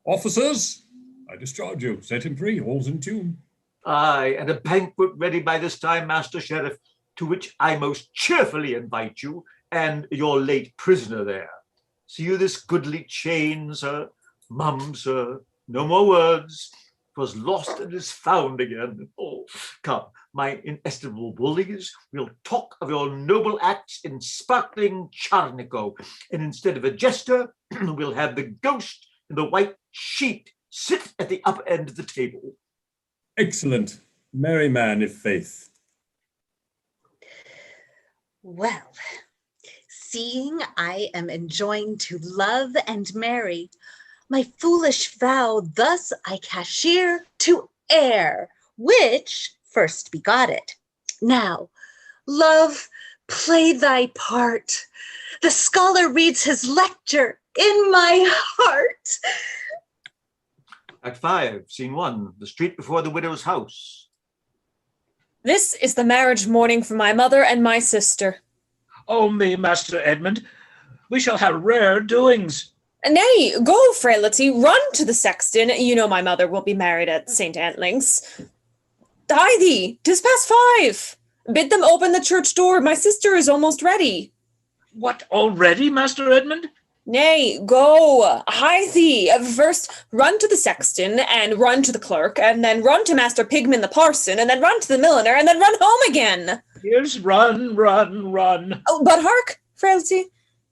Officers, I discharge you. Set him free. All's in tune. Aye, and a banquet ready by this time, Master Sheriff, to which I most cheerfully invite you and your late prisoner there. See you this goodly chain, sir? Mum, sir, no more words. 'Twas lost and is found again. Oh, come, my inestimable bullies, we'll talk of your noble acts in sparkling charnico, and instead of a jester, we'll have the ghost in the white sheet sit at the upper end of the table. Excellent. Merry man, if faith. Well, seeing I am enjoined to love and marry, my foolish vow thus I cashier to to air, which first begot it. Now, love, play thy part. The scholar reads his lecture in my heart. Act 5, Scene 1, the street before the widow's house. This is the marriage morning for my mother and my sister. Oh me, Master Edmund, we shall have rare doings. Nay, go, frailty, run to the sexton. You know my mother will be married at St. Antling's. Hie thee, 'tis past 5. Bid them open the church door. My sister is almost ready. What, already, Master Edmund? Nay, go, hie thee. First, run to the sexton, and run to the clerk, and then run to Master Pigman the parson, and then run to the milliner, and then run home again. Here's run, run, run. Oh, but hark, frailty.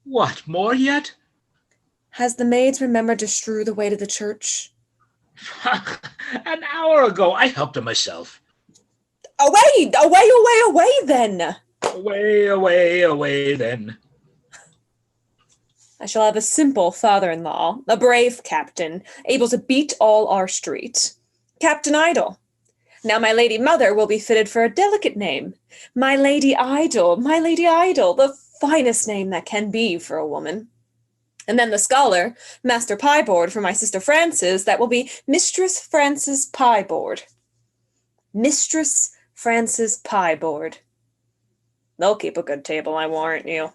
What, more yet? Has the maids remembered to strew the way to the church? An hour ago, I helped her myself. Away, away, away, away, then. Away, away, away, then. I shall have a simple father-in-law, a brave captain, able to beat all our street. Captain Idle. Now my lady mother will be fitted for a delicate name. My lady Idle, the finest name that can be for a woman. And then the scholar, Master Pieboard for my sister Frances, that will be Mistress Frances Pieboard. Mistress Frances Pieboard. They'll keep a good table, I warrant you.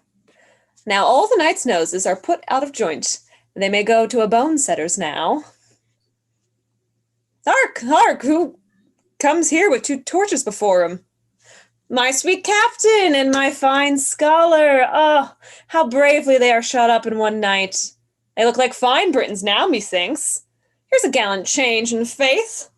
Now all the knights' noses are put out of joint. They may go to a bone setter's now. Hark, hark, who comes here with 2 torches before him? My sweet captain and my fine scholar. Oh, how bravely they are shut up in one night. They look like fine Britons now, methinks. Here's a gallant change in faith.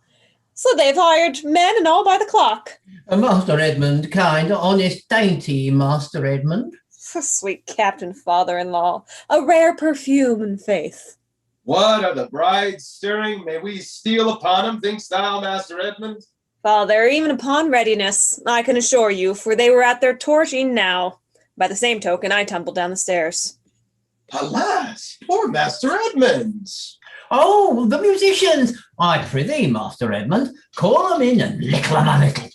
So they've hired men and all by the clock. Master Edmund, kind, honest, dainty Master Edmund. Sweet captain father-in-law, a rare perfume in faith. What are the brides stirring? May we steal upon them, thinkst thou, Master Edmund? They're even upon readiness, I can assure you, for they were at their torching now. By the same token, I tumbled down the stairs. Alas, poor Master Edmund! Oh, the musicians! I prithee, Master Edmund, call them in and lickle them a little.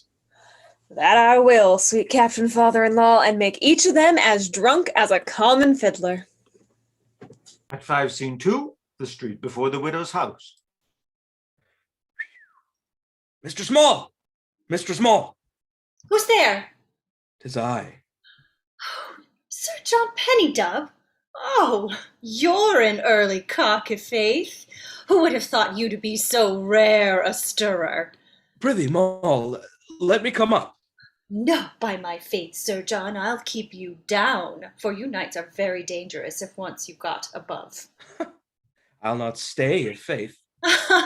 That I will, sweet captain father-in-law, and make each of them as drunk as a common fiddler. Act 5, Scene 2, the street before the widow's house. Mr. Small! Mr. Small! Who's there? 'Tis I. Sir John Pennydub? Oh, you're an early cock, i' faith. Who would have thought you to be so rare a stirrer? Prithee, Moll, let me come up. No, by my faith, Sir John, I'll keep you down, for you knights are very dangerous if once you got above. I'll not stay, if faith.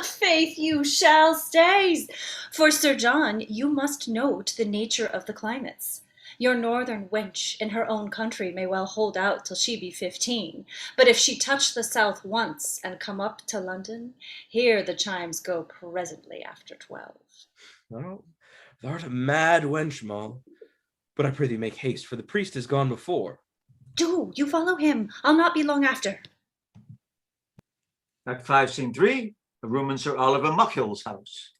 Faith, you shall stay. For, Sir John, you must note the nature of the climates. Your northern wench in her own country may well hold out till she be 15, but if she touch the south once and come up to London, here the chimes go presently after 12. Well, thou'rt a mad wench, Moll. But I prithee make haste, for the priest is gone before. Do, you follow him. I'll not be long after. Act 5, Scene 3, a room in Sir Oliver Muckhill's house.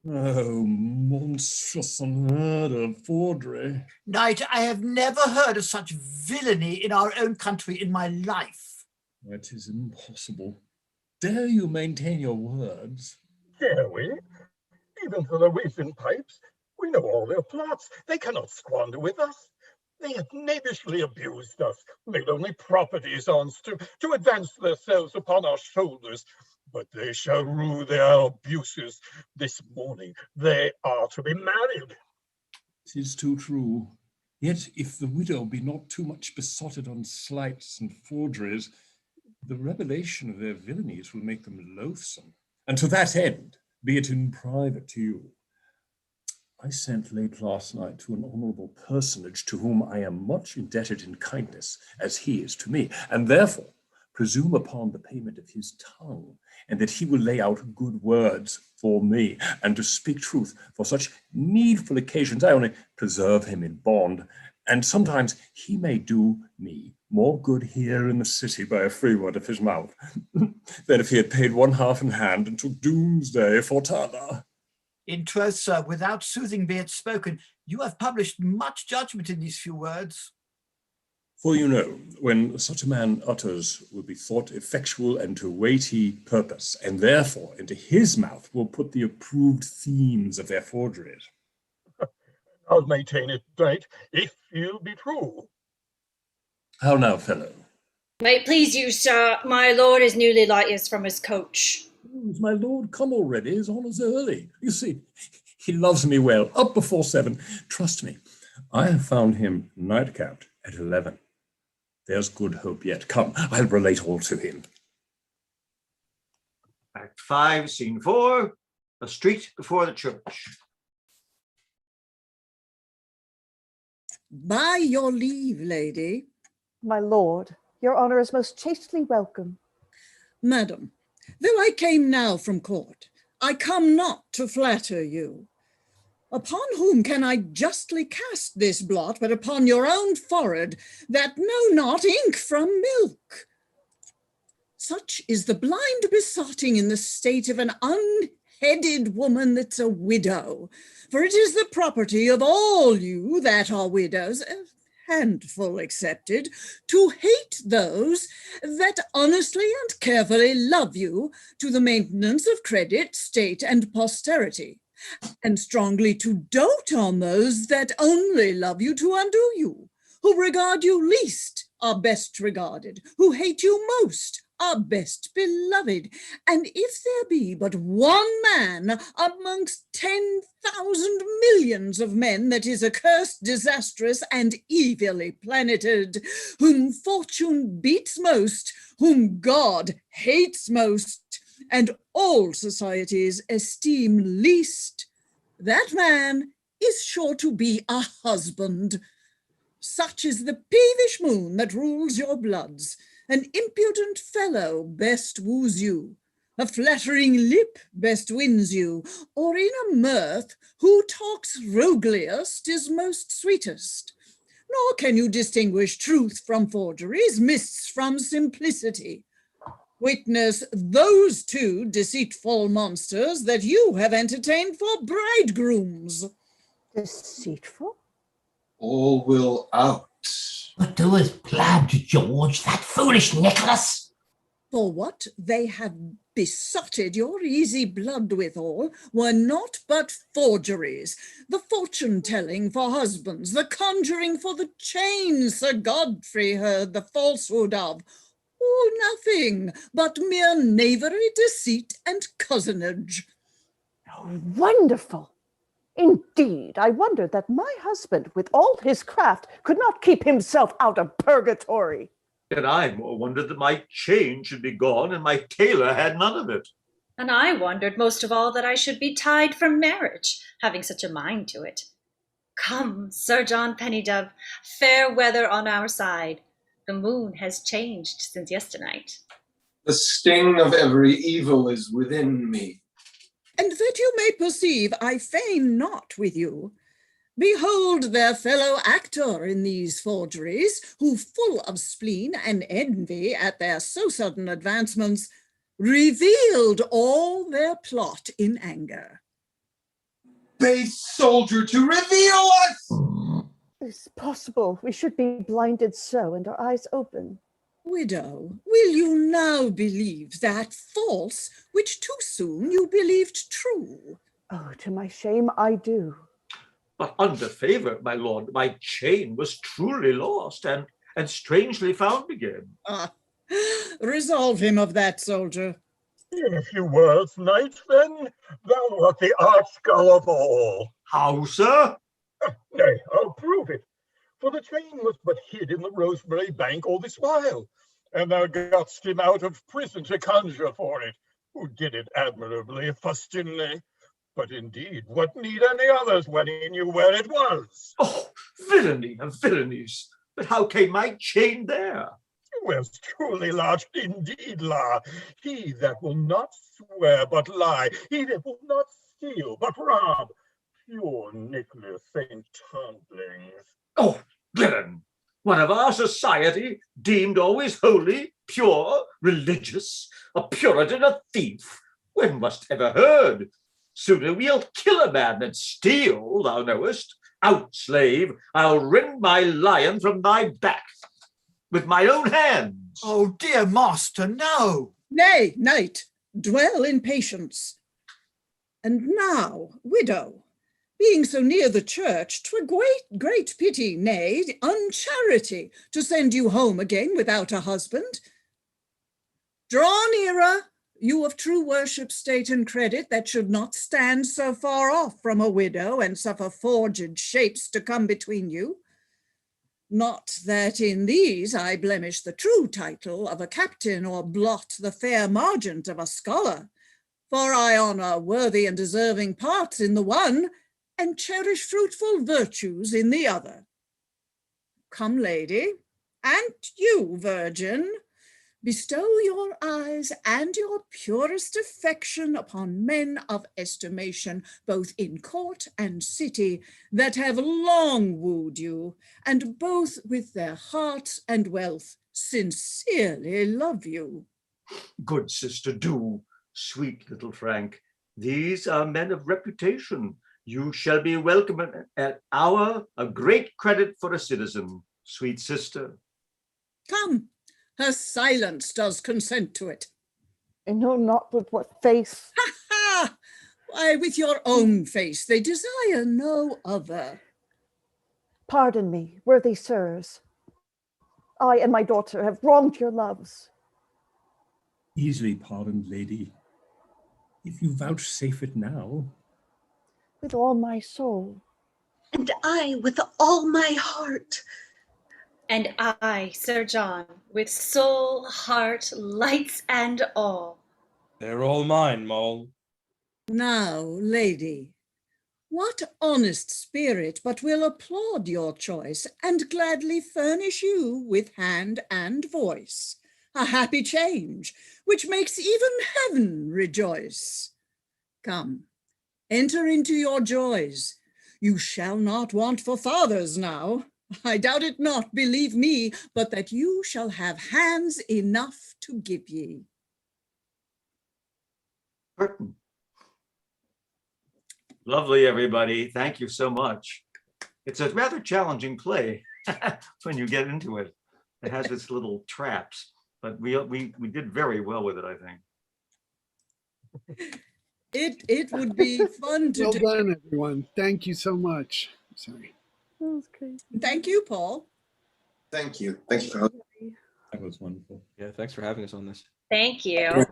Oh, monstrous unheard of, Fordray. Knight, I have never heard of such villainy in our own country in my life. That is impossible. Dare you maintain your words? Dare we? Even for the weeping pipes, we know all their plots. They cannot squander with us. They have knavishly abused us, made only properties on to advance themselves upon our shoulders. But they shall rue their abuses. This morning they are to be married. 'Tis too true. Yet if the widow be not too much besotted on slights and forgeries, the revelation of their villainies will make them loathsome. And to that end, be it in private to you, I sent late last night to an honourable personage to whom I am much indebted in kindness, as he is to me, and therefore presume upon the payment of his tongue, and that he will lay out good words for me, and to speak truth, for such needful occasions I only preserve him in bond, and sometimes he may do me more good here in the city by a free word of his mouth, than if he had paid one half in hand until doomsday for t'other. In troth, sir, without soothing be it spoken, you have published much judgment in these few words. For you know, when such a man utters will be thought effectual and to weighty purpose, and therefore into his mouth will put the approved themes of their forgeries. I'll maintain it right, if you'll be true. How now, fellow? May it please you, sir, my lord is newly lighted from his coach. Is my lord come already? His honour's early. You see, he loves me well, up before 7. Trust me, I have found him nightcapped at 11. There's good hope yet. Come, I'll relate all to him. Act 5, Scene 4, a street before the church. By your leave, lady. My lord, your honour is most chastely welcome. Madam, though I came now from court, I come not to flatter you. Upon whom can I justly cast this blot, but upon your own forehead, that know not ink from milk? Such is the blind besotting in the state of an unheaded woman that's a widow, for it is the property of all you that are widows, a handful excepted, to hate those that honestly and carefully love you to the maintenance of credit, state, and posterity, and strongly to dote on those that only love you to undo you, who regard you least are best regarded, who hate you most are best beloved. And if there be but one man amongst 10,000 millions of men that is accursed, disastrous, and evilly planeted, whom fortune beats most, whom God hates most, and all societies esteem least, that man is sure to be a husband. Such is the peevish moon that rules your bloods. An impudent fellow best woos you, a flattering lip best wins you, or in a mirth who talks rogueliest is most sweetest. Nor can you distinguish truth from forgeries, mists from simplicity. Witness those 2 deceitful monsters that you have entertained for bridegrooms. Deceitful? All will out. But do as blabbed George, that foolish Nicholas. For what they have besotted your easy blood withal were naught but forgeries, the fortune-telling for husbands, the conjuring for the chains Sir Godfrey heard the falsehood of, all nothing but mere knavery, deceit, and cousinage. Wonderful! Indeed, I wondered that my husband, with all his craft, could not keep himself out of purgatory. And I more wondered that my chain should be gone and my tailor had none of it. And I wondered most of all that I should be tied from marriage, having such a mind to it. Come, Sir John Pennydove, fair weather on our side. The moon has changed since yesternight. The sting of every evil is within me. And that you may perceive I feign not with you, behold their fellow actor in these forgeries, who full of spleen and envy at their so sudden advancements, revealed all their plot in anger. Base soldier, to reveal us! Is it possible we should be blinded so and our eyes open? Widow, will you now believe that false which too soon you believed true? Oh, to my shame, I do. But under favour, my lord, my chain was truly lost and strangely found again. Resolve him of that, soldier. In a few words, knight, then, thou art the arch-skull of all. How, sir? Nay, I'll prove it. For the chain was but hid in the rosemary bank all this while, and thou gotst him out of prison to conjure for it, who did it admirably, fustinely. But indeed, what need any others when he knew where it was? Oh, villainy of villainies! But how came my chain there? Well, truly, large indeed, La. He that will not swear but lie, he that will not steal but rob, pure Nicholas St. Tontlings. Oh, villain! One of our society, deemed always holy, pure, religious, a Puritan, a thief. When wast ever heard? Sooner we'll kill a man than steal, thou knowest. Out, slave, I'll rend my lion from thy back with my own hands. Oh, dear master, no. Nay, knight, dwell in patience. And now, widow, being so near the church, 'twere great pity, nay, uncharity, to send you home again without a husband. Draw nearer, you of true worship, state, and credit, that should not stand so far off from a widow and suffer forged shapes to come between you. Not that in these I blemish the true title of a captain or blot the fair margent of a scholar, for I honor worthy and deserving parts in the one, and cherish fruitful virtues in the other. Come, lady, and you, virgin, bestow your eyes and your purest affection upon men of estimation, both in court and city, that have long wooed you, and both with their hearts and wealth sincerely love you. Good sister, do, sweet little Frank. These are men of reputation. You shall be welcome at our a great credit for a citizen, sweet sister. Come, her silence does consent to it. I know not with what face. Ha ha! Why, with your own face, they desire no other. Pardon me, worthy sirs. I and my daughter have wronged your loves. Easily pardoned, lady, if you vouchsafe it now. With all my soul. And I with all my heart. And I, Sir John, with soul, heart, lights, and all. They're all mine, Moll. Now, lady, what honest spirit but will applaud your choice and gladly furnish you with hand and voice, a happy change, which makes even heaven rejoice. Come, enter into your joys. You shall not want for fathers now. I doubt it not, believe me, but that you shall have hands enough to give ye. Curtain. Lovely, everybody. Thank you so much. It's a rather challenging play when you get into it. It has its little traps, but we did very well with it, I think. It would be fun to Well do. done, everyone. Thank you so much. Sorry. That was great. Thank you, Paul. Thank you. Thank you for hosting. That was wonderful. Yeah, thanks for having us on this. Thank you.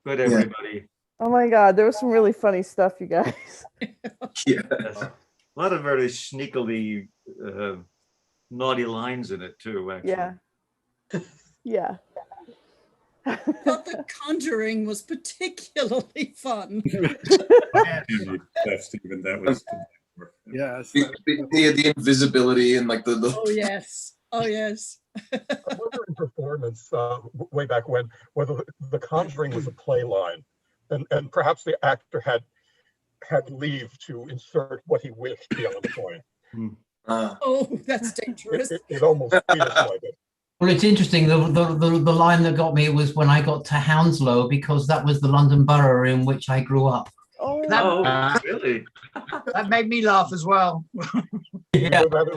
Good, everybody. Oh my God, there was some really funny stuff, you guys. Yeah. Yes. A lot of very sneakily naughty lines in it too, actually. Yeah. Yeah. But the Conjuring was particularly fun. Stephen, that was. Yes. The invisibility and like the Oh yes. Oh yes. I wonder in performance way back when whether The Conjuring was a play line, and perhaps the actor had leave to insert what he wished beyond the point. Oh, that's dangerous. It almost feels like it. Well, it's interesting. The line that got me was when I got to Hounslow, because that was the London borough in which I grew up. Oh, really? That made me laugh as well. Yeah. One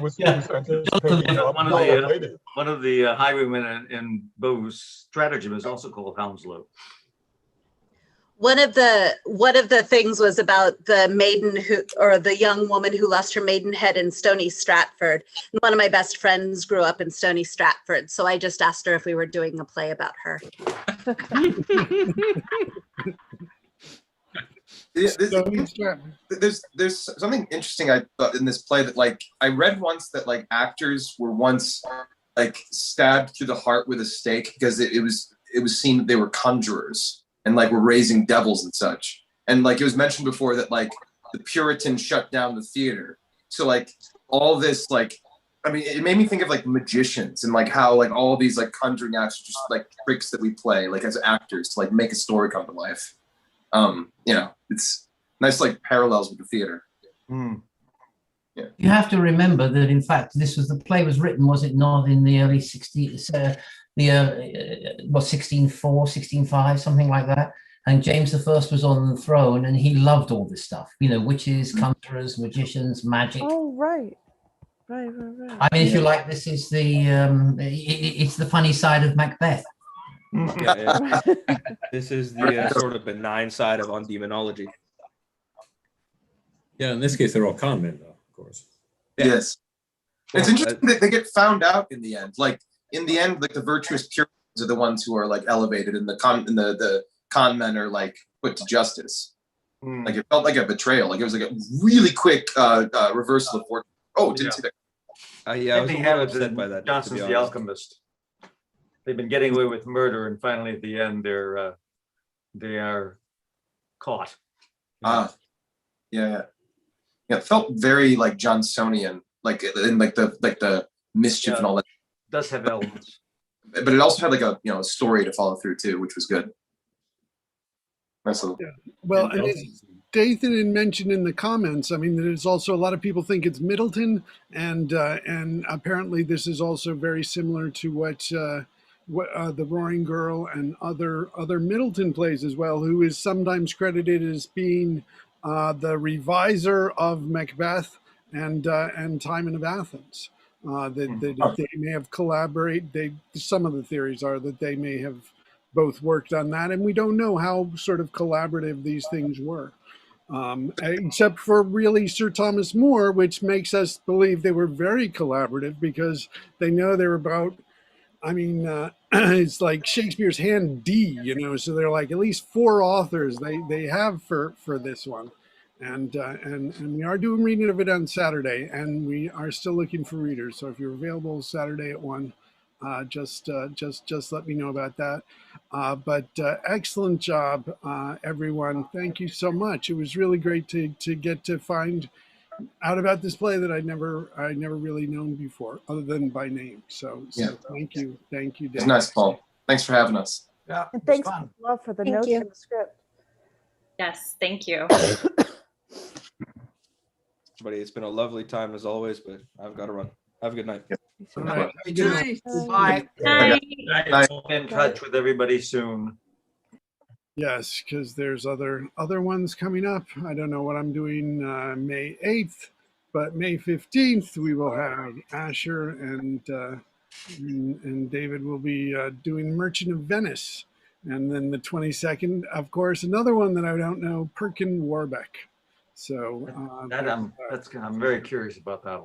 of the highwaymen in Beau's stratagem is also called Hounslow. One of the things was about the maiden the young woman who lost her maidenhead in Stony Stratford. And one of my best friends grew up in Stony Stratford, so I just asked her if we were doing a play about her. There's something interesting I thought in this play that like I read once that like actors were once like stabbed through the heart with a stake because it was seen that they were conjurers and like were raising devils and such. And like it was mentioned before that like the Puritans shut down the theater. So like all this like, I mean, it made me think of like magicians and like how like all these like conjuring acts are just like tricks that we play like as actors to like make a story come to life. You know, it's nice like parallels with the theater. Yeah. You have to remember that, in fact, the play was written, was it not, in the early 60s, 1604, 1605, something like that. And James I was on the throne, and he loved all this stuff. You know, witches, conjurers, magicians, magic. Oh, right. Right. I mean, if you like, this is it's the funny side of Macbeth. Yeah. This is the sort of benign side of demonology. Yeah, in this case, they're all con men, though, of course. Yes. It's interesting that they get found out in the end. Like, in the end, like, the virtuous Puritans are the ones who are, like, elevated, and the con men are, like, put to justice. Like, it felt like a betrayal. Like, it was like a really quick reversal of fortune. Oh, didn't see that. I was a little upset by that. Johnson's the alchemist. They've been getting away with murder, and finally at the end, they are caught. Yeah, it felt very like Johnsonian, like in like the mischief and all that. It does have elements, but it also had like a story to follow through too, which was good. Nice little. Yeah. Well, and as Dathan had mentioned in the comments, I mean, there's also a lot of people think it's Middleton, and apparently this is also very similar to what the Roaring Girl and other Middleton plays as well, who is sometimes credited as being the reviser of Macbeth and Timon of Athens. That they may have collaborated. Some of the theories are that they may have both worked on that, and we don't know how sort of collaborative these things were, except for really Sir Thomas More, which makes us believe they were very collaborative because they know they're about. I mean, it's like Shakespeare's hand D, you know. So they're like at least 4 authors they have for this one, and we are doing reading of it on Saturday, and we are still looking for readers. So if you're available Saturday at 1, just let me know about that. But excellent job, everyone. Thank you so much. It was really great to get to find out about this play that I'd never really known before, other than by name. So thank you, Dave. It's nice, Paul. Thanks for having us. Yeah, and thanks, Love, for the notes and the script. Yes, thank you. Buddy, it's been a lovely time as always, but I've got to run. Have a good night. All right. Good night. Bye. Be in touch with everybody soon. Yes, because there's other ones coming up. I don't know what I'm doing May 8th, but May 15th we will have Asher and David will be doing Merchant of Venice. And then the 22nd, of course, another one that I don't know, Perkin Warbeck. So I'm very curious about that one.